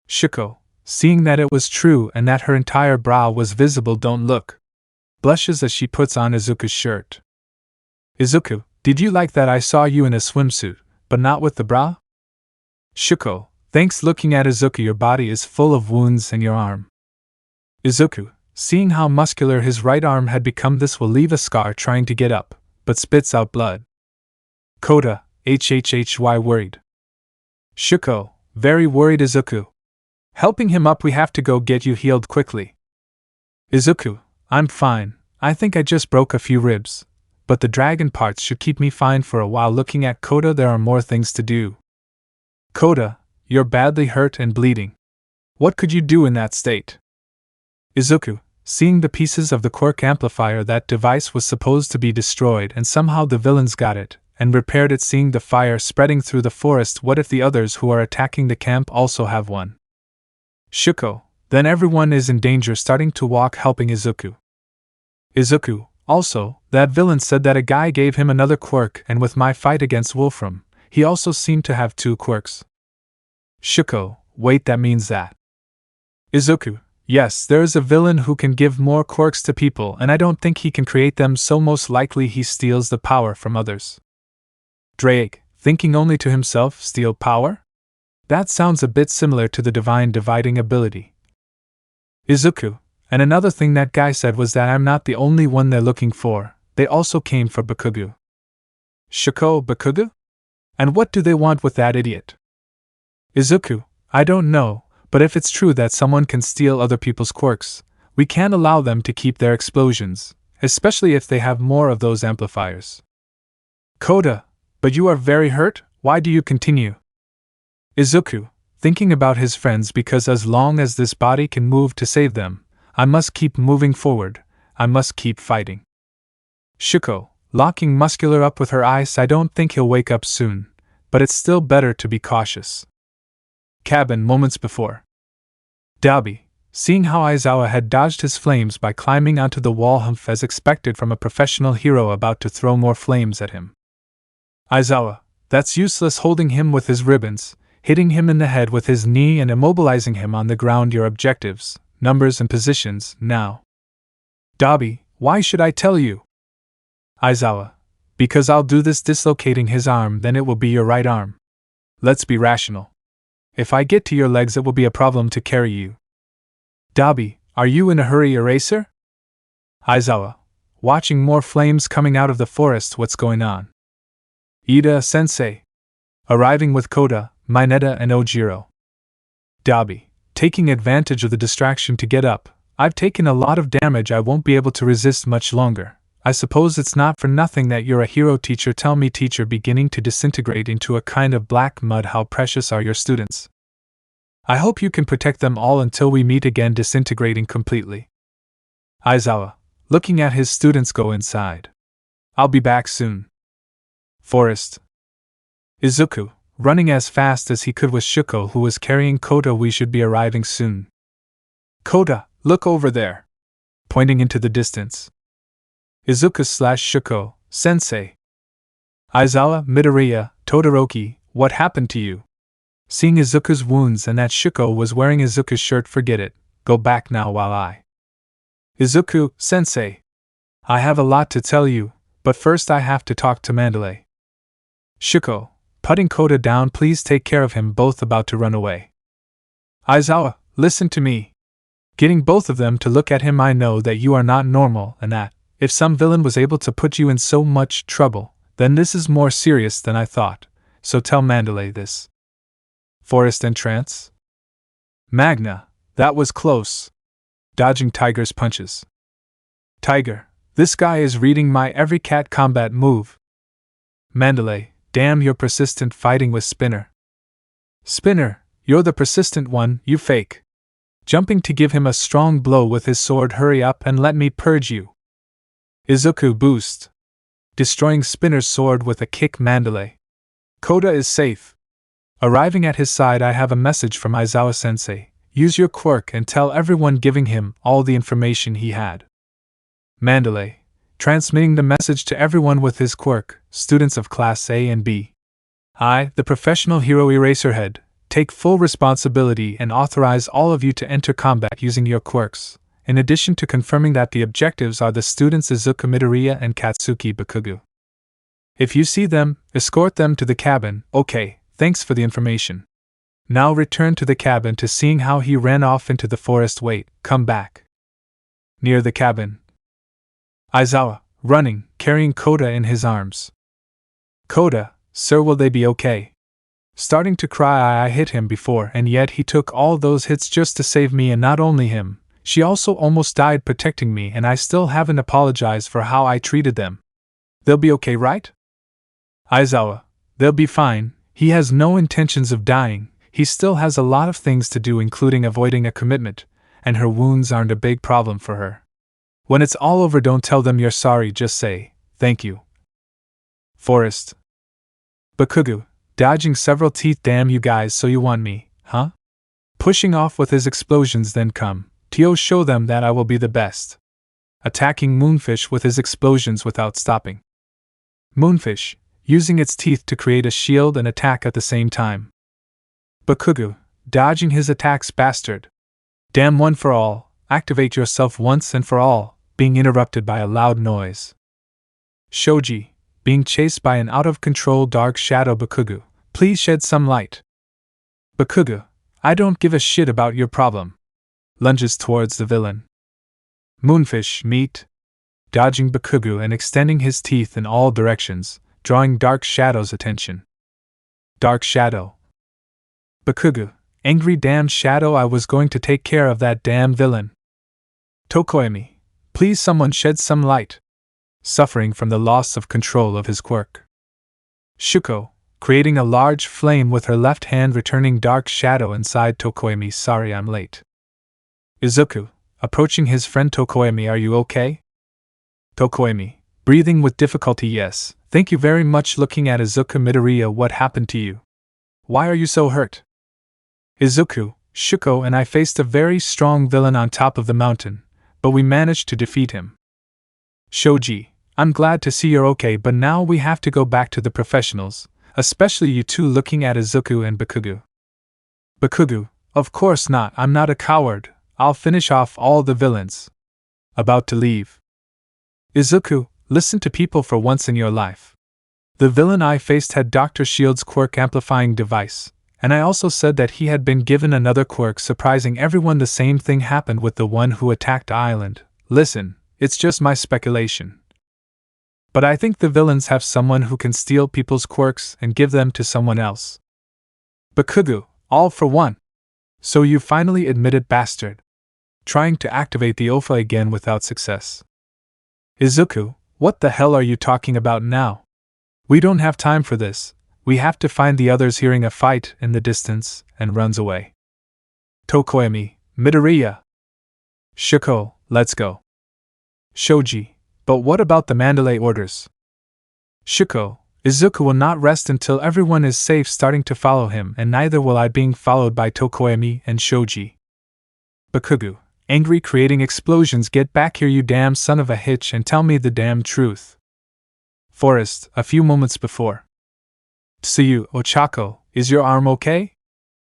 Shuko, seeing that it was true and that her entire brow was visible. Don't look. Blushes as she puts on Izuku's shirt. Izuku, did you like that I saw you in a swimsuit, but not with the bra? Shuko, thanks. Looking at Izuku, your body is full of wounds and your arm. Izuku, seeing how muscular his right arm had become, this will leave a scar. Trying to get up, but spits out blood. Kota, HHHY, worried. Shuko, very worried. Izuku, helping him up. We have to go get you healed quickly. Izuku, I'm fine. I think I just broke a few ribs, but the dragon parts should keep me fine for a while. Looking at Kota, there are more things to do. Kota, you're badly hurt and bleeding. What could you do in that state? Izuku, seeing the pieces of the Quirk amplifier, that device was supposed to be destroyed and somehow the villains got it and repaired it. Seeing the fire spreading through the forest, what if the others who are attacking the camp also have one? Shuko, then everyone is in danger. Starting to walk, helping Izuku. Izuku, also, that villain said that a guy gave him another quirk, and with my fight against Wolfram, he also seemed to have 2 quirks. Shuko, wait, that means that. Izuku, yes, there is a villain who can give more quirks to people, and I don't think he can create them, so most likely he steals the power from others. Drake, thinking only to himself, steal power? That sounds a bit similar to the divine dividing ability. Izuku, and another thing that guy said was that I'm not the only one they're looking for. They also came for Bakugo. Shuko, Bakugo? And what do they want with that idiot? Izuku, I don't know, but if it's true that someone can steal other people's quirks, we can't allow them to keep their explosions, especially if they have more of those amplifiers. Kota, but you are very hurt, why do you continue? Izuku, thinking about his friends because as long as this body can move to save them, I must keep moving forward, I must keep fighting. Shuko, locking Muscular up with her eyes, I don't think he'll wake up soon, but it's still better to be cautious. Cabin moments before. Dabi, seeing how Aizawa had dodged his flames by climbing onto the wall humph as expected from a professional hero about to throw more flames at him. Aizawa, that's useless, holding him with his ribbons, hitting him in the head with his knee and immobilizing him on the ground. Your objectives, numbers and positions, now. Dabi, why should I tell you? Aizawa, because I'll do this dislocating his arm, then it will be your right arm. Let's be rational. If I get to your legs, it will be a problem to carry you. Dabi, are you in a hurry, Eraser? Aizawa, watching more flames coming out of the forest, what's going on? Ida-sensei, arriving with Kota, Mineta and Ojiro. Dabi, taking advantage of the distraction to get up, I've taken a lot of damage, I won't be able to resist much longer. I suppose it's not for nothing that you're a hero. Teacher, tell me. Teacher, beginning to disintegrate into a kind of black mud. How precious are your students? I hope you can protect them all until we meet again. Disintegrating completely. Aizawa, looking at his students go inside. I'll be back soon. Forest. Izuku, running as fast as he could with Shuko, who was carrying Kota. We should be arriving soon. Kota, look over there. Pointing into the distance. Izuku/Shuko, sensei. Aizawa, Midoriya, Todoroki, what happened to you? Seeing Izuku's wounds and that Shuko was wearing Izuku's shirt, forget it, go back now while I. Izuku, sensei. I have a lot to tell you, but first I have to talk to Mandalay. Shuko, putting Kota down, please take care of him, both about to run away. Aizawa, listen to me. Getting both of them to look at him, I know that you are not normal and that, if some villain was able to put you in so much trouble, then this is more serious than I thought, so tell Mandalay this. Forest entrance? Magna, that was close. Dodging Tiger's punches. Tiger, this guy is reading my every cat combat move. Mandalay, damn, you're persistent, fighting with Spinner. Spinner, you're the persistent one, you fake. Jumping to give him a strong blow with his sword, hurry up and let me purge you. Izuku boost. Destroying Spinner's sword with a kick. Mandalay. Kota is safe. Arriving at his side, I have a message from Aizawa-sensei. Use your quirk and tell everyone, giving him all the information he had. Mandalay. Transmitting the message to everyone with his quirk, students of Class A and B. I, the professional hero Eraserhead, take full responsibility and authorize all of you to enter combat using your quirks, in addition to confirming that the objectives are the students Izuku, Midoriya and Katsuki Bakugo. If you see them, escort them to the cabin. Okay, thanks for the information. Now return to the cabin to seeing how he ran off into the forest. Wait, come back. Near the cabin. Aizawa, running, carrying Kota in his arms. Kota, sir, will they be okay? Starting to cry. I hit him before, and yet he took all those hits just to save me, and not only him, she also almost died protecting me, and I still haven't apologized for how I treated them. They'll be okay, right? Aizawa, they'll be fine. He has no intentions of dying. He still has a lot of things to do, including avoiding a commitment, and her wounds aren't a big problem for her. When it's all over, don't tell them you're sorry, just say, thank you. Forest. Bakugo, dodging several teeth. Damn you guys, so you want me, huh? Pushing off with his explosions. Then come, Tio, show them that I will be the best. Attacking Moonfish with his explosions without stopping. Moonfish, using its teeth to create a shield and attack at the same time. Bakugo, dodging his attacks. Bastard. Damn, one for all, activate yourself once and for all, being interrupted by a loud noise. Shoji, being chased by an out-of-control dark shadow. Bakugo, please shed some light. Bakugo, I don't give a shit about your problem. Lunges towards the villain. Moonfish, meet. Dodging Bakugo and extending his teeth in all directions, drawing Dark Shadow's attention. Dark Shadow. Bakugo, angry damn shadow, I was going to take care of that damn villain. Tokoemi, please someone shed some light. Suffering from the loss of control of his quirk. Shuko, creating a large flame with her left hand, returning dark shadow inside Tokoemi. Sorry I'm late. Izuku, approaching his friend. Tokoemi, are you okay? Tokoemi, breathing with difficulty. Yes, thank you very much. Looking at Izuku. Midoriya, what happened to you? Why are you so hurt? Izuku, Shuko and I faced a very strong villain on top of the mountain, but we managed to defeat him. Shoji, I'm glad to see you're okay, but now we have to go back to the professionals, especially you two. Looking at Izuku and Bakugo. Bakugo, of course not, I'm not a coward, I'll finish off all the villains. About to leave. Izuku, listen to people for once in your life. The villain I faced had Dr. Shield's quirk amplifying device, and I also said that he had been given another quirk. Surprising everyone, the same thing happened with the one who attacked the island. Listen, it's just my speculation. But I think the villains have someone who can steal people's quirks and give them to someone else. Bakugo, all for one. So you finally admitted, bastard. Trying to activate the Ophis again without success. Izuku, what the hell are you talking about now? We don't have time for this, we have to find the others. Hearing a fight in the distance, and runs away. Tokoemi, Midoriya. Shuko, let's go. Shoji, but what about the Mandalay orders? Shuko, Izuku will not rest until everyone is safe. Starting to follow him, and neither will I. Being followed by Tokoemi and Shoji. Bakugo, angry, creating explosions. Get back here, you damn son of a hitch, and tell me the damn truth. Forest, a few moments before. Tsuyu, Ochako, is your arm okay?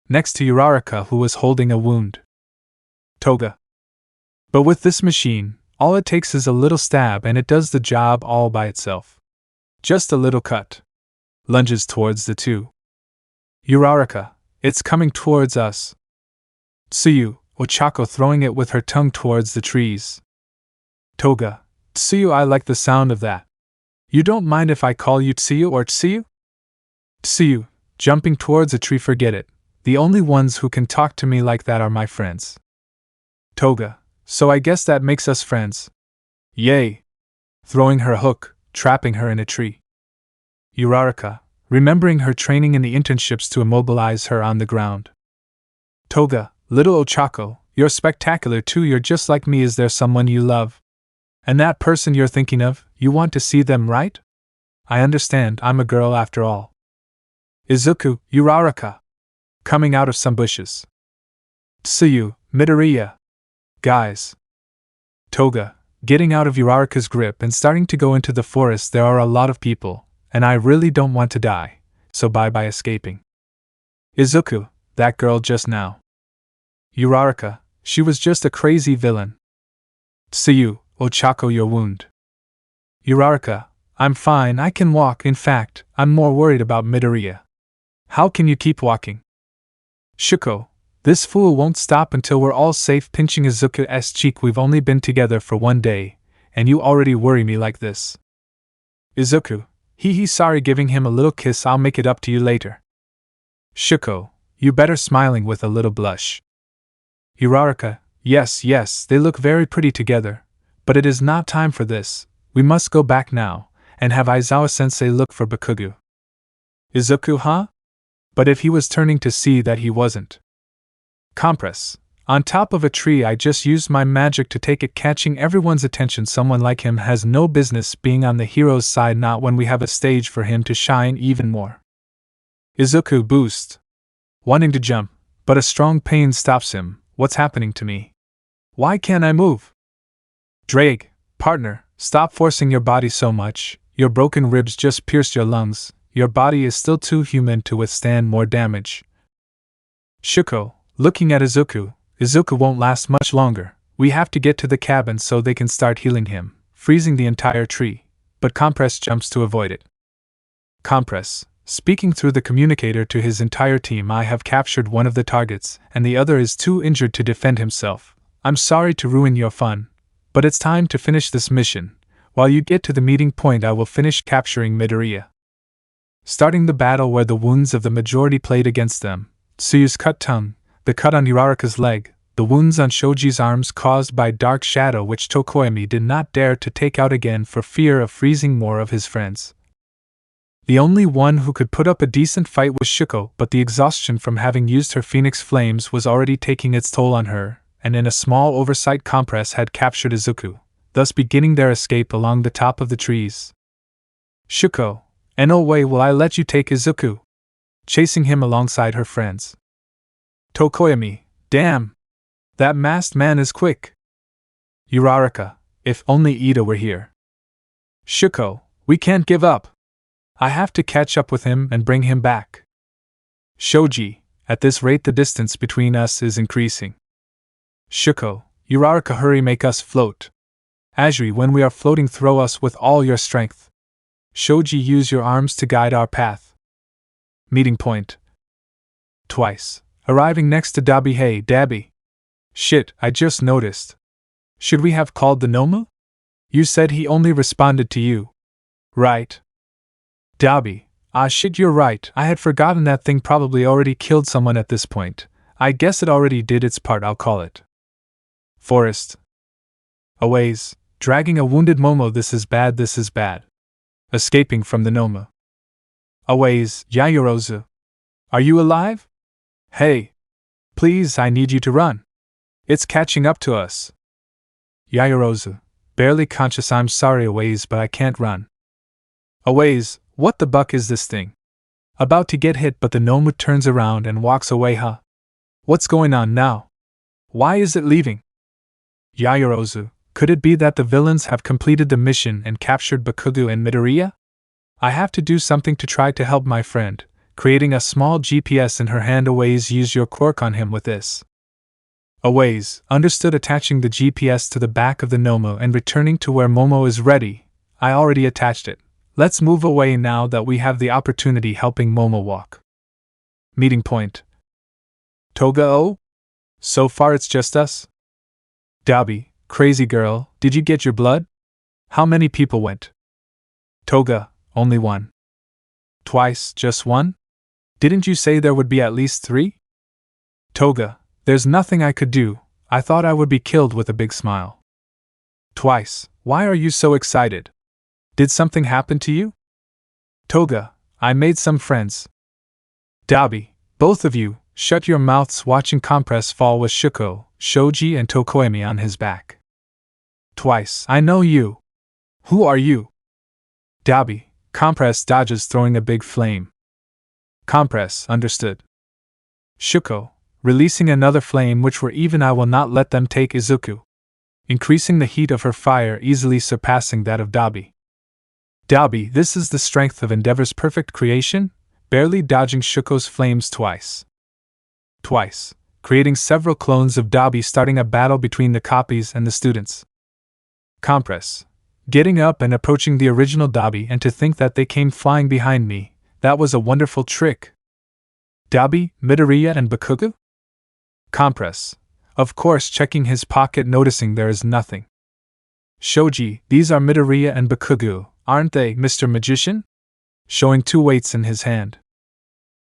Next to Uraraka, who was holding a wound. Toga. But with this machine, all it takes is a little stab and it does the job all by itself. Just a little cut. Lunges towards the two. Uraraka, it's coming towards us. Tsuyu, Ochako, throwing it with her tongue towards the trees. Toga, Tsuyu, I like the sound of that. You don't mind if I call you Tsuyu or Tsuyu? Tsuyu, jumping towards a tree. Forget it. The only ones who can talk to me like that are my friends. Toga, so I guess that makes us friends. Yay! Throwing her hook, trapping her in a tree. Uraraka, remembering her training in the internships to immobilize her on the ground. Toga, little Ochako, you're spectacular too. You're just like me. Is there someone you love? And that person you're thinking of, you want to see them, right? I understand, I'm a girl after all. Izuku, Uraraka. Coming out of some bushes. Tsuyu, Midoriya. Guys. Toga, getting out of Uraraka's grip and starting to go into the forest. There are a lot of people, and I really don't want to die, so bye-bye escaping. Izuku, that girl just now. Uraraka, she was just a crazy villain. Tsuyu, Ochako, your wound. Uraraka, I'm fine, I can walk. In fact, I'm more worried about Midoriya. How can you keep walking? Shuko, this fool won't stop until we're all safe. Pinching Izuku's cheek. We've only been together for 1 day, and you already worry me like this. Izuku, hee sorry, giving him a little kiss. I'll make it up to you later. Shuko, you better, smiling with a little blush. Uraraka, yes, they look very pretty together, but it is not time for this. We must go back now, and have Aizawa-sensei look for Bakugo. Izuku, huh? But if he was turning to see that he wasn't. Compress. On top of a tree. I just used my magic to take it, catching everyone's attention. Someone like him has no business being on the hero's side, not when we have a stage for him to shine even more. Izuku boost. Wanting to jump, but a strong pain stops him. What's happening to me? Why can't I move? Drake, partner, stop forcing your body so much. Your broken ribs just pierced your lungs. Your body is still too human to withstand more damage. Shuko, looking at Izuku, Izuku won't last much longer. We have to get to the cabin so they can start healing him, freezing the entire tree. But Compress jumps to avoid it. Compress, speaking through the communicator to his entire team, I have captured one of the targets, and the other is too injured to defend himself. I'm sorry to ruin your fun, but it's time to finish this mission. While you get to the meeting point, I will finish capturing Midoriya. Starting the battle where the wounds of the majority played against them, Tsuyu's cut tongue, the cut on Uraraka's leg, the wounds on Shoji's arms caused by dark shadow which Tokoyami did not dare to take out again for fear of freezing more of his friends. The only one who could put up a decent fight was Shuko, but the exhaustion from having used her phoenix flames was already taking its toll on her, and in a small oversight compress had captured Izuku, thus beginning their escape along the top of the trees. Shuko, in no way will I let you take Izuku, chasing him alongside her friends. Tokoyami, damn! That masked man is quick! Uraraka, if only Ida were here. Shuko, we can't give up! I have to catch up with him and bring him back. Shoji, at this rate the distance between us is increasing. Shuko, Uraraka, hurry, make us float. Ajiri, when we are floating, throw us with all your strength. Shoji, use your arms to guide our path. Meeting point. Twice, arriving next to Dabi. Hey, Dabi. Shit, I just noticed. Should we have called the Nomu? You said he only responded to you. Right. Dabi, ah shit, you're right, I had forgotten that thing probably already killed someone at this point. I guess it already did its part, I'll call it. Forest. Aways, dragging a wounded Momo, this is bad, this is bad. Escaping from the Nomu. Aways, Yayorozu. Are you alive? Hey. Please, I need you to run. It's catching up to us. Yayorozu, barely conscious, I'm sorry Aways, but I can't run. Aways, what the buck is this thing? About to get hit, but the Nomu turns around and walks away, huh? What's going on now? Why is it leaving? Yayorozu, could it be that the villains have completed the mission and captured Bakugo and Midoriya? I have to do something to try to help my friend. Creating a small GPS in her hand. Aways, use your quirk on him with this. Aways, understood, attaching the GPS to the back of the Nomu and returning to where Momo is ready. I already attached it. Let's move away now that we have the opportunity, helping Momo walk. Meeting point. Toga, oh? So far it's just us? Dabi, crazy girl, did you get your blood? How many people went? Toga, only one. Twice, just one? Didn't you say there would be at least 3? Toga, there's nothing I could do, I thought I would be killed, with a big smile. Twice, why are you so excited? Did something happen to you? Toga, I made some friends. Dabi, both of you, shut your mouths, watching compress fall with Shuko, Shoji and Tokoyami on his back. Twice, I know you. Who are you? Dabi, compress dodges, throwing a big flame. Compress, understood. Shuko, releasing another flame, which were even, I will not let them take Izuku. Increasing the heat of her fire, easily surpassing that of Dabi. Dabi, this is the strength of Endeavor's perfect creation, barely dodging Shuko's flames twice. Twice, creating several clones of Dabi, starting a battle between the copies and the students. Compress, getting up and approaching the original Dabi, and to think that they came flying behind me, that was a wonderful trick. Dabi, Midoriya and Bakugo? Compress, of course, checking his pocket, noticing there is nothing. Shoji, these are Midoriya and Bakugo, aren't they, Mr. Magician? Showing 2 weights in his hand.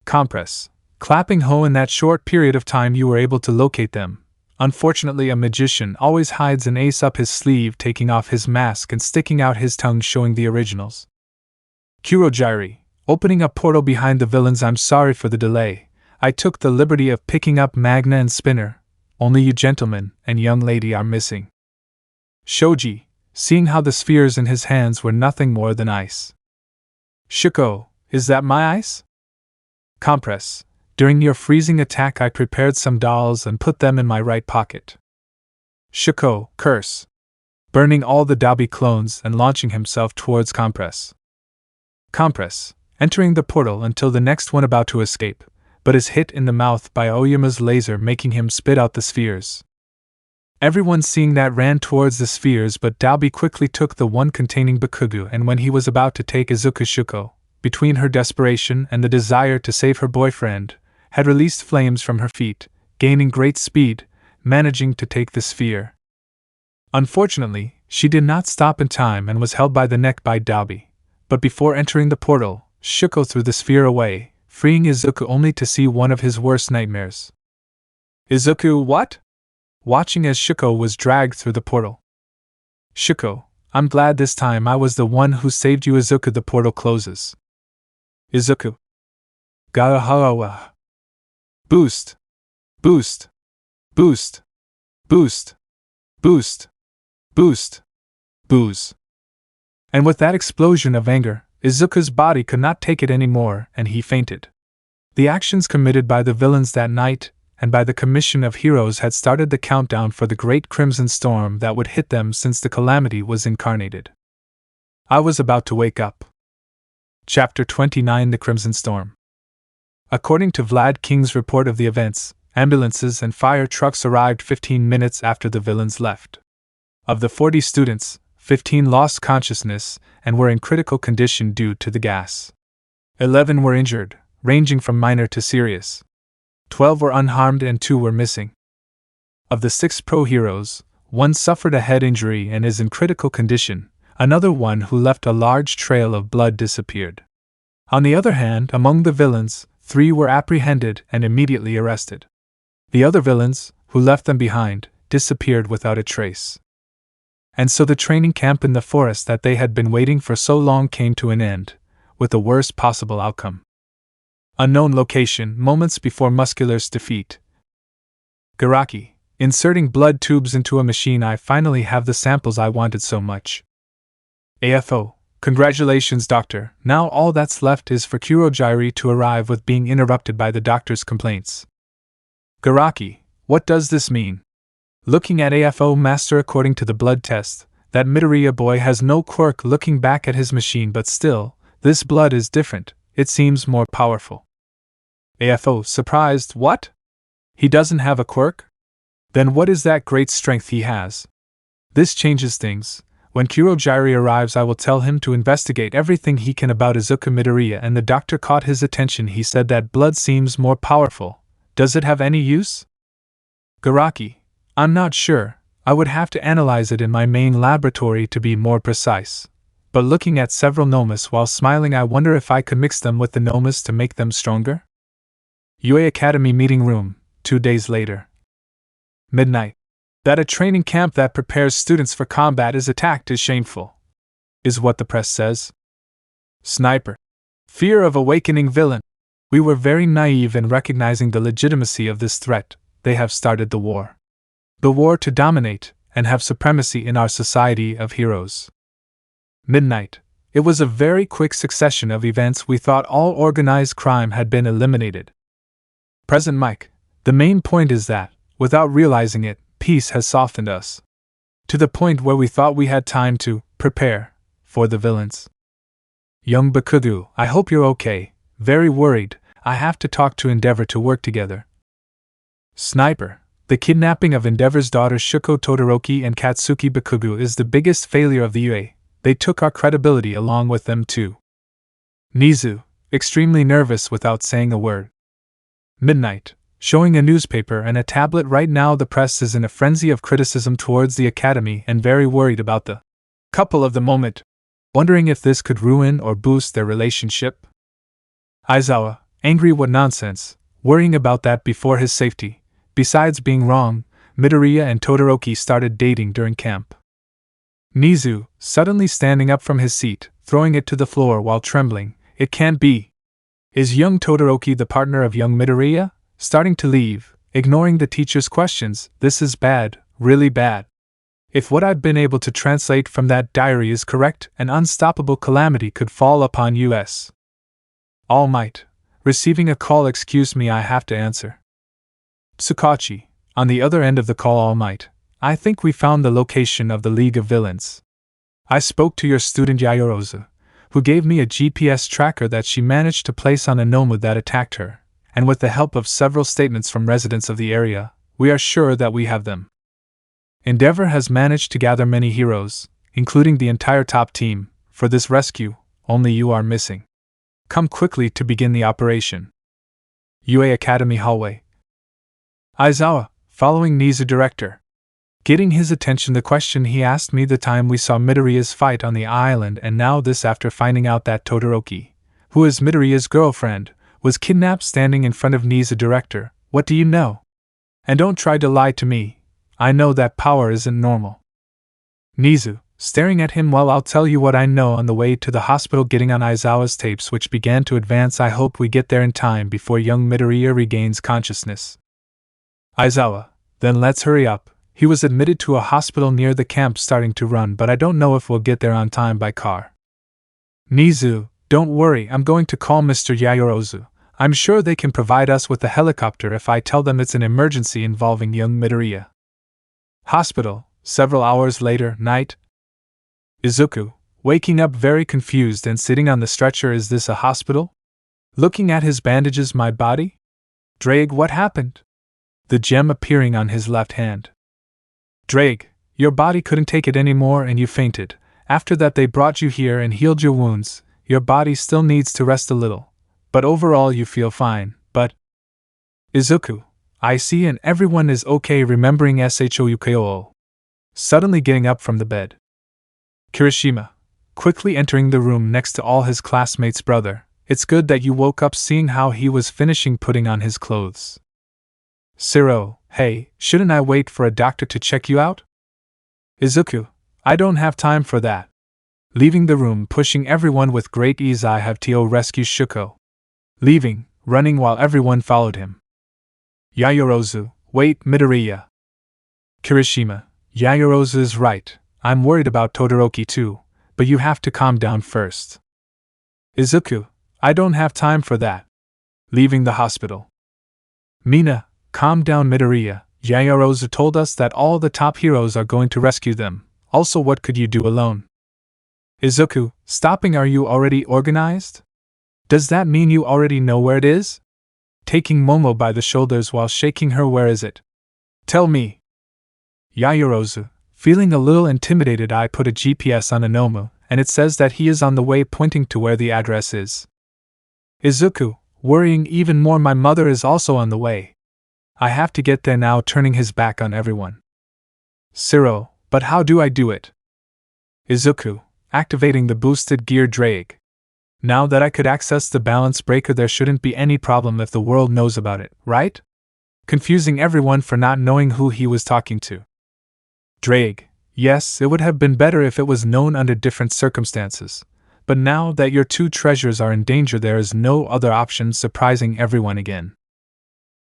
Compress, clapping ho, in that short period of time you were able to locate them. Unfortunately, a magician always hides an ace up his sleeve, taking off his mask and sticking out his tongue, showing the originals. Kurojiri, opening a portal behind the villains. I'm sorry for the delay. I took the liberty of picking up Magna and Spinner. Only you gentlemen and young lady are missing. Shoji, seeing how the spheres in his hands were nothing more than ice. Shuko, is that my ice? Compress, during your freezing attack I prepared some dolls and put them in my right pocket. Shuko, curse. Burning all the Dabi clones and launching himself towards Compress. Compress, entering the portal until the next one about to escape, but is hit in the mouth by Oyama's laser, making him spit out the spheres. Everyone seeing that ran towards the spheres, but Dabi quickly took the one containing Bakugo, and when he was about to take Izuku, Shuko, between her desperation and the desire to save her boyfriend, had released flames from her feet, gaining great speed, managing to take the sphere. Unfortunately, she did not stop in time and was held by the neck by Dabi, but before entering the portal, Shuko threw the sphere away, freeing Izuku only to see one of his worst nightmares. Izuku, what? Watching as Shuko was dragged through the portal. Shuko, I'm glad this time I was the one who saved you. Izuku, the portal closes. Izuku. Garahawa. Boost. Boost. Boost. Boost. Boost. Boost. Booze. And with that explosion of anger, Izuku's body could not take it anymore, and he fainted. The actions committed by the villains that night, and by the Commission of Heroes, had started the countdown for the great Crimson Storm that would hit them since the calamity was incarnated. I was about to wake up. Chapter 29: The Crimson Storm. According to Vlad King's report of the events, ambulances and fire trucks arrived 15 minutes after the villains left. Of the 40 students, 15 lost consciousness and were in critical condition due to the gas. 11 were injured, ranging from minor to serious. 12 were unharmed and 2 were missing. Of the 6 pro-heroes, 1 suffered a head injury and is in critical condition. Another one who left a large trail of blood disappeared. On the other hand, among the villains, 3 were apprehended and immediately arrested. The other villains, who left them behind, disappeared without a trace. And so the training camp in the forest that they had been waiting for so long came to an end, with the worst possible outcome. Unknown location, moments before Muscular's defeat. Shigaraki, inserting blood tubes into a machine. I finally have the samples I wanted so much. AFO, congratulations, doctor. Now all that's left is for Kurogyari to arrive, with being interrupted by the doctor's complaints. Shigaraki, what does this mean? Looking at AFO master, according to the blood test, that Midoriya boy has no quirk. Looking back at his machine, but still, this blood is different, it seems more powerful. AFO, surprised, what? He doesn't have a quirk? Then what is that great strength he has? This changes things. When Kurogyari arrives, I will tell him to investigate everything he can about Izuku Midoriya. And the doctor caught his attention. He said that blood seems more powerful. Does it have any use? Shigaraki, I'm not sure. I would have to analyze it in my main laboratory to be more precise. But looking at several nomas while smiling, I wonder if I could mix them with the nomas to make them stronger? UA Academy meeting room, 2 days later. Midnight. That a training camp that prepares students for combat is attacked is shameful, is what the press says. Sniper. Fear of awakening villain. We were very naive in recognizing the legitimacy of this threat. They have started the war. The war to dominate and have supremacy in our society of heroes. Midnight. It was a very quick succession of events. We thought all organized crime had been eliminated. Present Mike. The main point is that, without realizing it, peace has softened us. To the point where we thought we had time to prepare for the villains. Young Bakugu, I hope you're okay. Very worried. I have to talk to Endeavor to work together. Sniper. The kidnapping of Endeavor's daughters Shuko Todoroki and Katsuki Bakugu is the biggest failure of the UA. They took our credibility along with them too. Nizu, extremely nervous without saying a word. Midnight, showing a newspaper and a tablet. Right now the press is in a frenzy of criticism towards the academy and very worried about the couple of the moment, wondering if this could ruin or boost their relationship. Aizawa, angry, what nonsense, worrying about that before his safety. Besides being wrong, Midoriya and Todoroki started dating during camp. Nizu, suddenly standing up from his seat, throwing it to the floor while trembling. It can't be. Is young Todoroki the partner of young Midoriya? Starting to leave, ignoring the teacher's questions. This is bad, really bad. If what I've been able to translate from that diary is correct, an unstoppable calamity could fall upon us. All Might. Receiving a call. Excuse me, I have to answer. Tsukachi, on the other end of the call. All Might. I think we found the location of the League of Villains. I spoke to your student Yayorozu, who gave me a GPS tracker that she managed to place on a Nomu that attacked her, and with the help of several statements from residents of the area, we are sure that we have them. Endeavor has managed to gather many heroes, including the entire top team, for this rescue. Only you are missing. Come quickly to begin the operation. UA Academy hallway. Aizawa, following Nizu director. Getting his attention, the question he asked me the time we saw Midoriya's fight on the island, and now this after finding out that Todoroki, who is Midoriya's girlfriend, was kidnapped standing in front of Nizu. Director, what do you know? And don't try to lie to me. I know that power isn't normal. Nizu, staring at him, well, I'll tell you what I know. On the way to the hospital, getting on Aizawa's tapes, which began to advance. I hope we get there in time before young Midoriya regains consciousness. Aizawa, then let's hurry up. He was admitted to a hospital near the camp, starting to run, but I don't know if we'll get there on time by car. Nizu, don't worry, I'm going to call Mr. Yaoyorozu. I'm sure they can provide us with a helicopter if I tell them it's an emergency involving young Midoriya. Hospital, several hours later, night. Izuku, waking up very confused and sitting on the stretcher. Is this a hospital? Looking at his bandages, my body? Drake, what happened? The gem appearing on his left hand. Drake, your body couldn't take it anymore and you fainted. After that they brought you here and healed your wounds. Your body still needs to rest a little. But overall you feel fine, but… Izuku, I see, and everyone is okay. Remembering Shouko. Suddenly getting up from the bed. Kirishima, quickly entering the room next to all his classmates. Brother, it's good that you woke up. Seeing how he was finishing putting on his clothes. Siro, hey, shouldn't I wait for a doctor to check you out? Izuku, I don't have time for that. Leaving the room, pushing everyone with great ease. I have to rescue Shuko. Leaving, running while everyone followed him. Yaoyorozu, wait, Midoriya. Kirishima, Yaoyorozu is right. I'm worried about Todoroki too, but you have to calm down first. Izuku, I don't have time for that. Leaving the hospital. Mina, calm down, Midoriya. Yaoyorozu told us that all the top heroes are going to rescue them. Also, what could you do alone? Izuku, stopping. Are you already organized? Does that mean you already know where it is? Taking Momo by the shoulders while shaking her. Where is it? Tell me. Yaoyorozu, feeling a little intimidated. I put a GPS on Anomu, and it says that he is on the way, pointing to where the address is. Izuku, worrying even more. My mother is also on the way. I have to get there now, turning his back on everyone. Siro, but how do I do it? Izuku, activating the boosted gear. Drake. Now that I could access the balance breaker, there shouldn't be any problem if the world knows about it, right? Confusing everyone for not knowing who he was talking to. Drake, yes, it would have been better if it was known under different circumstances. But now that your two treasures are in danger, there is no other option. Surprising everyone again.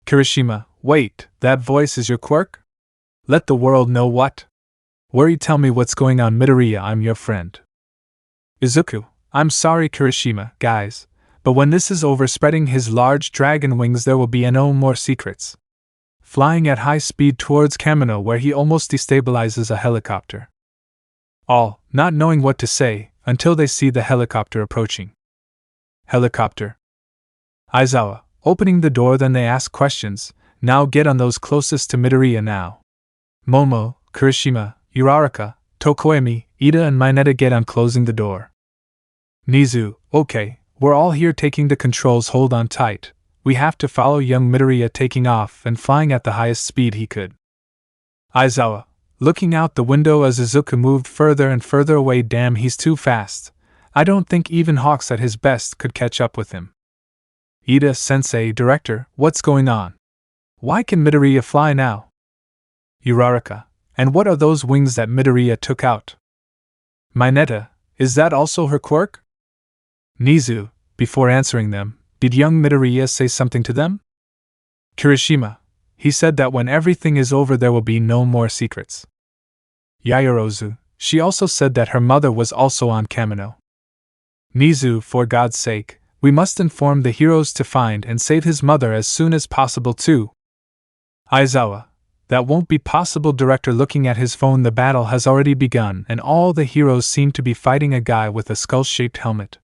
Kirishima, wait, that voice is your Quirk? Let the world know what? Worry, tell me what's going on. Midoriya, I'm your friend. Izuku, I'm sorry Kirishima, guys, but when this is over, spreading his large dragon wings, there will be no more secrets. Flying at high speed towards Kamino, where he almost destabilizes a helicopter. All, not knowing what to say, until they see the helicopter approaching. Helicopter. Aizawa, opening the door, then they ask questions. Now get on those closest to Midoriya now. Momo, Kirishima, Uraraka, Tokoemi, Ida and Mineta get on, closing the door. Nizu, okay, we're all here taking the controls. Hold on tight. We have to follow young Midoriya, taking off and flying at the highest speed he could. Aizawa, looking out the window as Izuku moved further and further away. Damn, he's too fast. I don't think even Hawks at his best could catch up with him. Ida sensei, director, what's going on? Why can Midoriya fly now? Uraraka, and what are those wings that Midoriya took out? Mineta, is that also her quirk? Nizu, before answering them, did young Midoriya say something to them? Kirishima, he said that when everything is over there will be no more secrets. Yaoyorozu, she also said that her mother was also on Kamino. Nizu, for God's sake, we must inform the heroes to find and save his mother as soon as possible too. Aizawa, that won't be possible. Director, looking at his phone, the battle has already begun and all the heroes seem to be fighting a guy with a skull-shaped helmet.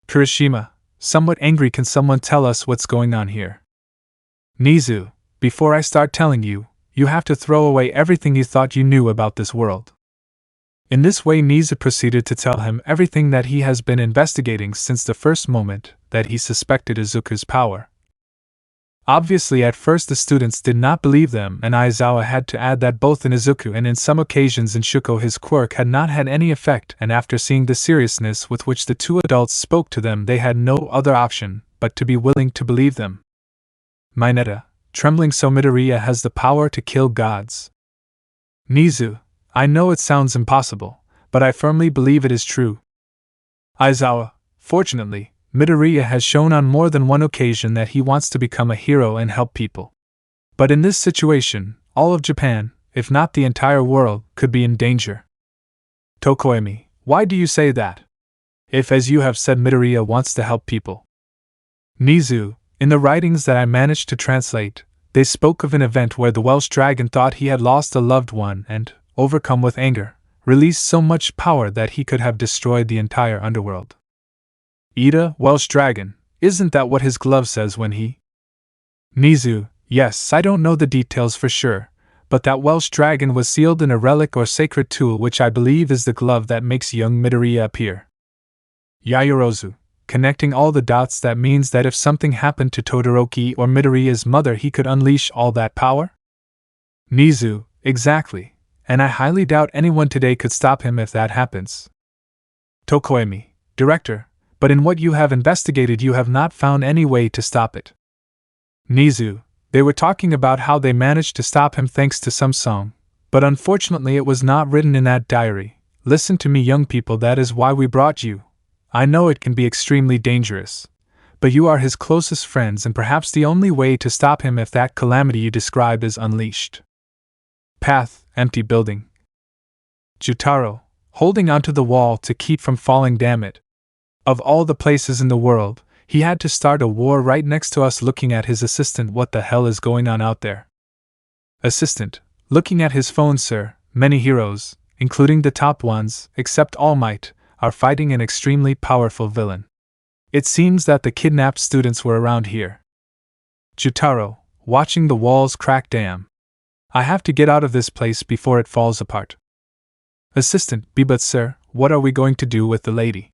Kirishima, somewhat angry, can someone tell us what's going on here? Nizu, before I start telling you, you have to throw away everything you thought you knew about this world. In this way, Nizu proceeded to tell him everything that he has been investigating since the first moment that he suspected Izuku's power. Obviously, at first the students did not believe them, and Aizawa had to add that both in Izuku and in some occasions in Shuko his quirk had not had any effect, and after seeing the seriousness with which the two adults spoke to them, they had no other option but to be willing to believe them. Mineta, trembling so Midoriya has the power to kill gods. Nizu, I know it sounds impossible, but I firmly believe it is true. Aizawa, fortunately, Midoriya has shown on more than one occasion that he wants to become a hero and help people. But in this situation, all of Japan, if not the entire world, could be in danger. Tokoemi, why do you say that? If, as you have said, Midoriya wants to help people. Nizu, in the writings that I managed to translate, they spoke of an event where the Welsh dragon thought he had lost a loved one and, overcome with anger, released so much power that he could have destroyed the entire underworld. Ida, Welsh dragon, isn't that what his glove says when he? Nizu, yes, I don't know the details for sure, but that Welsh dragon was sealed in a relic or sacred tool which I believe is the glove that makes young Midoriya appear. Yaoyorozu, connecting all the dots, that means that if something happened to Todoroki or Midoriya's mother he could unleash all that power? Nizu, exactly, and I highly doubt anyone today could stop him if that happens. Tokoemi, director, but in what you have investigated you have not found any way to stop it. Nizu, they were talking about how they managed to stop him thanks to some song, but unfortunately it was not written in that diary. Listen to me, young people, that is why we brought you. I know it can be extremely dangerous, but you are his closest friends and perhaps the only way to stop him if that calamity you described is unleashed. Path, empty building. Jutaro, holding onto the wall to keep from falling, damn it. Of all the places in the world, he had to start a war right next to us. Looking at his assistant, what the hell is going on out there? Assistant, looking at his phone, sir, many heroes, including the top ones, except All Might, are fighting an extremely powerful villain. It seems that the kidnapped students were around here. Jutaro, watching the walls crack, damn. I have to get out of this place before it falls apart. Assistant, but sir, what are we going to do with the lady?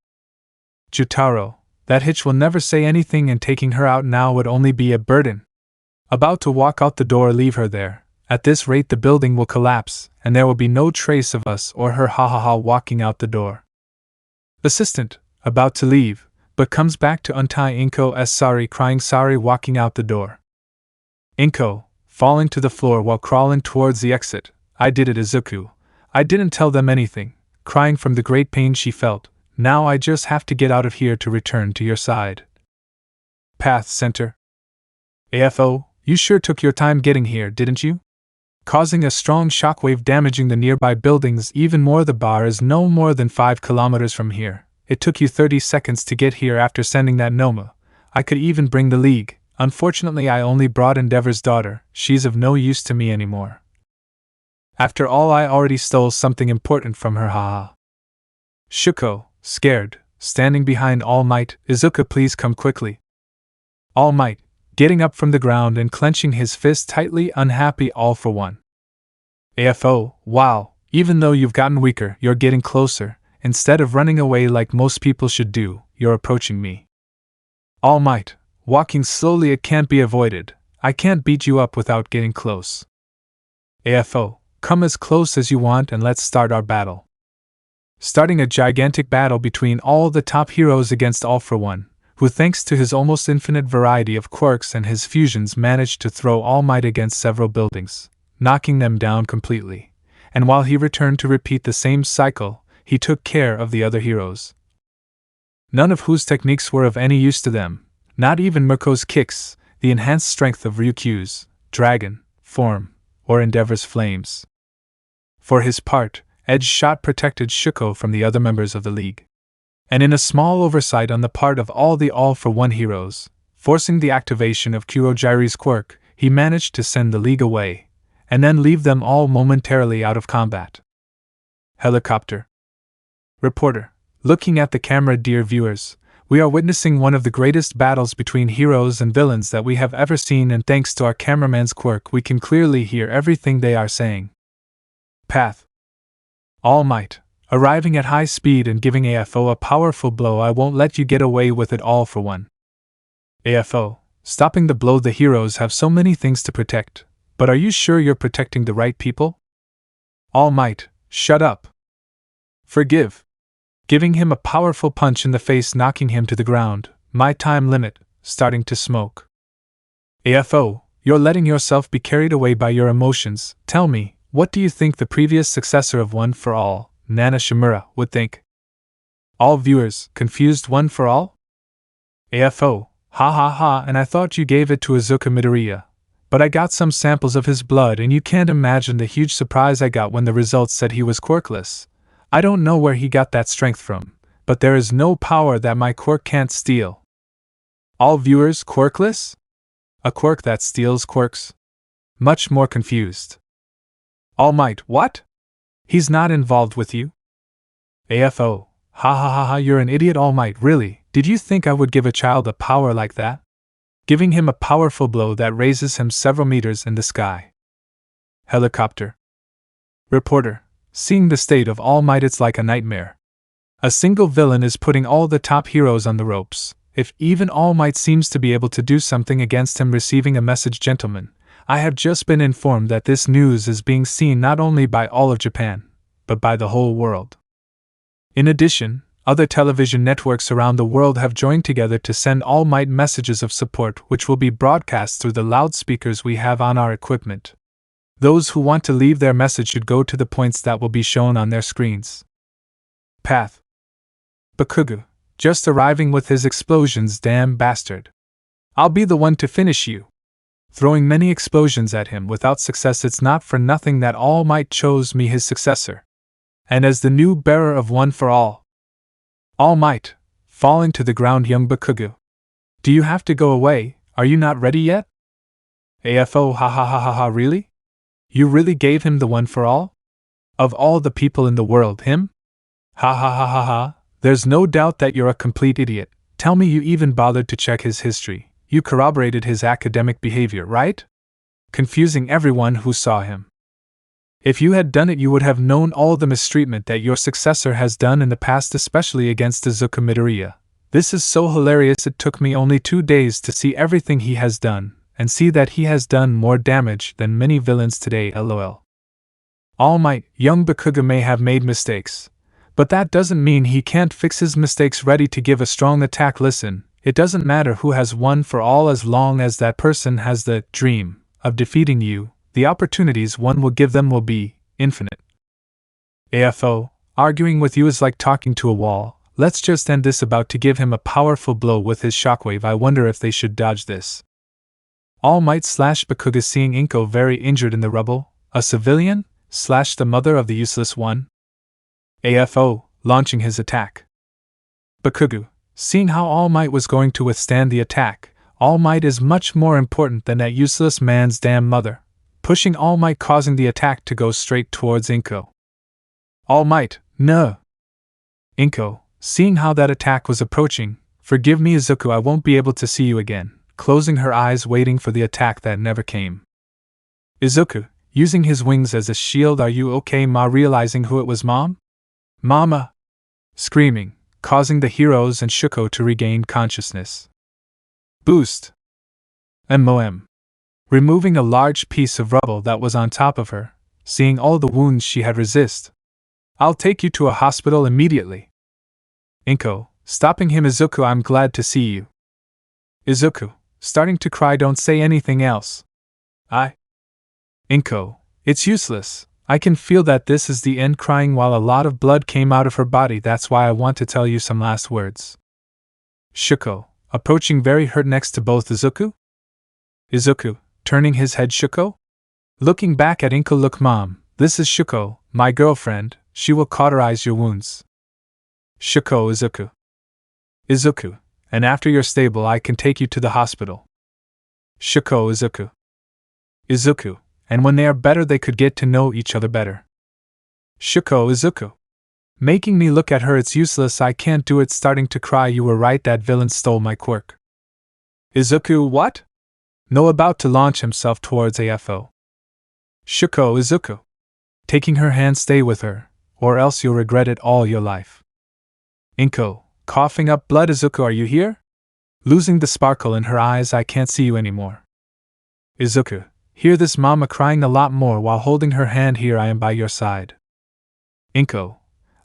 Jutaro, that hitch will never say anything and taking her out now would only be a burden. About to walk out the door, leave her there. At this rate the building will collapse, and there will be no trace of us or her, ha ha ha, walking out the door. Assistant, about to leave, but comes back to untie Inko as sorry, crying sorry, walking out the door. Inko, falling to the floor while crawling towards the exit. I did it, Izuku. I didn't tell them anything, crying from the great pain she felt. Now I just have to get out of here to return to your side. Path center. AFO, you sure took your time getting here, didn't you? Causing a strong shockwave damaging the nearby buildings even more. The bar is no more than 5 kilometers from here. It took you 30 seconds to get here after sending that Noma. I could even bring the League. Unfortunately I only brought Endeavor's daughter. She's of no use to me anymore. After all, I already stole something important from her, haha. Shuko, scared, standing behind All Might. Izuku, please come quickly. All Might, getting up from the ground and clenching his fist tightly, unhappy. All for one. AFO, wow, even though you've gotten weaker, you're getting closer. Instead of running away like most people should do, you're approaching me. All Might, walking slowly, it can't be avoided. I can't beat you up without getting close. AFO, come as close as you want and let's start our battle. Starting a gigantic battle between all the top heroes against All for One, who thanks to his almost infinite variety of quirks and his fusions managed to throw All Might against several buildings, knocking them down completely, and while he returned to repeat the same cycle, he took care of the other heroes. None of whose techniques were of any use to them, not even Mirko's kicks, the enhanced strength of Ryukyu's dragon form, or Endeavor's flames. For his part, Edge Shot protected Shuko from the other members of the League. And in a small oversight on the part of all the All for One heroes, forcing the activation of Kurogiri's quirk, he managed to send the League away, and then leave them all momentarily out of combat. Helicopter. Reporter, looking at the camera. Dear viewers, we are witnessing one of the greatest battles between heroes and villains that we have ever seen, and thanks to our cameraman's quirk we can clearly hear everything they are saying. Path. All Might, arriving at high speed and giving AFO a powerful blow. I won't let you get away with it, All for One. AFO, stopping the blow. The heroes have so many things to protect, but are you sure you're protecting the right people? All Might, shut up. Forgive. Giving him a powerful punch in the face, knocking him to the ground. My time limit, starting to smoke. AFO, you're letting yourself be carried away by your emotions. Tell me, what do you think the previous successor of One for All, Nana Shimura, would think? All viewers, confused. One for All? AFO, ha ha ha, and I thought you gave it to Izuku Midoriya. But I got some samples of his blood, and you can't imagine the huge surprise I got when the results said he was quirkless. I don't know where he got that strength from, but there is no power that my quirk can't steal. All viewers, quirkless? A quirk that steals quirks? Much more confused. All Might, what? He's not involved with you? AFO, ha ha ha ha, you're an idiot. All Might, really, did you think I would give a child a power like that? Giving him a powerful blow that raises him several meters in the sky. Helicopter. Reporter, seeing the state of All Might, it's like a nightmare. A single villain is putting all the top heroes on the ropes. If even All Might seems to be able to do something against him. Receiving a message. Gentlemen, I have just been informed that this news is being seen not only by all of Japan, but by the whole world. In addition, other television networks around the world have joined together to send All Might messages of support, which will be broadcast through the loudspeakers we have on our equipment. Those who want to leave their message should go to the points that will be shown on their screens. Path. Bakugo, just arriving with his explosions. Damn bastard. I'll be the one to finish you. Throwing many explosions at him without success. It's not for nothing that All Might chose me his successor. And as the new bearer of One for All. All Might, falling to the ground. Young Bakugo. Do you have to go away? Are you not ready yet? AFO, ha ha ha ha ha, really? You really gave him the One for All? Of all the people in the world, him? Ha ha ha ha ha, there's no doubt that you're a complete idiot. Tell me you even bothered to check his history. You corroborated his academic behavior, right? Confusing everyone who saw him. If you had done it, you would have known all the mistreatment that your successor has done in the past, especially against Izuku Midoriya. This is so hilarious. It took me only 2 days to see everything he has done, and see that he has done more damage than many villains today. LOL. All Might, young Bakugo may have made mistakes, but that doesn't mean he can't fix his mistakes. Ready to give a strong attack. Listen, it doesn't matter who has One for All as long as that person has the dream of defeating you. The opportunities one will give them will be infinite. AFO, arguing with you is like talking to a wall. Let's just end this. About to give him a powerful blow with his shockwave. I wonder if they should dodge this. All Might / Bakugo, seeing Inko very injured in the rubble. A civilian / the mother of the useless one. AFO, launching his attack. Bakugo, seeing how All Might was going to withstand the attack. All Might is much more important than that useless man's damn mother. Pushing All Might, causing the attack to go straight towards Inko. All Might, no. Inko, seeing how that attack was approaching. Forgive me Izuku, I won't be able to see you again. Closing her eyes, waiting for the attack that never came. Izuku, using his wings as a shield. Are you okay, Ma? Realizing who it was. Mom? Mama! Screaming, causing the heroes and Shuko to regain consciousness. Boost! MOM. Removing a large piece of rubble that was on top of her, seeing all the wounds she had resist. I'll take you to a hospital immediately. Inko, stopping him. Izuku, I'm glad to see you. Izuku, starting to cry. Don't say anything else. Inko, it's useless. I can feel that this is the end. Crying while a lot of blood came out of her body. That's why I want to tell you some last words. Shuko, approaching very hurt next to both Izuku. Izuku, turning his head. Shuko? Looking back at Inko. Look, Mom, this is Shuko, my girlfriend. She will cauterize your wounds. Shuko. Izuku. Izuku, and after you're stable I can take you to the hospital. Shuko. Izuku. Izuku, and when they are better they could get to know each other better. Shuko. Izuku. Making me look at her. It's useless, I can't do it. Starting to cry. You were right, that villain stole my quirk. Izuku. What? No, about to launch himself towards AFO. Shuko. Izuku. Taking her hand. Stay with her, or else you'll regret it all your life. Inko, coughing up blood. Izuku, are you here? Losing the sparkle in her eyes, I can't see you anymore. Izuku, hear this mama crying a lot more while holding her hand. Here I am by your side. Inko,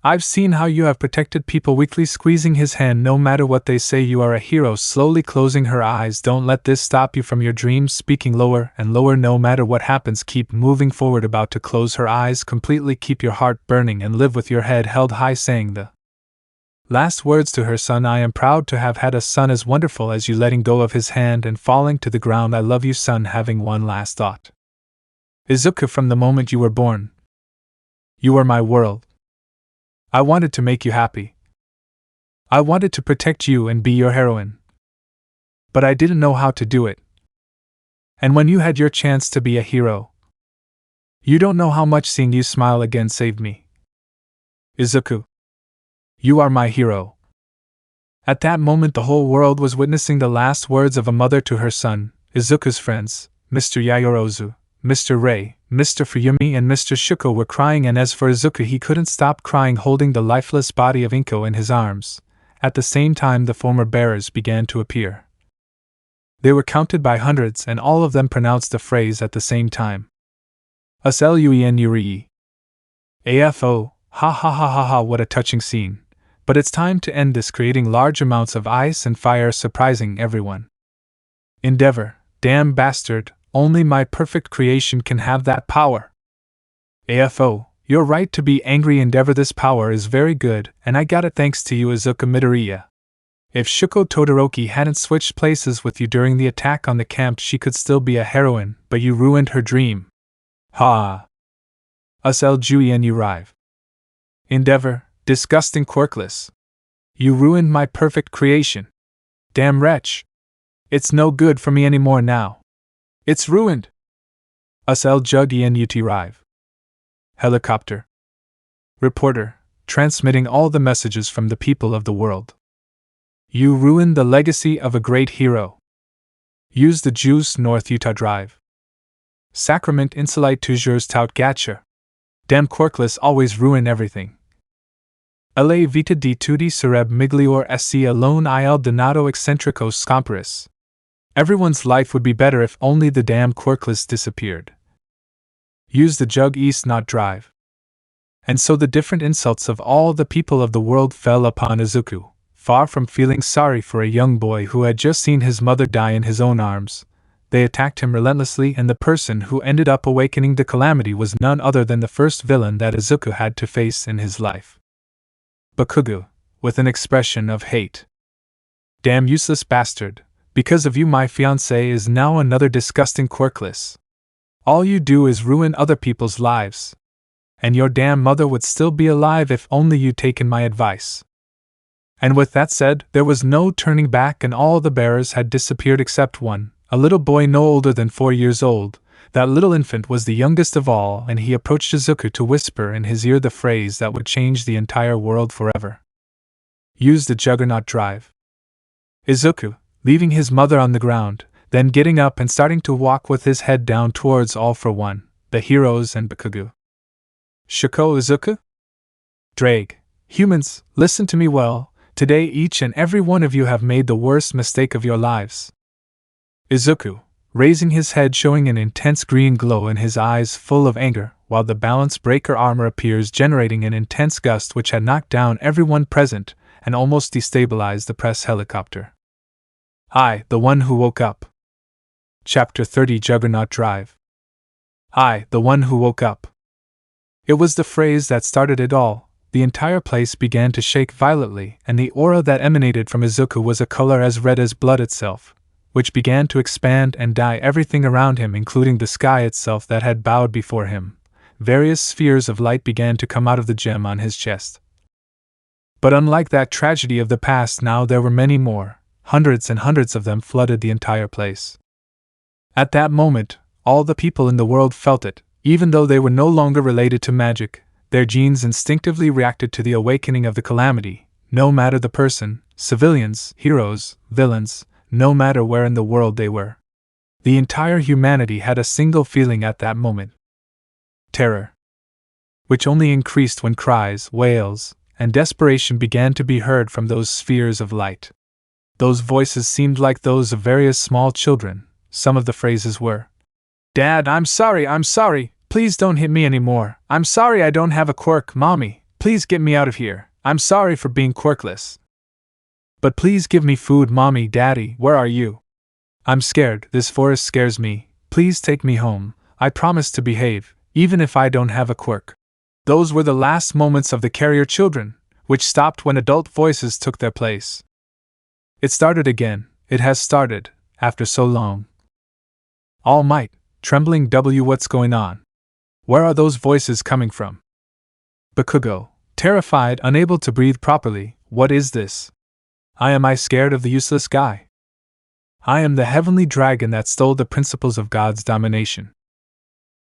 I've seen how you have protected people, weakly squeezing his hand. No matter what they say, you are a hero. Slowly closing her eyes. Don't let this stop you from your dreams. Speaking lower and lower. No matter what happens, keep moving forward. About to close her eyes completely. Keep your heart burning and live with your head held high, saying the last words to her son. I am proud to have had a son as wonderful as you. Letting go of his hand and falling to the ground. I love you, son. Having one last thought. Izuku, from the moment you were born, you were my world. I wanted to make you happy. I wanted to protect you and be your heroine. But I didn't know how to do it. And when you had your chance to be a hero, you don't know how much seeing you smile again saved me. Izuku, you are my hero. At that moment, the whole world was witnessing the last words of a mother to her son. Izuku's friends, Mr. Yayorozu, Mr. Rei, Mr. Fuyumi, and Mr. Shuko were crying, and as for Izuku, he couldn't stop crying, holding the lifeless body of Inko in his arms. At the same time, the former bearers began to appear. They were counted by hundreds, and all of them pronounced the phrase at the same time. Usluen Yurii. AFO, ha ha ha ha ha, what a touching scene. But it's time to end this, creating large amounts of ice and fire, surprising everyone. Endeavor, damn bastard, only my perfect creation can have that power. AFO, you're right to be angry. Endeavor, this power is very good, and I got it thanks to you, Izuku Midoriya. If Shuko Todoroki hadn't switched places with you during the attack on the camp, she could still be a heroine, but you ruined her dream. Ha! Usl Juien Urive. Endeavor, disgusting Quirkless. You ruined my perfect creation. Damn wretch. It's no good for me anymore now. It's ruined. Usl Jugien Rive. Helicopter. Reporter, transmitting all the messages from the people of the world. You ruined the legacy of a great hero. Use the juice North Utah Drive. Sacrament Insulite toujours tout gâcher. Damn Quirkless always ruin everything. La vita di tutti sarebbe miglior se alone il donato eccentrico scomparis. Everyone's life would be better if only the damn Quirkless disappeared. Use the Juggernaut Drive. And so the different insults of all the people of the world fell upon Izuku. Far from feeling sorry for a young boy who had just seen his mother die in his own arms, they attacked him relentlessly, and the person who ended up awakening the calamity was none other than the first villain that Izuku had to face in his life. Bakugo, with an expression of hate. Damn useless bastard, because of you my fiancé is now another disgusting Quirkless. All you do is ruin other people's lives. And your damn mother would still be alive if only you'd taken my advice. And with that said, there was no turning back, and all the bearers had disappeared except one, a little boy no older than 4 years old. That little infant was the youngest of all, and he approached Izuku to whisper in his ear the phrase that would change the entire world forever. Use the Juggernaut Drive. Izuku, leaving his mother on the ground, then getting up and starting to walk with his head down towards All for One, the heroes, and Bakugo. Shuko, Izuku? Drake, humans, listen to me well. Today each and every one of you have made the worst mistake of your lives. Izuku, raising his head, showing an intense green glow in his eyes full of anger, while the balance breaker armor appears, generating an intense gust which had knocked down everyone present and almost destabilized the press helicopter. I, the one who woke up. Chapter 30, Juggernaut Drive. I, the one who woke up. It was the phrase that started it all. The entire place began to shake violently, and the aura that emanated from Izuku was a color as red as blood itself, which began to expand and dye everything around him, including the sky itself that had bowed before him. Various spheres of light began to come out of the gem on his chest. But unlike that tragedy of the past, now there were many more. Hundreds and hundreds of them flooded the entire place. At that moment, all the people in the world felt it. Even though they were no longer related to magic, their genes instinctively reacted to the awakening of the calamity, no matter the person, civilians, heroes, villains, no matter where in the world they were. The entire humanity had a single feeling at that moment. Terror. Which only increased when cries, wails, and desperation began to be heard from those spheres of light. Those voices seemed like those of various small children. Some of the phrases were, "Dad, I'm sorry, please don't hit me anymore. I'm sorry I don't have a quirk, Mommy, please get me out of here. I'm sorry for being quirkless. But please give me food, Mommy, Daddy, where are you? I'm scared, this forest scares me, please take me home, I promise to behave, even if I don't have a quirk." Those were the last moments of the carrier children, which stopped when adult voices took their place. It started again, it has started, after so long. All Might, trembling, what's going on? Where are those voices coming from? Bakugo, terrified, unable to breathe properly, what is this? Am I scared of the useless guy? I am the heavenly dragon that stole the principles of God's domination.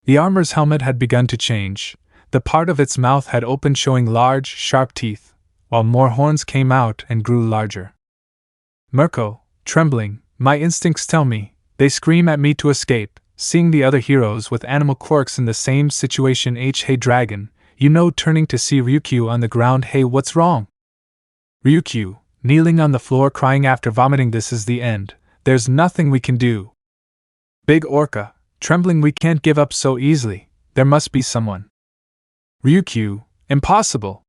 The armor's helmet had begun to change, the part of its mouth had opened showing large, sharp teeth, while more horns came out and grew larger. Mirko, trembling, my instincts tell me, they scream at me to escape, seeing the other heroes with animal quirks in the same situation. Hey dragon, turning to see Ryukyu on the ground. Hey, what's wrong? Ryukyu, kneeling on the floor crying after vomiting, this is the end, there's nothing we can do. Big Orca, trembling, we can't give up so easily, there must be someone. Ryukyu, impossible!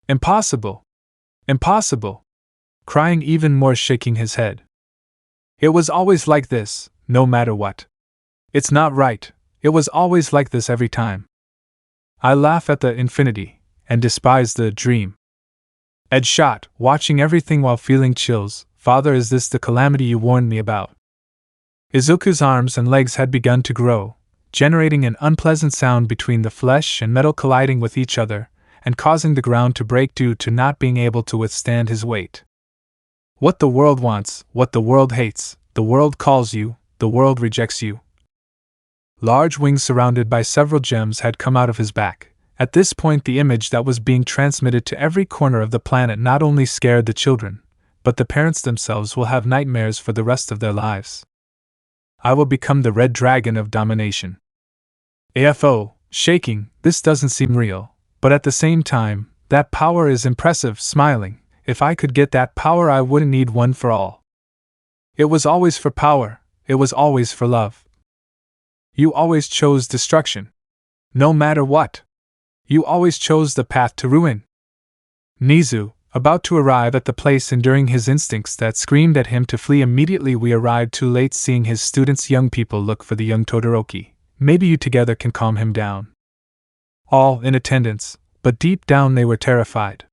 Impossible! Impossible! Crying even more, shaking his head. It was always like this, no matter what. It's not right, it was always like this every time. I laugh at the infinity, and despise the dream. Ed shot, watching everything while feeling chills. Father, is this the calamity you warned me about? Izuku's arms and legs had begun to grow, generating an unpleasant sound between the flesh and metal colliding with each other, and causing the ground to break due to not being able to withstand his weight. What the world wants, what the world hates, the world calls you, the world rejects you. Large wings surrounded by several gems had come out of his back. At this point, the image that was being transmitted to every corner of the planet not only scared the children, but the parents themselves will have nightmares for the rest of their lives. I will become the red dragon of domination. AFO, shaking, this doesn't seem real, but at the same time, that power is impressive, smiling. If I could get that power, I wouldn't need one for all. It was always for power, it was always for love. You always chose destruction. No matter what. You always chose the path to ruin. Nizu, about to arrive at the place, enduring his instincts that screamed at him to flee immediately. We arrived too late, seeing his students. Young people, look for the young Todoroki. Maybe you together can calm him down. All in attendance, but deep down they were terrified.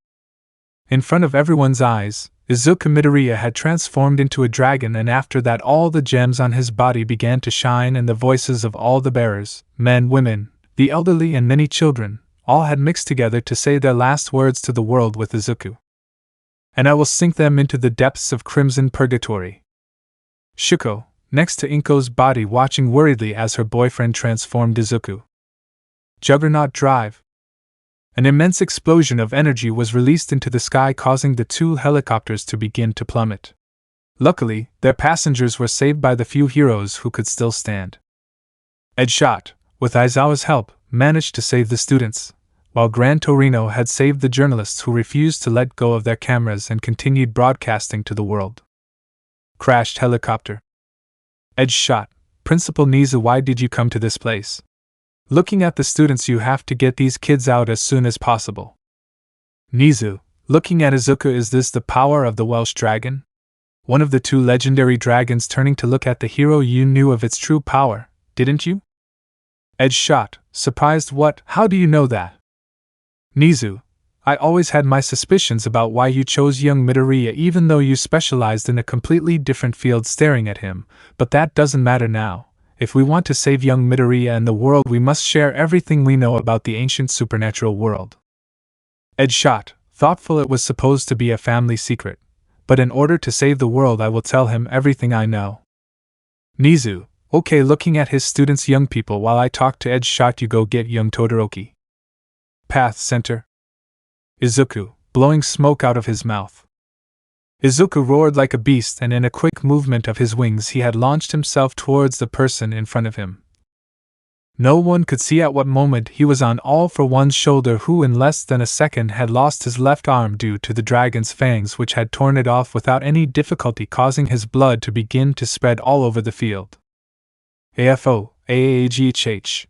In front of everyone's eyes, Izuku Midoriya had transformed into a dragon, and after that all the gems on his body began to shine, and the voices of all the bearers, men, women, the elderly and many children, all had mixed together to say their last words to the world with Izuku. And I will sink them into the depths of crimson purgatory. Shuko, next to Inko's body, watching worriedly as her boyfriend transformed Izuku. Juggernaut Drive. An immense explosion of energy was released into the sky, causing the two helicopters to begin to plummet. Luckily, their passengers were saved by the few heroes who could still stand. Ed Shot, with Aizawa's help, managed to save the students, while Gran Torino had saved the journalists who refused to let go of their cameras and continued broadcasting to the world. Crashed helicopter. Ed Shot, Principal Nizu, why did you come to this place? Looking at the students, you have to get these kids out as soon as possible. Nizu, looking at Izuku, is this the power of the Welsh dragon? One of the two legendary dragons, turning to look at the hero, you knew of its true power, didn't you? Ed Shot, surprised, what? How do you know that? Nizu, I always had my suspicions about why you chose young Midoriya, even though you specialized in a completely different field. Staring at him, but that doesn't matter now. If we want to save young Midoriya and the world, we must share everything we know about the ancient supernatural world. Ed Shot, thoughtful, it was supposed to be a family secret, but in order to save the world I will tell him everything I know. Nizu, okay, looking at his students, young people, while I talk to Ed Shot, you go get young Todoroki. Path Center. Izuku, blowing smoke out of his mouth. Izuku roared like a beast, and in a quick movement of his wings he had launched himself towards the person in front of him. No one could see at what moment he was on All for One's shoulder, who in less than a second had lost his left arm due to the dragon's fangs, which had torn it off without any difficulty, causing his blood to begin to spread all over the field. AFO, AAGHH.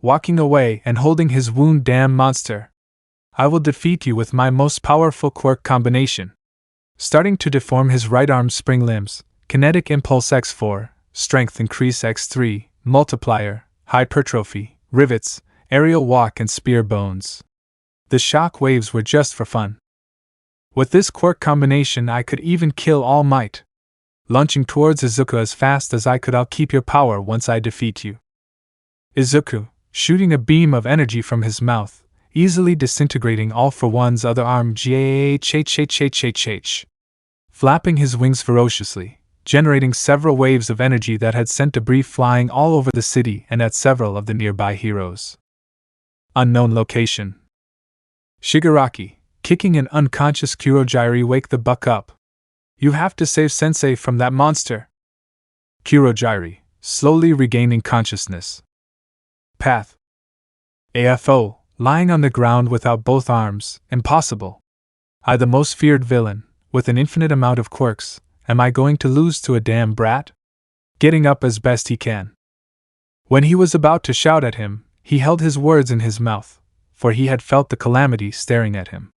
Walking away and holding his wound. Damn monster. I will defeat you with my most powerful quirk combination. Starting to deform his right arm's spring limbs, Kinetic Impulse X4, Strength Increase X3, Multiplier, Hypertrophy, Rivets, Aerial Walk and Spear Bones. The shock waves were just for fun. With this quirk combination I could even kill All Might. Launching towards Izuku as fast as I could. I'll keep your power once I defeat you. Izuku, shooting a beam of energy from his mouth, easily disintegrating All for One's other arm. GHHHHHH. Flapping his wings ferociously, generating several waves of energy that had sent debris flying all over the city and at several of the nearby heroes. Unknown location. Shigaraki, kicking an unconscious Kurogyri. Wake the buck up. You have to save Sensei from that monster. Kurogyri, slowly regaining consciousness. Path. AFO, lying on the ground without both arms. Impossible. I, the most feared villain, with an infinite amount of quirks, am I going to lose to a damn brat? Getting up as best he can. When he was about to shout at him, he held his words in his mouth, for he had felt the calamity staring at him.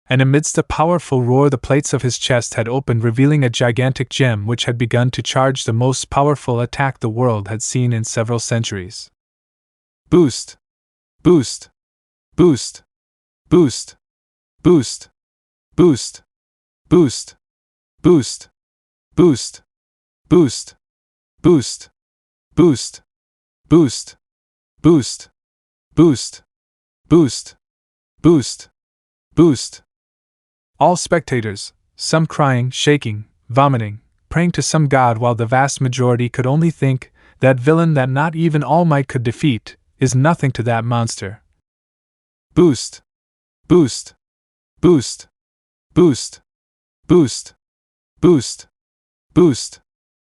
And amidst a powerful roar the plates of his chest had opened, revealing a gigantic gem which had begun to charge the most powerful attack the world had seen in several centuries. Boost! Boost! Boost! Boost! Boost! Boost! Boost! Boost! Boost! Boost! Boost! Boost! Boost! Boost! Boost! Boost! Boost! Boost! All spectators, some crying, shaking, vomiting, praying to some god, while the vast majority could only think, that villain that not even All Might could defeat is nothing to that monster. Boost! Boost! Boost! Boost! Boost! Boost! Boost!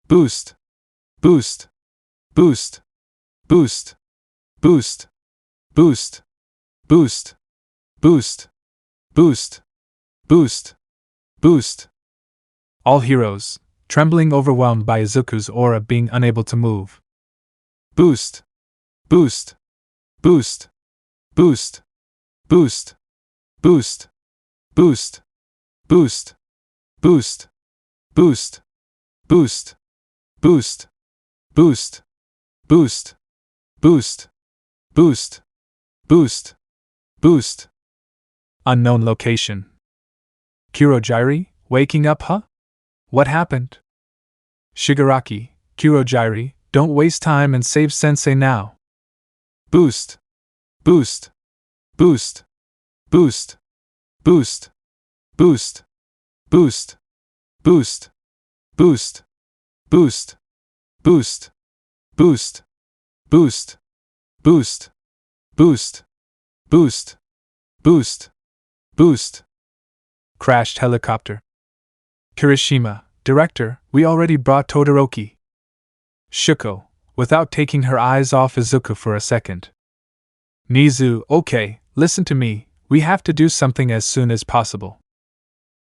Boost! Boost! Boost! Boost! Boost! Boost! Boost! Boost! Boost! Boost! Boost! All heroes, trembling, overwhelmed by Izuku's aura, being unable to move. Boost! Boost! Boost! Boost! Boost! Boost! Boost! Boost! Boost! Boost! Boost! Boost! Boost! Boost! Boost! Boost! Boost! Boost! Unknown location. Kurogyri, waking up, huh? What happened? Shigaraki, Kurogyri, don't waste time and save Sensei now. Boost! Boost! Boost! Boost! Boost! Boost! Boost! Boost! Boost! Boost! Boost! Boost! Boost! Boost! Boost! Boost! Boost! Boost! Crashed helicopter. Kirishima, director, we already brought Todoroki. Shuko, without taking her eyes off Izuku for a second. Nizu, okay, listen to me, we have to do something as soon as possible.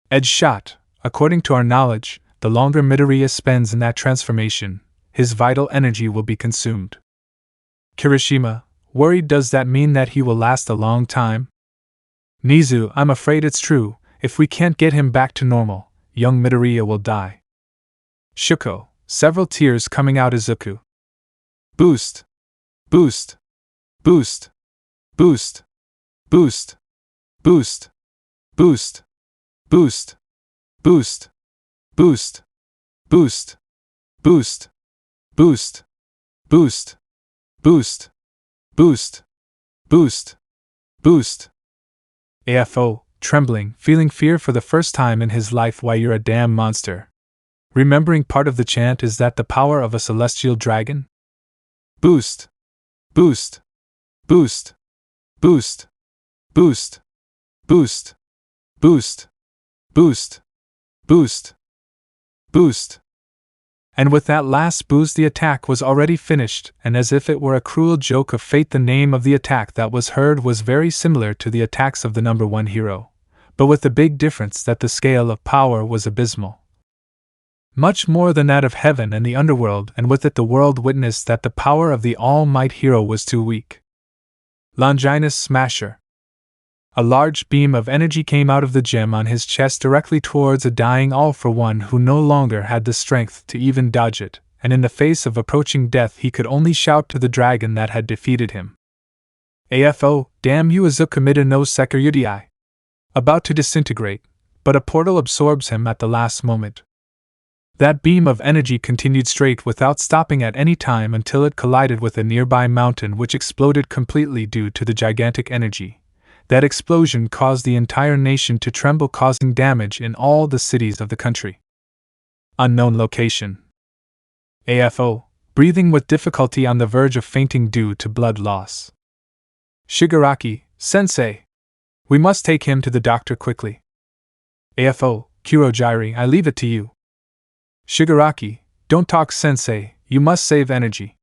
Edge shot, according to our knowledge, the longer Midoriya spends in that transformation, his vital energy will be consumed. Kirishima, worried, does that mean that he will last a long time? Nizu, I'm afraid it's true, if we can't get him back to normal, young Midoriya will die. Shuko, several tears coming out. Izuku. Boost! Boost! Boost! Boost! Boost! Boost! Boost! Boost! Boost! Boost! Boost! Boost! Boost! Boost! Boost! Boost! Boost! Boost! AFO, trembling, feeling fear for the first time in his life. Why, you're a damn monster. Remembering part of the chant, is that the power of a celestial dragon? Boost! Boost! Boost! Boost! Boost! Boost! Boost! Boost! Boost! Boost! And with that last boost the attack was already finished, and as if it were a cruel joke of fate the name of the attack that was heard was very similar to the attacks of the number one hero, but with the big difference that the scale of power was abysmal. Much more than that of heaven and the underworld, and with it the world witnessed that the power of the all-might hero was too weak. Longinus Smasher. A large beam of energy came out of the gem on his chest directly towards a dying all-for-one who no longer had the strength to even dodge it, and in the face of approaching death he could only shout to the dragon that had defeated him. AFO, damn you Izuku no sekiryuutei. About to disintegrate, but a portal absorbs him at the last moment. That beam of energy continued straight without stopping at any time until it collided with a nearby mountain which exploded completely due to the gigantic energy. That explosion caused the entire nation to tremble, causing damage in all the cities of the country. Unknown location. AFO, breathing with difficulty on the verge of fainting due to blood loss. Shigaraki, sensei. We must take him to the doctor quickly. AFO, Kurogiri, I leave it to you. Shigaraki, don't talk sensei, you must save energy.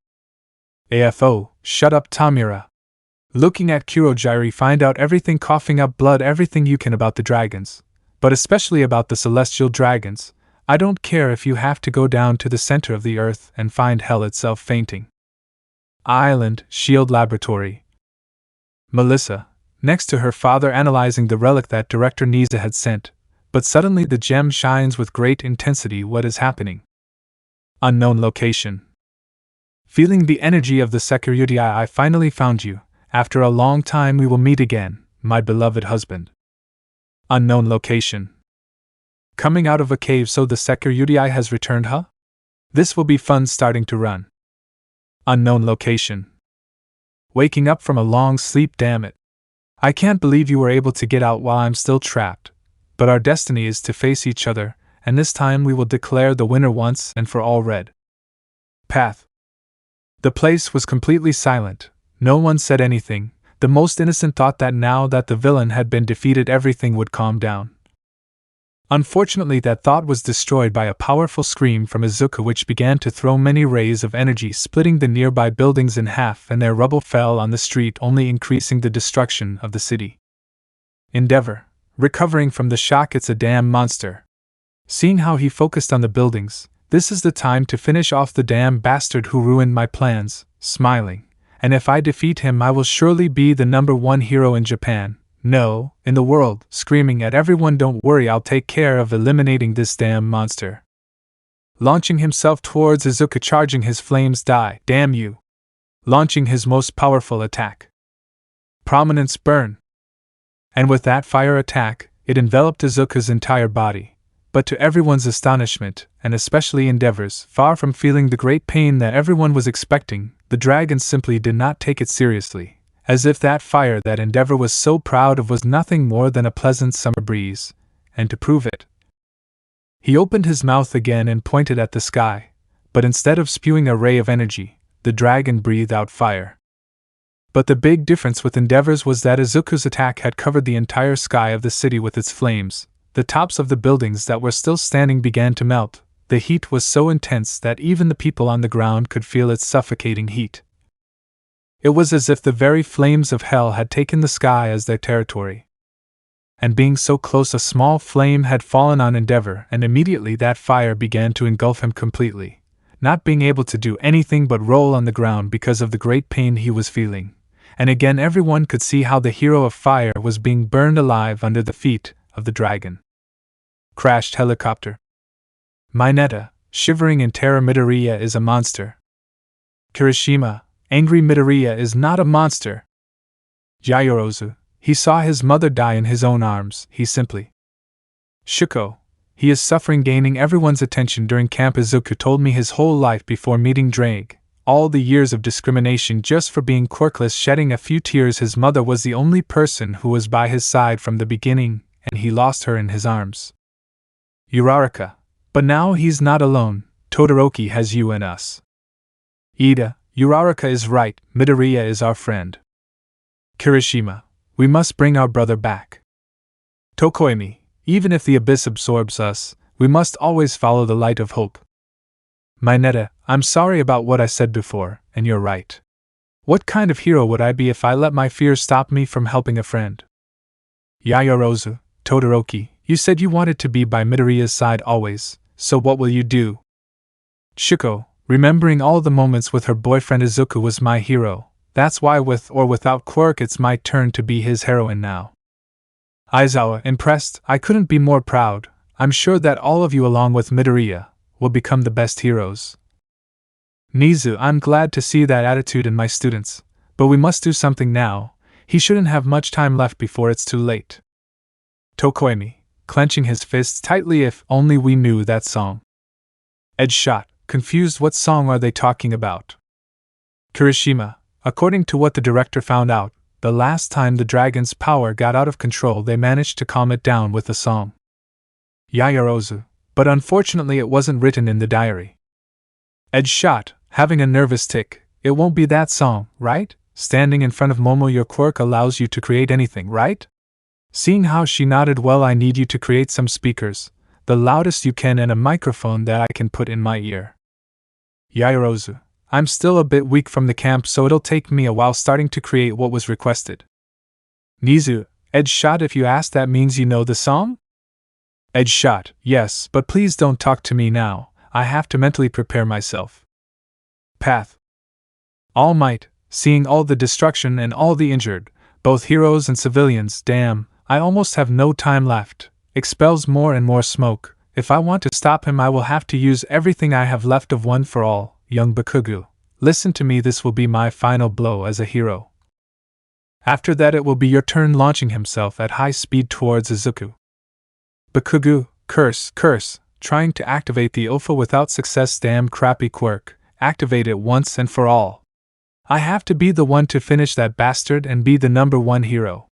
AFO, shut up Tamura. Looking at Kurogiri, find out everything, coughing up blood, everything you can about the dragons, but especially about the celestial dragons. I don't care if you have to go down to the center of the earth and find hell itself fainting. Island, Shield Laboratory. Melissa, next to her father, analyzing the relic that Director Niza had sent, but suddenly the gem shines with great intensity. What is happening? Unknown location. Feeling the energy of the sekiryuutei, I finally found you. After a long time we will meet again, my beloved husband. Unknown location. Coming out of a cave, so the sekiryuutei has returned, huh? This will be fun starting to run. Unknown location. Waking up from a long sleep, damn it. I can't believe you were able to get out while I'm still trapped, but our destiny is to face each other, and this time we will declare the winner once and for all. Red Path. The place was completely silent. No one said anything. The most innocent thought that now that the villain had been defeated everything would calm down. Unfortunately that thought was destroyed by a powerful scream from Izuku which began to throw many rays of energy, splitting the nearby buildings in half, and their rubble fell on the street, only increasing the destruction of the city. Endeavor. Recovering from the shock, it's a damn monster. Seeing how he focused on the buildings, this is the time to finish off the damn bastard who ruined my plans, smiling. And if I defeat him I will surely be the number one hero in Japan, no, in the world, screaming at everyone, don't worry, I'll take care of eliminating this damn monster. Launching himself towards Izuku, charging his flames, die, damn you. Launching his most powerful attack. Prominence burn. And with that fire attack, it enveloped Izuku's entire body. But to everyone's astonishment, and especially Endeavor's, far from feeling the great pain that everyone was expecting, the dragon simply did not take it seriously, as if that fire that Endeavor was so proud of was nothing more than a pleasant summer breeze, and to prove it, he opened his mouth again and pointed at the sky, but instead of spewing a ray of energy, the dragon breathed out fire. But the big difference with Endeavor's was that Izuku's attack had covered the entire sky of the city with its flames. The tops of the buildings that were still standing began to melt. The heat was so intense that even the people on the ground could feel its suffocating heat. It was as if the very flames of hell had taken the sky as their territory. And being so close, a small flame had fallen on Endeavor, and immediately that fire began to engulf him completely, not being able to do anything but roll on the ground because of the great pain he was feeling. And again everyone could see how the hero of fire was being burned alive under the feet of the dragon. Crashed helicopter. Mineta, shivering in terror, Midoriya is a monster. Kirishima, angry, Midoriya is not a monster. Yaoyorozu, he saw his mother die in his own arms, he simply. Shuko, he is suffering, gaining everyone's attention during camp. Izuku told me his whole life before meeting Drake, all the years of discrimination just for being quirkless. Shedding a few tears, his mother was the only person who was by his side from the beginning, and he lost her in his arms. Uraraka, but now he's not alone, Todoroki has you and us. Ida, Uraraka is right, Midoriya is our friend. Kirishima, we must bring our brother back. Tokoimi, even if the abyss absorbs us, we must always follow the light of hope. Mineta, I'm sorry about what I said before, and you're right. What kind of hero would I be if I let my fears stop me from helping a friend? Yaoyorozu, Todoroki, you said you wanted to be by Midoriya's side always, so what will you do? Shuko, remembering all the moments with her boyfriend Izuku was my hero, that's why with or without Quirk it's my turn to be his heroine now. Aizawa, impressed, I couldn't be more proud, I'm sure that all of you along with Midoriya will become the best heroes. Nizu, I'm glad to see that attitude in my students, but we must do something now, he shouldn't have much time left before it's too late. Tokoemi, clenching his fists tightly, if only we knew that song. Edge shot, confused, what song are they talking about? Kirishima, according to what the director found out, the last time the dragon's power got out of control they managed to calm it down with a song. Yaoyorozu, but unfortunately it wasn't written in the diary. Edge shot, having a nervous tick, it won't be that song, right? Standing in front of Momo, your quirk allows you to create anything, right? Seeing how she nodded, well, I need you to create some speakers, the loudest you can, and a microphone that I can put in my ear. Yaoyorozu, I'm still a bit weak from the camp, so it'll take me a while starting to create what was requested. Nizu, Edge shot, if you ask that means you know the song? Edge shot, yes, but please don't talk to me now, I have to mentally prepare myself. Path. All Might, seeing all the destruction and all the injured, both heroes and civilians, damn, I almost have no time left, expels more and more smoke, if I want to stop him I will have to use everything I have left of One for All, young Bakugo, listen to me, this will be my final blow as a hero. After that it will be your turn, launching himself at high speed towards Izuku. Bakugo, curse, trying to activate the Ophis without success, damn crappy Quirk, activate it once and for all. I have to be the one to finish that bastard and be the #1 hero.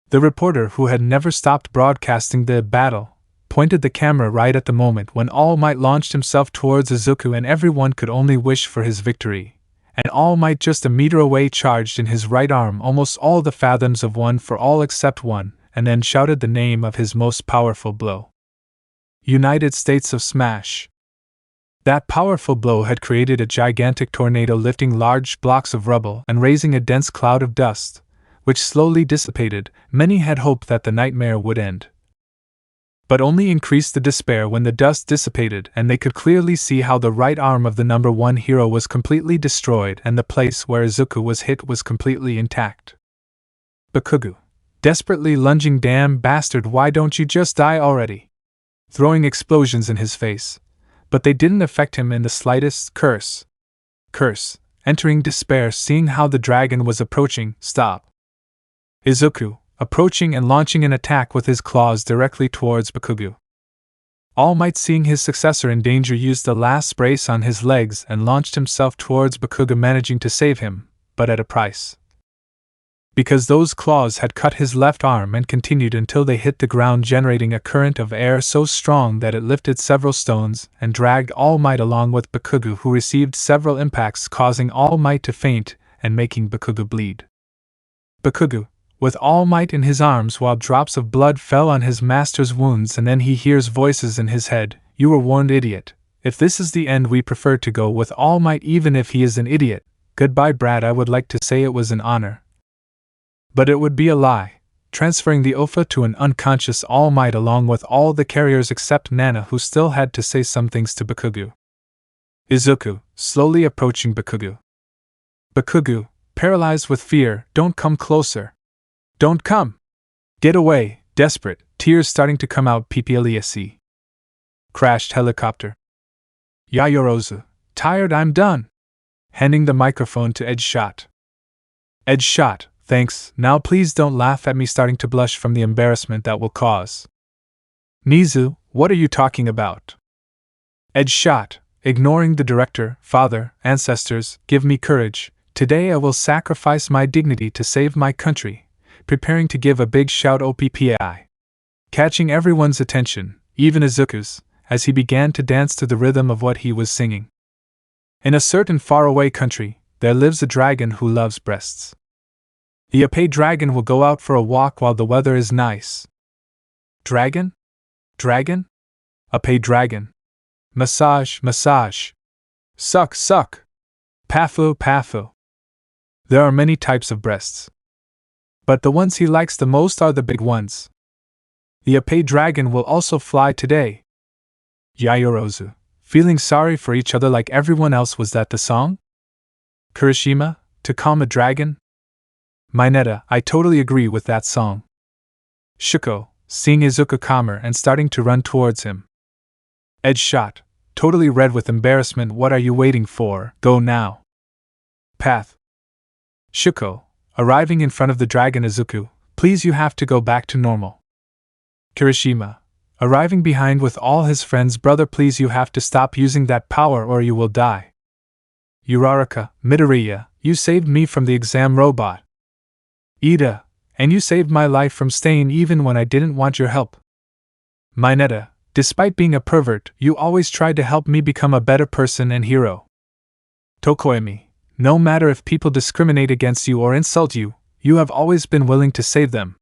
The reporter, who had never stopped broadcasting the battle, pointed the camera right at the moment when All Might launched himself towards Izuku and everyone could only wish for his victory, and All Might just a meter away charged in his right arm almost all the fathoms of One for All except one, and then shouted the name of his most powerful blow. United States of Smash. That powerful blow had created a gigantic tornado, lifting large blocks of rubble and raising a dense cloud of dust, which slowly dissipated. Many had hoped that the nightmare would end, but only increased the despair when the dust dissipated and they could clearly see how the right arm of the #1 hero was completely destroyed and the place where Izuku was hit was completely intact. Bakugo, desperately lunging, damn bastard, why don't you just die already? Throwing explosions in his face, but they didn't affect him in the slightest. Curse, entering despair, seeing how the dragon was approaching. Stop. Izuku, approaching and launching an attack with his claws directly towards Bakugo. All Might, seeing his successor in danger, used the last brace on his legs and launched himself towards Bakugo, managing to save him, but at a price. Because those claws had cut his left arm and continued until they hit the ground, generating a current of air so strong that it lifted several stones and dragged All Might along with Bakugo, who received several impacts, causing All Might to faint and making Bakugo bleed. Bakugo, with All Might in his arms while drops of blood fell on his master's wounds, and then he hears voices in his head. You were warned, idiot. If this is the end, we prefer to go with All Might even if he is an idiot. Goodbye, Brad. I would like to say it was an honor, but it would be a lie, transferring the Ophis to an unconscious All Might along with all the carriers except Nana, who still had to say some things to Bakugo. Izuku, slowly approaching Bakugo. Bakugo, paralyzed with fear, don't come closer. Don't come. Get away, desperate, tears starting to come out. PPLESC. Crashed helicopter. Yaoyorozu, tired, I'm done. Handing the microphone to Edge shot. Edge shot, thanks, now please don't laugh at me, starting to blush from the embarrassment that will cause. Nizu, what are you talking about? Edge shot, ignoring the director, father, ancestors, give me courage, today I will sacrifice my dignity to save my country, preparing to give a big shout OPPAI. Catching everyone's attention, even Izuku's, as he began to dance to the rhythm of what he was singing. In a certain faraway country, there lives a dragon who loves breasts. The Izuku dragon will go out for a walk while the weather is nice. Dragon? Dragon? Izuku dragon. Massage, Suck, suck! Pafu, pafu! There are many types of breasts, but the ones he likes the most are the big ones. The Ape dragon will also fly today. Yayorozu, feeling sorry for each other like everyone else. Was that the song? Kirishima, to calm a dragon? Mineta, I totally agree with that song. Shuko, seeing Izuku calmer and starting to run towards him. Edge shot, totally red with embarrassment. What are you waiting for? Go now. Path. Shuko, arriving in front of the dragon. Izuku, please, you have to go back to normal. Kirishima, arriving behind with all his friends. Brother, please, you have to stop using that power or you will die. Uraraka, Midoriya, you saved me from the exam robot. Ida, and you saved my life from staying even when I didn't want your help. Mineta, despite being a pervert, you always tried to help me become a better person and hero. Tokoemi, no matter if people discriminate against you or insult you, you have always been willing to save them.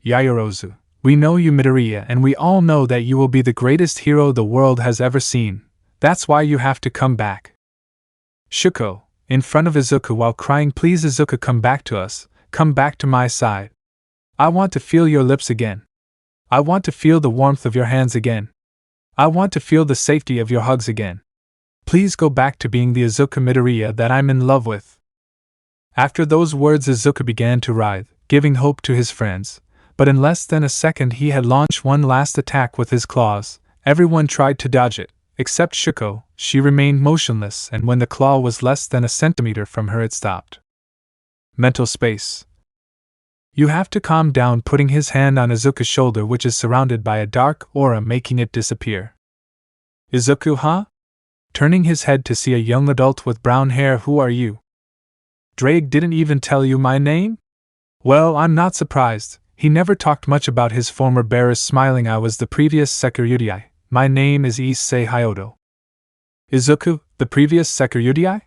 Yayorozu, we know you, Midoriya, and we all know that you will be the greatest hero the world has ever seen. That's why you have to come back. Shuko, in front of Izuku while crying, please Izuku, come back to us, come back to my side. I want to feel your lips again. I want to feel the warmth of your hands again. I want to feel the safety of your hugs again. Please go back to being the Izuku Midoriya that I'm in love with. After those words, Izuku began to writhe, giving hope to his friends, but in less than a second he had launched one last attack with his claws. Everyone tried to dodge it, except Shuko. She remained motionless, and when the claw was less than a centimeter from her, it stopped. Mental space. You have to calm down, putting his hand on Izuku's shoulder, which is surrounded by a dark aura, making it disappear. Izuku, huh? Turning his head to see a young adult with brown hair. Who are you? Drake didn't even tell you my name? Well, I'm not surprised. He never talked much about his former bearers. Smiling, I was the previous sekiryuutei. My name is Issei Hyodo. Izuku, the previous sekiryuutei?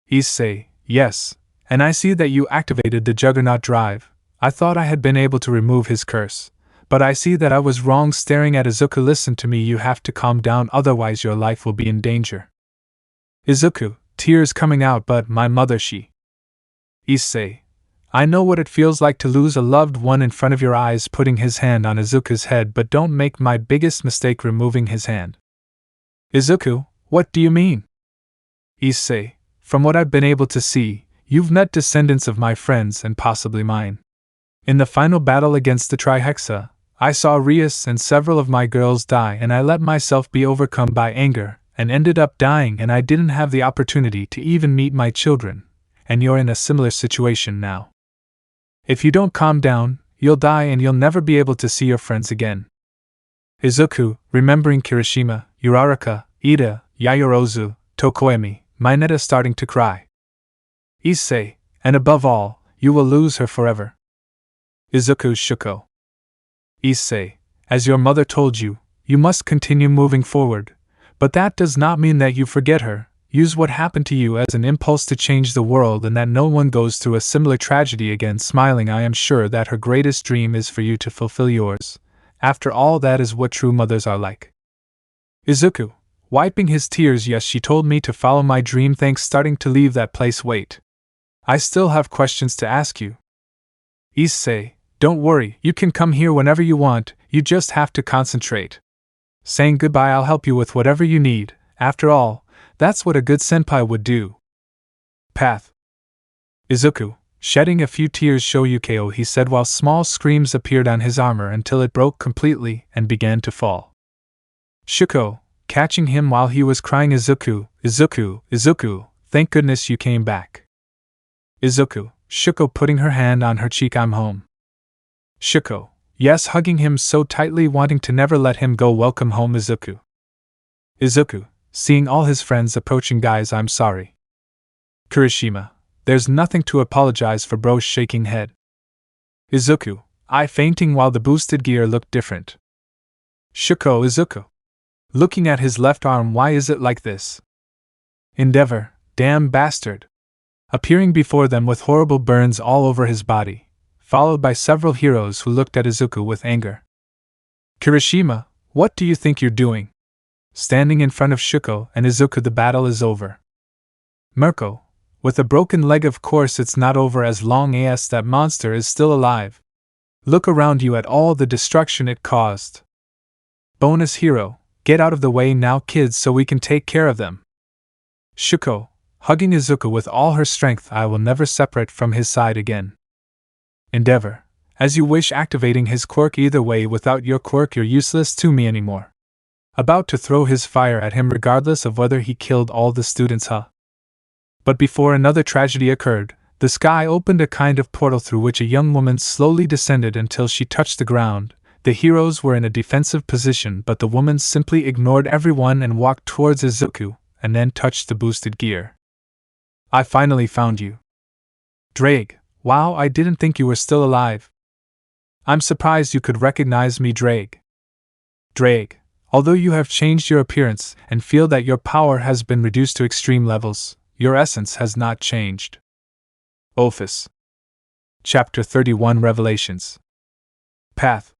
Issei, yes, and I see that you activated the Juggernaut Drive. I thought I had been able to remove his curse, but I see that I was wrong. Staring at Izuku, listen to me, you have to calm down, otherwise your life will be in danger. Izuku, tears coming out, but my mother, she. Issei, I know what it feels like to lose a loved one in front of your eyes. Putting his hand on Izuku's head, but don't make my biggest mistake, removing his hand. Izuku, what do you mean? Issei, from what I've been able to see, you've met descendants of my friends and possibly mine. In the final battle against the Trihexa, I saw Rias and several of my girls die, and I let myself be overcome by anger, and ended up dying, and I didn't have the opportunity to even meet my children, and you're in a similar situation now. If you don't calm down, you'll die and you'll never be able to see your friends again. Izuku, remembering Kirishima, Uraraka, Ida, Yayorozu, Tokoemi, Mineta, starting to cry. Issei, and above all, you will lose her forever. Izuku, Shuko. Issei, as your mother told you, you must continue moving forward, but that does not mean that you forget her. Use what happened to you as an impulse to change the world and that no one goes through a similar tragedy again. Smiling, I am sure that her greatest dream is for you to fulfill yours. After all, that is what true mothers are like. Izuku, wiping his tears, yes, she told me to follow my dream. Thanks. Starting to leave that place. Wait. I still have questions to ask you. Issei, don't worry, you can come here whenever you want, you just have to concentrate. Saying goodbye, I'll help you with whatever you need. After all, that's what a good senpai would do. Path. Izuku, shedding a few tears. Show Yukio, he said while small screams appeared on his armor until it broke completely and began to fall. Shuko, catching him while he was crying. Izuku, Izuku, Izuku, thank goodness you came back. Izuku, Shuko putting her hand on her cheek, I'm home. Shuko, yes, hugging him so tightly, wanting to never let him go. Welcome home, Izuku. Izuku, seeing all his friends approaching. Guys, I'm sorry. Kirishima, there's nothing to apologize for, bro. Shaking head. Izuku, I fainting while the boosted gear looked different. Shuko, Izuku, looking at his left arm, why is it like this? Endeavor, damn bastard. Appearing before them with horrible burns all over his body, followed by several heroes who looked at Izuku with anger. Kirishima, what do you think you're doing? standing in front of Shuko and Izuku. The battle is over. Mirko, with a broken leg, of course it's not over as long as that monster is still alive. Look around you at all the destruction it caused. Bonus hero, get out of the way now kids so we can take care of them. Shuko, hugging Izuku with all her strength. I will never separate from his side again. Endeavor, as you wish, activating his quirk. Either way, without your quirk you're useless to me anymore. About to throw his fire at him regardless of whether he killed all the students, huh? But before another tragedy occurred, the sky opened a kind of portal through which a young woman slowly descended until she touched the ground. The heroes were in a defensive position, but the woman simply ignored everyone and walked towards Izuku, and then touched the boosted gear. I finally found you. Drake, wow, I didn't think you were still alive. I'm surprised you could recognize me, Drake. Drake, although you have changed your appearance and feel that your power has been reduced to extreme levels, your essence has not changed. Ophis. Chapter 31 Revelations. Path.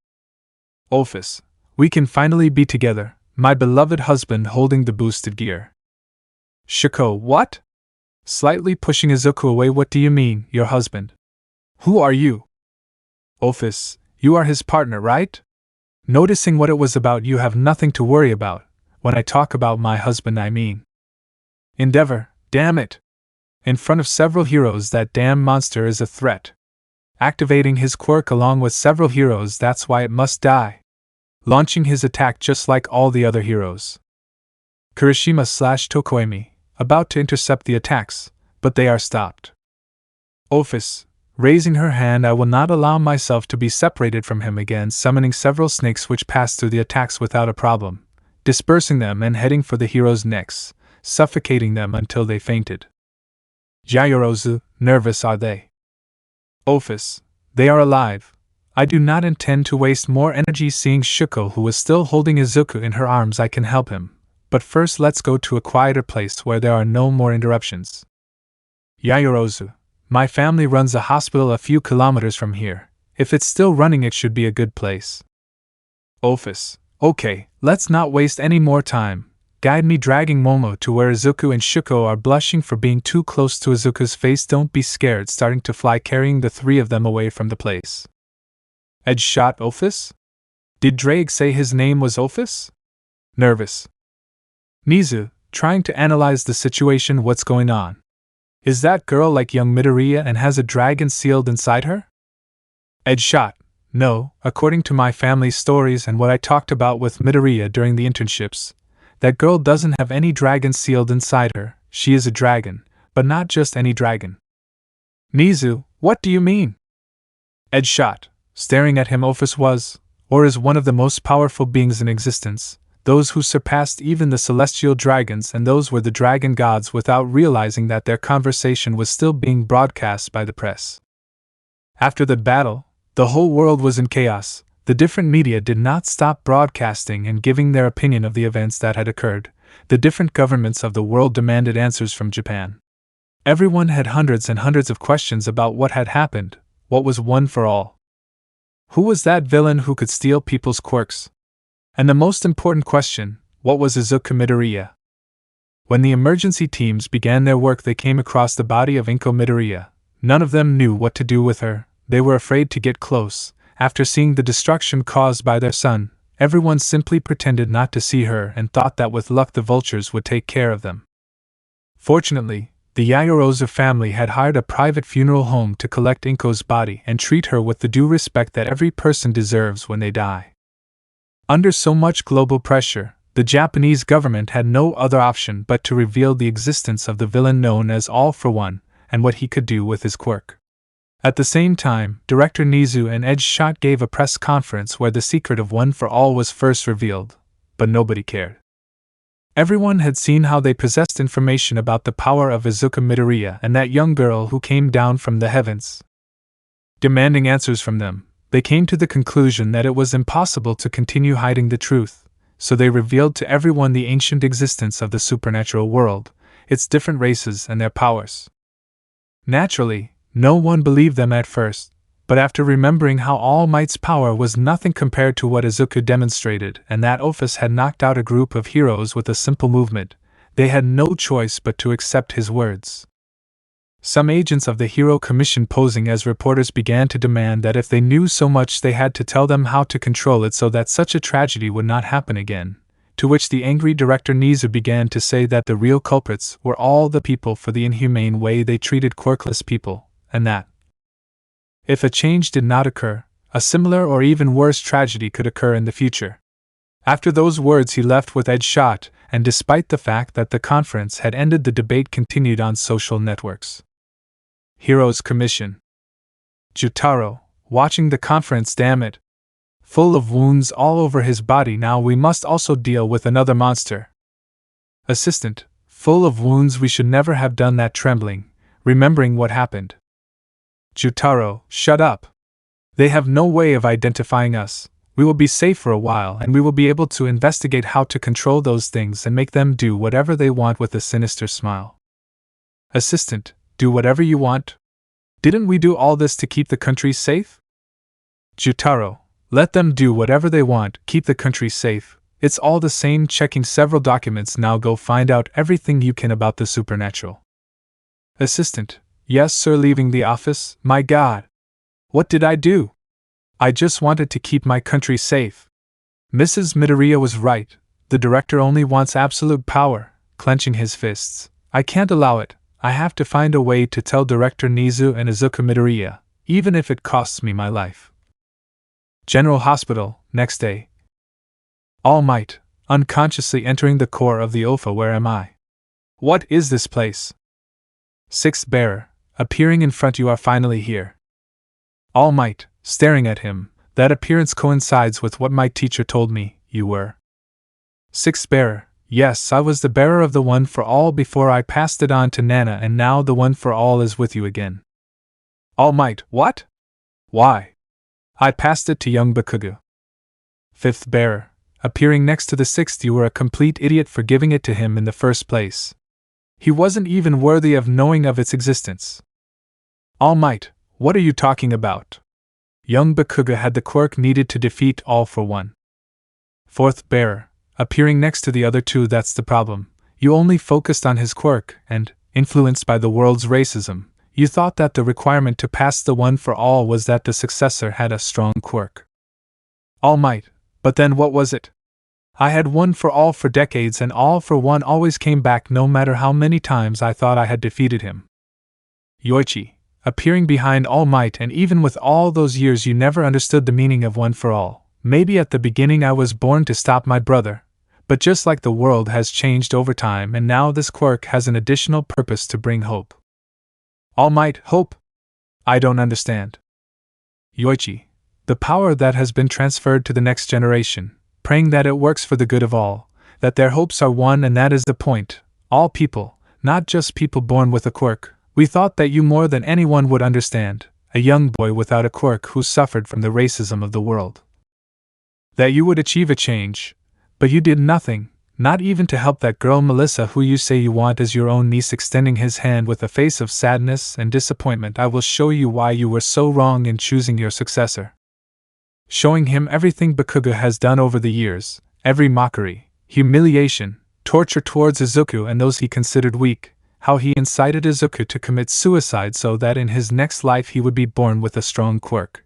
Ophis, we can finally be together, my beloved husband, holding the boosted gear. Shuko, what? Slightly pushing Izuku away. What do you mean, your husband? Who are you? Ophis, you are his partner, right? Noticing what it was about. You have nothing to worry about. When I talk about my husband, I mean Endeavor, damn it. In front of several heroes, that damn monster is a threat. Activating his quirk along with several heroes, that's why it must die. Launching his attack just like all the other heroes. Kirishima/Tokoemi, about to intercept the attacks, but they are stopped. Ophis, raising her hand, I will not allow myself to be separated from him again, summoning several snakes which passed through the attacks without a problem, dispersing them and heading for the heroes' necks, suffocating them until they fainted. Yaoyorozu, nervous are they? Ophis, they are alive. I do not intend to waste more energy. Seeing Shuko, who was still holding Izuku in her arms, I can help him, but first let's go to a quieter place where there are no more interruptions. Yaoyorozu, my family runs a hospital a few kilometers from here. If it's still running, it should be a good place. Ophis, okay, let's not waste any more time. Guide me, dragging Momo to where Izuku and Shuko are, blushing for being too close to Izuku's face. Don't be scared, starting to fly, carrying the three of them away from the place. Edge shot. Ophis? Did Drake say his name was Ophis? Nervous. Nizu, trying to analyze the situation. What's going on? Is that girl like young Midoriya and has a dragon sealed inside her? Edge shot. No, according to my family's stories and what I talked about with Midoriya during the internships, that girl doesn't have any dragon sealed inside her. She is a dragon, but not just any dragon. Nizu, what do you mean? Edge shot. Staring at him, Ophis was, or is, one of the most powerful beings in existence, those who surpassed even the celestial dragons, and those were the dragon gods, without realizing that their conversation was still being broadcast by the press. After the battle, the whole world was in chaos. The different media did not stop broadcasting and giving their opinion of the events that had occurred. The different governments of the world demanded answers from Japan. Everyone had hundreds and hundreds of questions about what had happened. What was one for all? Who was that villain who could steal people's quirks? And the most important question, what was Izuku Midoriya? When the emergency teams began their work, they came across the body of Inko Midoriya. None of them knew what to do with her. They were afraid to get close. After seeing the destruction caused by their son, everyone simply pretended not to see her and thought that with luck the vultures would take care of them. Fortunately, the Yaoyorozu family had hired a private funeral home to collect Inko's body and treat her with the due respect that every person deserves when they die. Under so much global pressure, the Japanese government had no other option but to reveal the existence of the villain known as All for One and what he could do with his quirk. At the same time, Director Nizu and Edge Shot gave a press conference where the secret of One for All was first revealed, but nobody cared. Everyone had seen how they possessed information about the power of Izuku Midoriya and that young girl who came down from the heavens. Demanding answers from them, they came to the conclusion that it was impossible to continue hiding the truth, so they revealed to everyone the ancient existence of the supernatural world, its different races and their powers. Naturally, no one believed them at first, But after remembering how All Might's power was nothing compared to what Izuku demonstrated, and that Ophis had knocked out a group of heroes with a simple movement, they had no choice but to accept his words. Some agents of the Hero Commission posing as reporters began to demand that if they knew so much they had to tell them how to control it so that such a tragedy would not happen again, to which the angry director Nizu began to say that the real culprits were all the people for the inhumane way they treated quirkless people, and that if a change did not occur, a similar or even worse tragedy could occur in the future. After those words he left with edge shot, and despite the fact that the conference had ended, the debate continued on social networks. Heroes Commission. Jutaro, watching the conference. Damn it. Full of wounds all over his body. Now we must also deal with another monster. Assistant, full of wounds. We should never have done that. Trembling, remembering what happened. Jutaro, shut up. They have no way of identifying us. We will be safe for a while, and we will be able to investigate how to control those things and make them do whatever they want. With a sinister smile. Assistant, do whatever you want? Didn't we do all this to keep the country safe? Jutaro, let them do whatever they want, keep the country safe. It's all the same. Checking several documents. Now go find out everything you can about the supernatural. Assistant, yes sir. Leaving the office. My God. What did I do? I just wanted to keep my country safe. Mrs. Midoriya was right. The director only wants absolute power. Clenching his fists. I can't allow it. I have to find a way to tell Director Nizu and Izuku Midoriya, even if it costs me my life. General Hospital, next day. All Might, unconsciously entering the core of the Opha. Where am I? What is this place? Sixth Bearer, appearing in front. You are finally here. All Might, staring at him. That appearance coincides with what my teacher told me you were. Sixth Bearer, yes, I was the bearer of the One for All before I passed it on to Nana, and now the One for All is with you again. All Might, what? Why? I passed it to young Bakugo. Fifth Bearer, appearing next to the sixth. You were a complete idiot for giving it to him in the first place. He wasn't even worthy of knowing of its existence. All Might, what are you talking about? Young Bakugo had the quirk needed to defeat All for One. Fourth Bearer, appearing next to the other two. That's the problem. You only focused on his quirk, and, influenced by the world's racism, you thought that the requirement to pass the One for All was that the successor had a strong quirk. All Might, but then what was it? I had One for All for decades, and All for One always came back no matter how many times I thought I had defeated him. Yoichi, appearing behind All Might, and even with all those years you never understood the meaning of One for All. Maybe at the beginning I was born to stop my brother, but just like the world has changed over time, and now this quirk has an additional purpose to bring hope. All Might, hope? I don't understand. Yoichi, the power that has been transferred to the next generation, praying that it works for the good of all, that their hopes are one, and that is the point. All people, not just people born with a quirk. We thought that you more than anyone would understand, a young boy without a quirk who suffered from the racism of the world. That you would achieve a change, but you did nothing, not even to help that girl Melissa who you say you want as your own niece. Extending his hand with a face of sadness and disappointment. I will show you why you were so wrong in choosing your successor. Showing him everything Bakugo has done over the years, every mockery, humiliation, torture towards Izuku and those he considered weak. How he incited Izuku to commit suicide so that in his next life he would be born with a strong quirk.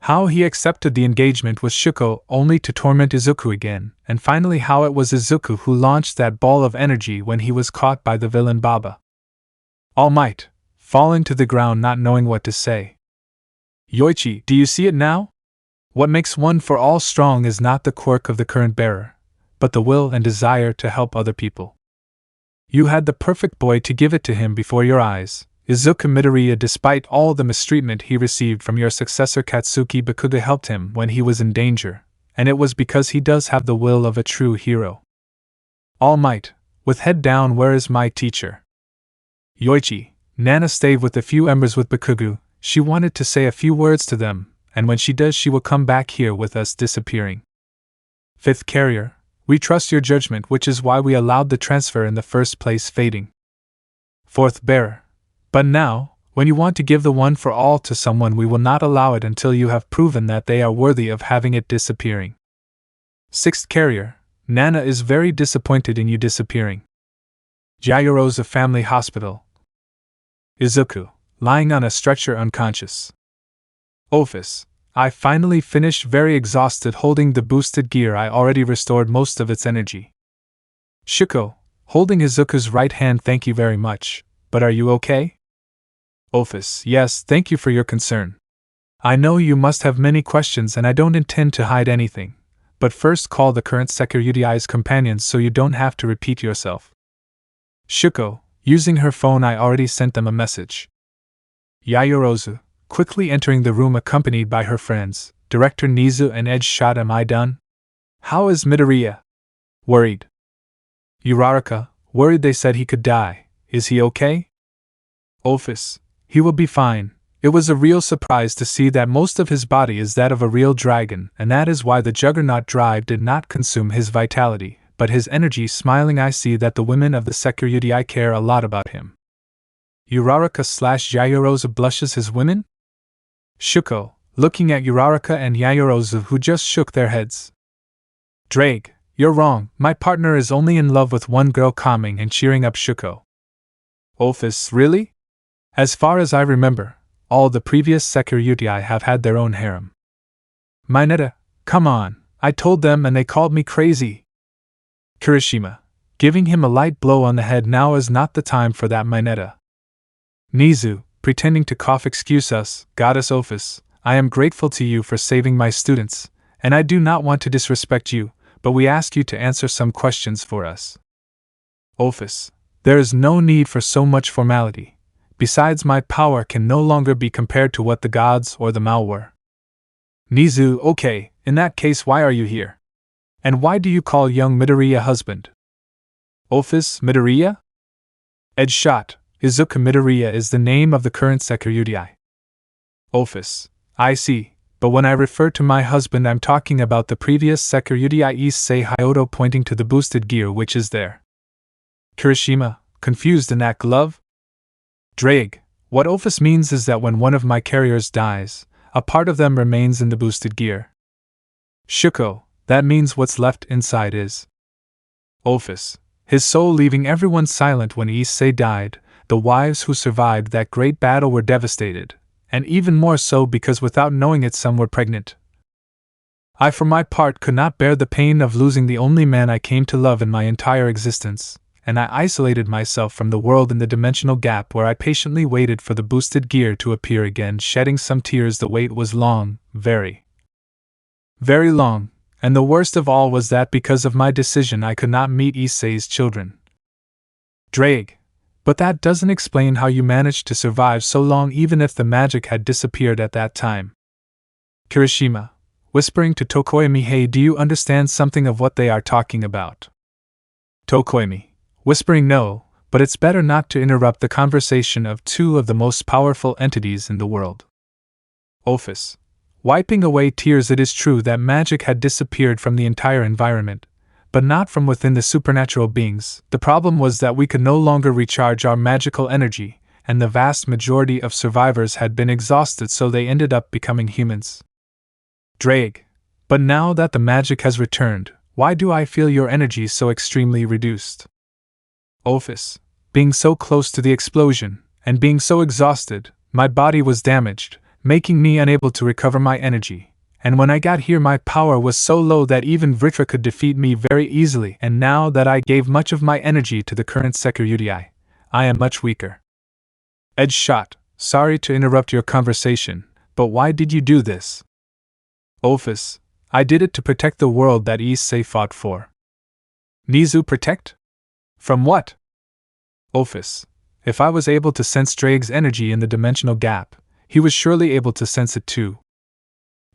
How he accepted the engagement with Shuko only to torment Izuku again, and finally how it was Izuku who launched that ball of energy when he was caught by the villain Baba. All Might, falling to the ground not knowing what to say. Yoichi, do you see it now? What makes One for All strong is not the quirk of the current bearer, but the will and desire to help other people. You had the perfect boy to give it to him before your eyes, Izuku Midoriya. Despite all the mistreatment he received from your successor Katsuki, Bakugo helped him when he was in danger, and it was because he does have the will of a true hero. All Might, with head down, where is my teacher? Yoichi, Nana stayed with a few embers with Bakugo. She wanted to say a few words to them, and when she does she will come back here with us. Disappearing. Fifth Carrier, we trust your judgment, which is why we allowed the transfer in the first place. Fading. Fourth Bearer, but now, When you want to give the one for all to someone, we will not allow it until you have proven that they are worthy of having it disappearing. 6th Carrier, Nana is very disappointed in you disappearing. Yaoyorozu Family Hospital. Izuku, lying on a stretcher unconscious. Ophis, I finally finished, very exhausted, holding the boosted gear. I already restored most of its energy. Shuko, holding Izuku's right hand. Thank you very much, but are you okay? Ophis, yes, thank you for your concern. I know you must have many questions and I don't intend to hide anything, but first call the current sekiryuutei's companions so you don't have to repeat yourself. Shuko, using her phone, I already sent them a message. Yaoyorozu, quickly entering the room accompanied by her friends, Director Nizu and Edge Shot. Am I done? How is Midoriya? Worried. Uraraka, worried. They said he could die. Is he okay? Ophis, he will be fine. It was a real surprise to see that most of his body is that of a real dragon, and that is why the Juggernaut Drive did not consume his vitality, but his energy. Smiling, I see that the women of the sekiryuutei care a lot about him. Uraraka/Yaoyorozu blushes. His women? Shuko, looking at Uraraka and Yaoyorozu, who just shook their heads. Drake, you're wrong. My partner is only in love with one girl. Calming and cheering up Shuko. Ophis, really? As far as I remember, all the previous sekiryuutei have had their own harem. Mineta, come on, I told them and they called me crazy. Kirishima, giving him a light blow on the head. Now is not the time for that, Mineta. Nizu, pretending to cough. Excuse us, Goddess Ophis, I am grateful to you for saving my students, and I do not want to disrespect you, but we ask you to answer some questions for us. Ophis, there is no need for so much formality. Besides, my power can no longer be compared to what the gods or the Mao were. Nizu, okay, in that case why are you here? And why do you call young Midoriya husband? Ophis, Midoriya? Edge Shot, Izuku. Midoriya is the name of the current sekiryuutei. Ophis, I see, but when I refer to my husband I'm talking about the previous sekiryuutei Issei Hyodo, pointing to the boosted gear which is there. Kirishima, confused. In that glove? Drake, what Ophis means is that when one of my carriers dies, a part of them remains in the boosted gear. Shuko, that means what's left inside is. Ophis, his soul, leaving everyone silent. When Issei died, the wives who survived that great battle were devastated, and even more so because without knowing it some were pregnant. I for my part could not bear the pain of losing the only man I came to love in my entire existence, and I isolated myself from the world in the dimensional gap where I patiently waited for the boosted gear to appear again, shedding some tears. The wait was long, very long, and the worst of all was that because of my decision I could not meet Issei's children. Drake, but that doesn't explain how you managed to survive so long even if the magic had disappeared at that time. Kirishima, whispering to Tokoimi, hey, do you understand something of what they are talking about? Tokoimi, whispering, no, but it's better not to interrupt the conversation of two of the most powerful entities in the world. Ophis, wiping away tears, it is true that magic had disappeared from the entire environment, but not from within the supernatural beings. The problem was that we could no longer recharge our magical energy, and the vast majority of survivors had been exhausted, so they ended up becoming humans. Drake, but now that the magic has returned, why do I feel your energy so extremely reduced? Ophis, being so close to the explosion, and being so exhausted, my body was damaged, making me unable to recover my energy, and when I got here my power was so low that even Vritra could defeat me very easily, and now that I gave much of my energy to the current sekiryuutei, I am much weaker. Edge Shot, sorry to interrupt your conversation, but why did you do this? Ophis, I did it to protect the world that Issei fought for. Nizu, protect? From what? Ophis, if I was able to sense Drake's energy in the dimensional gap, he was surely able to sense it too.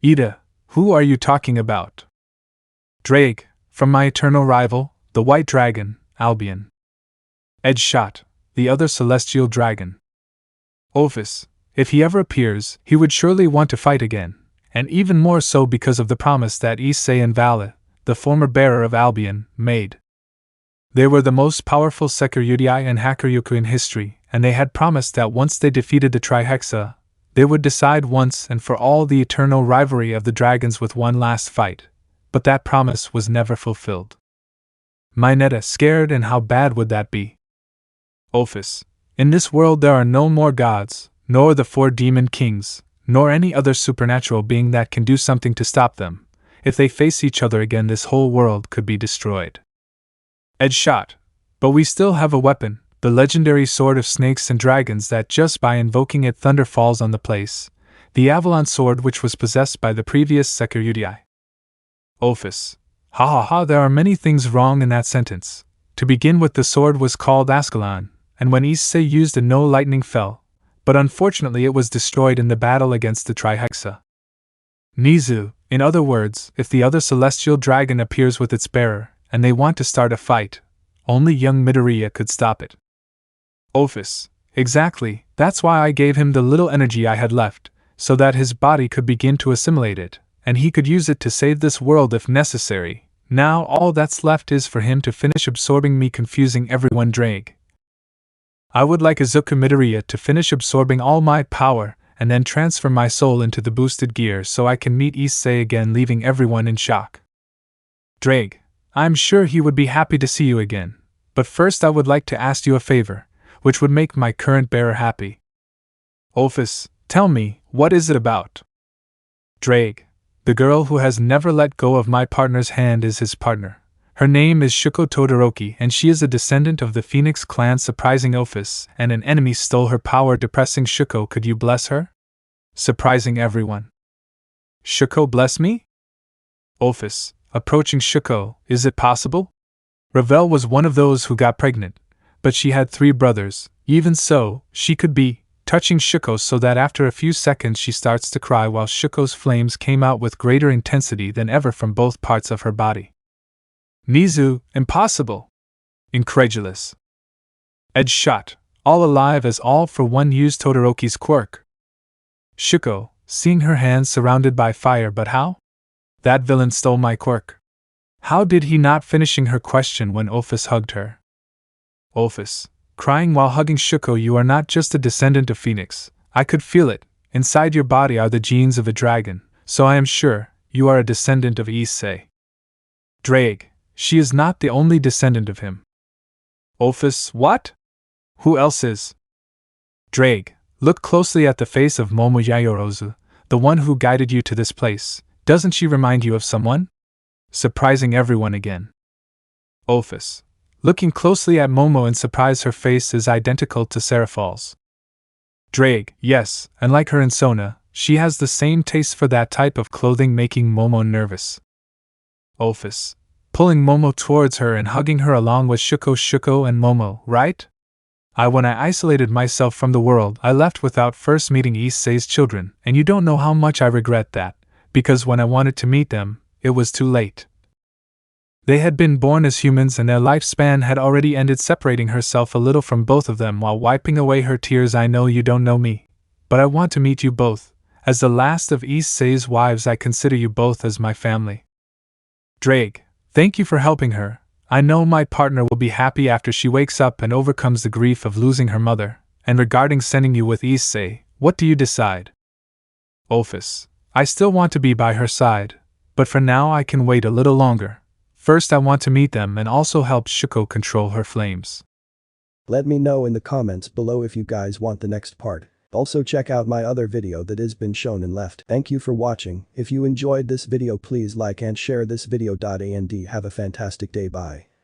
Ida, who are you talking about? Drake, from my eternal rival, the White Dragon, Albion. Edge Shot, the other celestial dragon. Ophis, if he ever appears, he would surely want to fight again, and even more so because of the promise that Issei and Vala, the former bearer of Albion, made. They were the most powerful sekiryuutei and hakuryuku in history, and they had promised that once they defeated the Trihexa, they would decide once and for all the eternal rivalry of the dragons with one last fight, but that promise was never fulfilled. Mineta scared, and how bad would that be? Ophis, in this world there are no more gods, nor the 4 demon kings, nor any other supernatural being that can do something to stop them. If they face each other again, this whole world could be destroyed. Edge shot. But we still have a weapon, the legendary sword of snakes and dragons that just by invoking it thunder falls on the place, the Avalon sword which was possessed by the previous sekiryuutei. Ophis. Ha ha ha, there are many things wrong in that sentence. To begin with, the sword was called Ascalon, and when Issei used it no lightning fell, but unfortunately it was destroyed in the battle against the Trihexa. Nizu, in other words, if the other celestial dragon appears with its bearer, and they want to start a fight, only young Midoriya could stop it. Ophis. Exactly, that's why I gave him the little energy I had left, so that his body could begin to assimilate it, and he could use it to save this world if necessary. Now all that's left is for him to finish absorbing me, confusing everyone. Drag. I would like Izuku Midoriya to finish absorbing all my power, and then transfer my soul into the boosted gear so I can meet Issei again, leaving everyone in shock. Drag. I'm sure he would be happy to see you again, but first I would like to ask you a favor, which would make my current bearer happy. Ophis, tell me, what is it about? Drag. The girl who has never let go of my partner's hand is his partner. Her name is Shuko Todoroki, and she is a descendant of the Phoenix clan. Surprising Ophis, and an enemy stole her power, depressing Shuko. Could you bless her? Surprising everyone. Shuko bless me? Ophis, approaching Shuko, is it possible? Ravel was one of those who got pregnant, but she had 3 brothers. Even so, she could be, touching Shuko so that after a few seconds she starts to cry while Shuko's flames came out with greater intensity than ever from both parts of her body. Nizu, impossible! Incredulous. Edge shot, all alive as all for one used Todoroki's quirk. Shuko, seeing her hands surrounded by fire, but how? That villain stole my quirk. How did he not? Finishing her question when Ophis hugged her. Ophis, crying while hugging Shuko, you are not just a descendant of Phoenix, I could feel it, inside your body are the genes of a dragon, so I am sure, you are a descendant of Issei. Drag, she is not the only descendant of him. Ophis, what? Who else is? Drag, look closely at the face of Momo Yayorozu, the one who guided you to this place. Doesn't she remind you of someone? Surprising everyone again. Ophis, looking closely at Momo in surprise, her face is identical to Seraph's. Drag, yes, and like her in Sona, she has the same taste for that type of clothing, making Momo nervous. Ophis, pulling Momo towards her and hugging her along with Shuko and Momo, right? When I isolated myself from the world, I left without first meeting Issei's children, and you don't know how much I regret that, because when I wanted to meet them, it was too late. They had been born as humans and their lifespan had already ended. Separating herself a little from both of them while wiping away her tears. I know you don't know me, but I want to meet you both. As the last of Issei's wives, I consider you both as my family. Drag, thank you for helping her. I know my partner will be happy after she wakes up and overcomes the grief of losing her mother. And regarding sending you with Issei, what do you decide? Ophis, I still want to be by her side, but for now I can wait a little longer. First I want to meet them and also help Shuko control her flames. Let me know in the comments below if you guys want the next part. Also check out my other video that has been shown and left. Thank you for watching. If you enjoyed this video, please like and share this video. And have a fantastic day. Bye.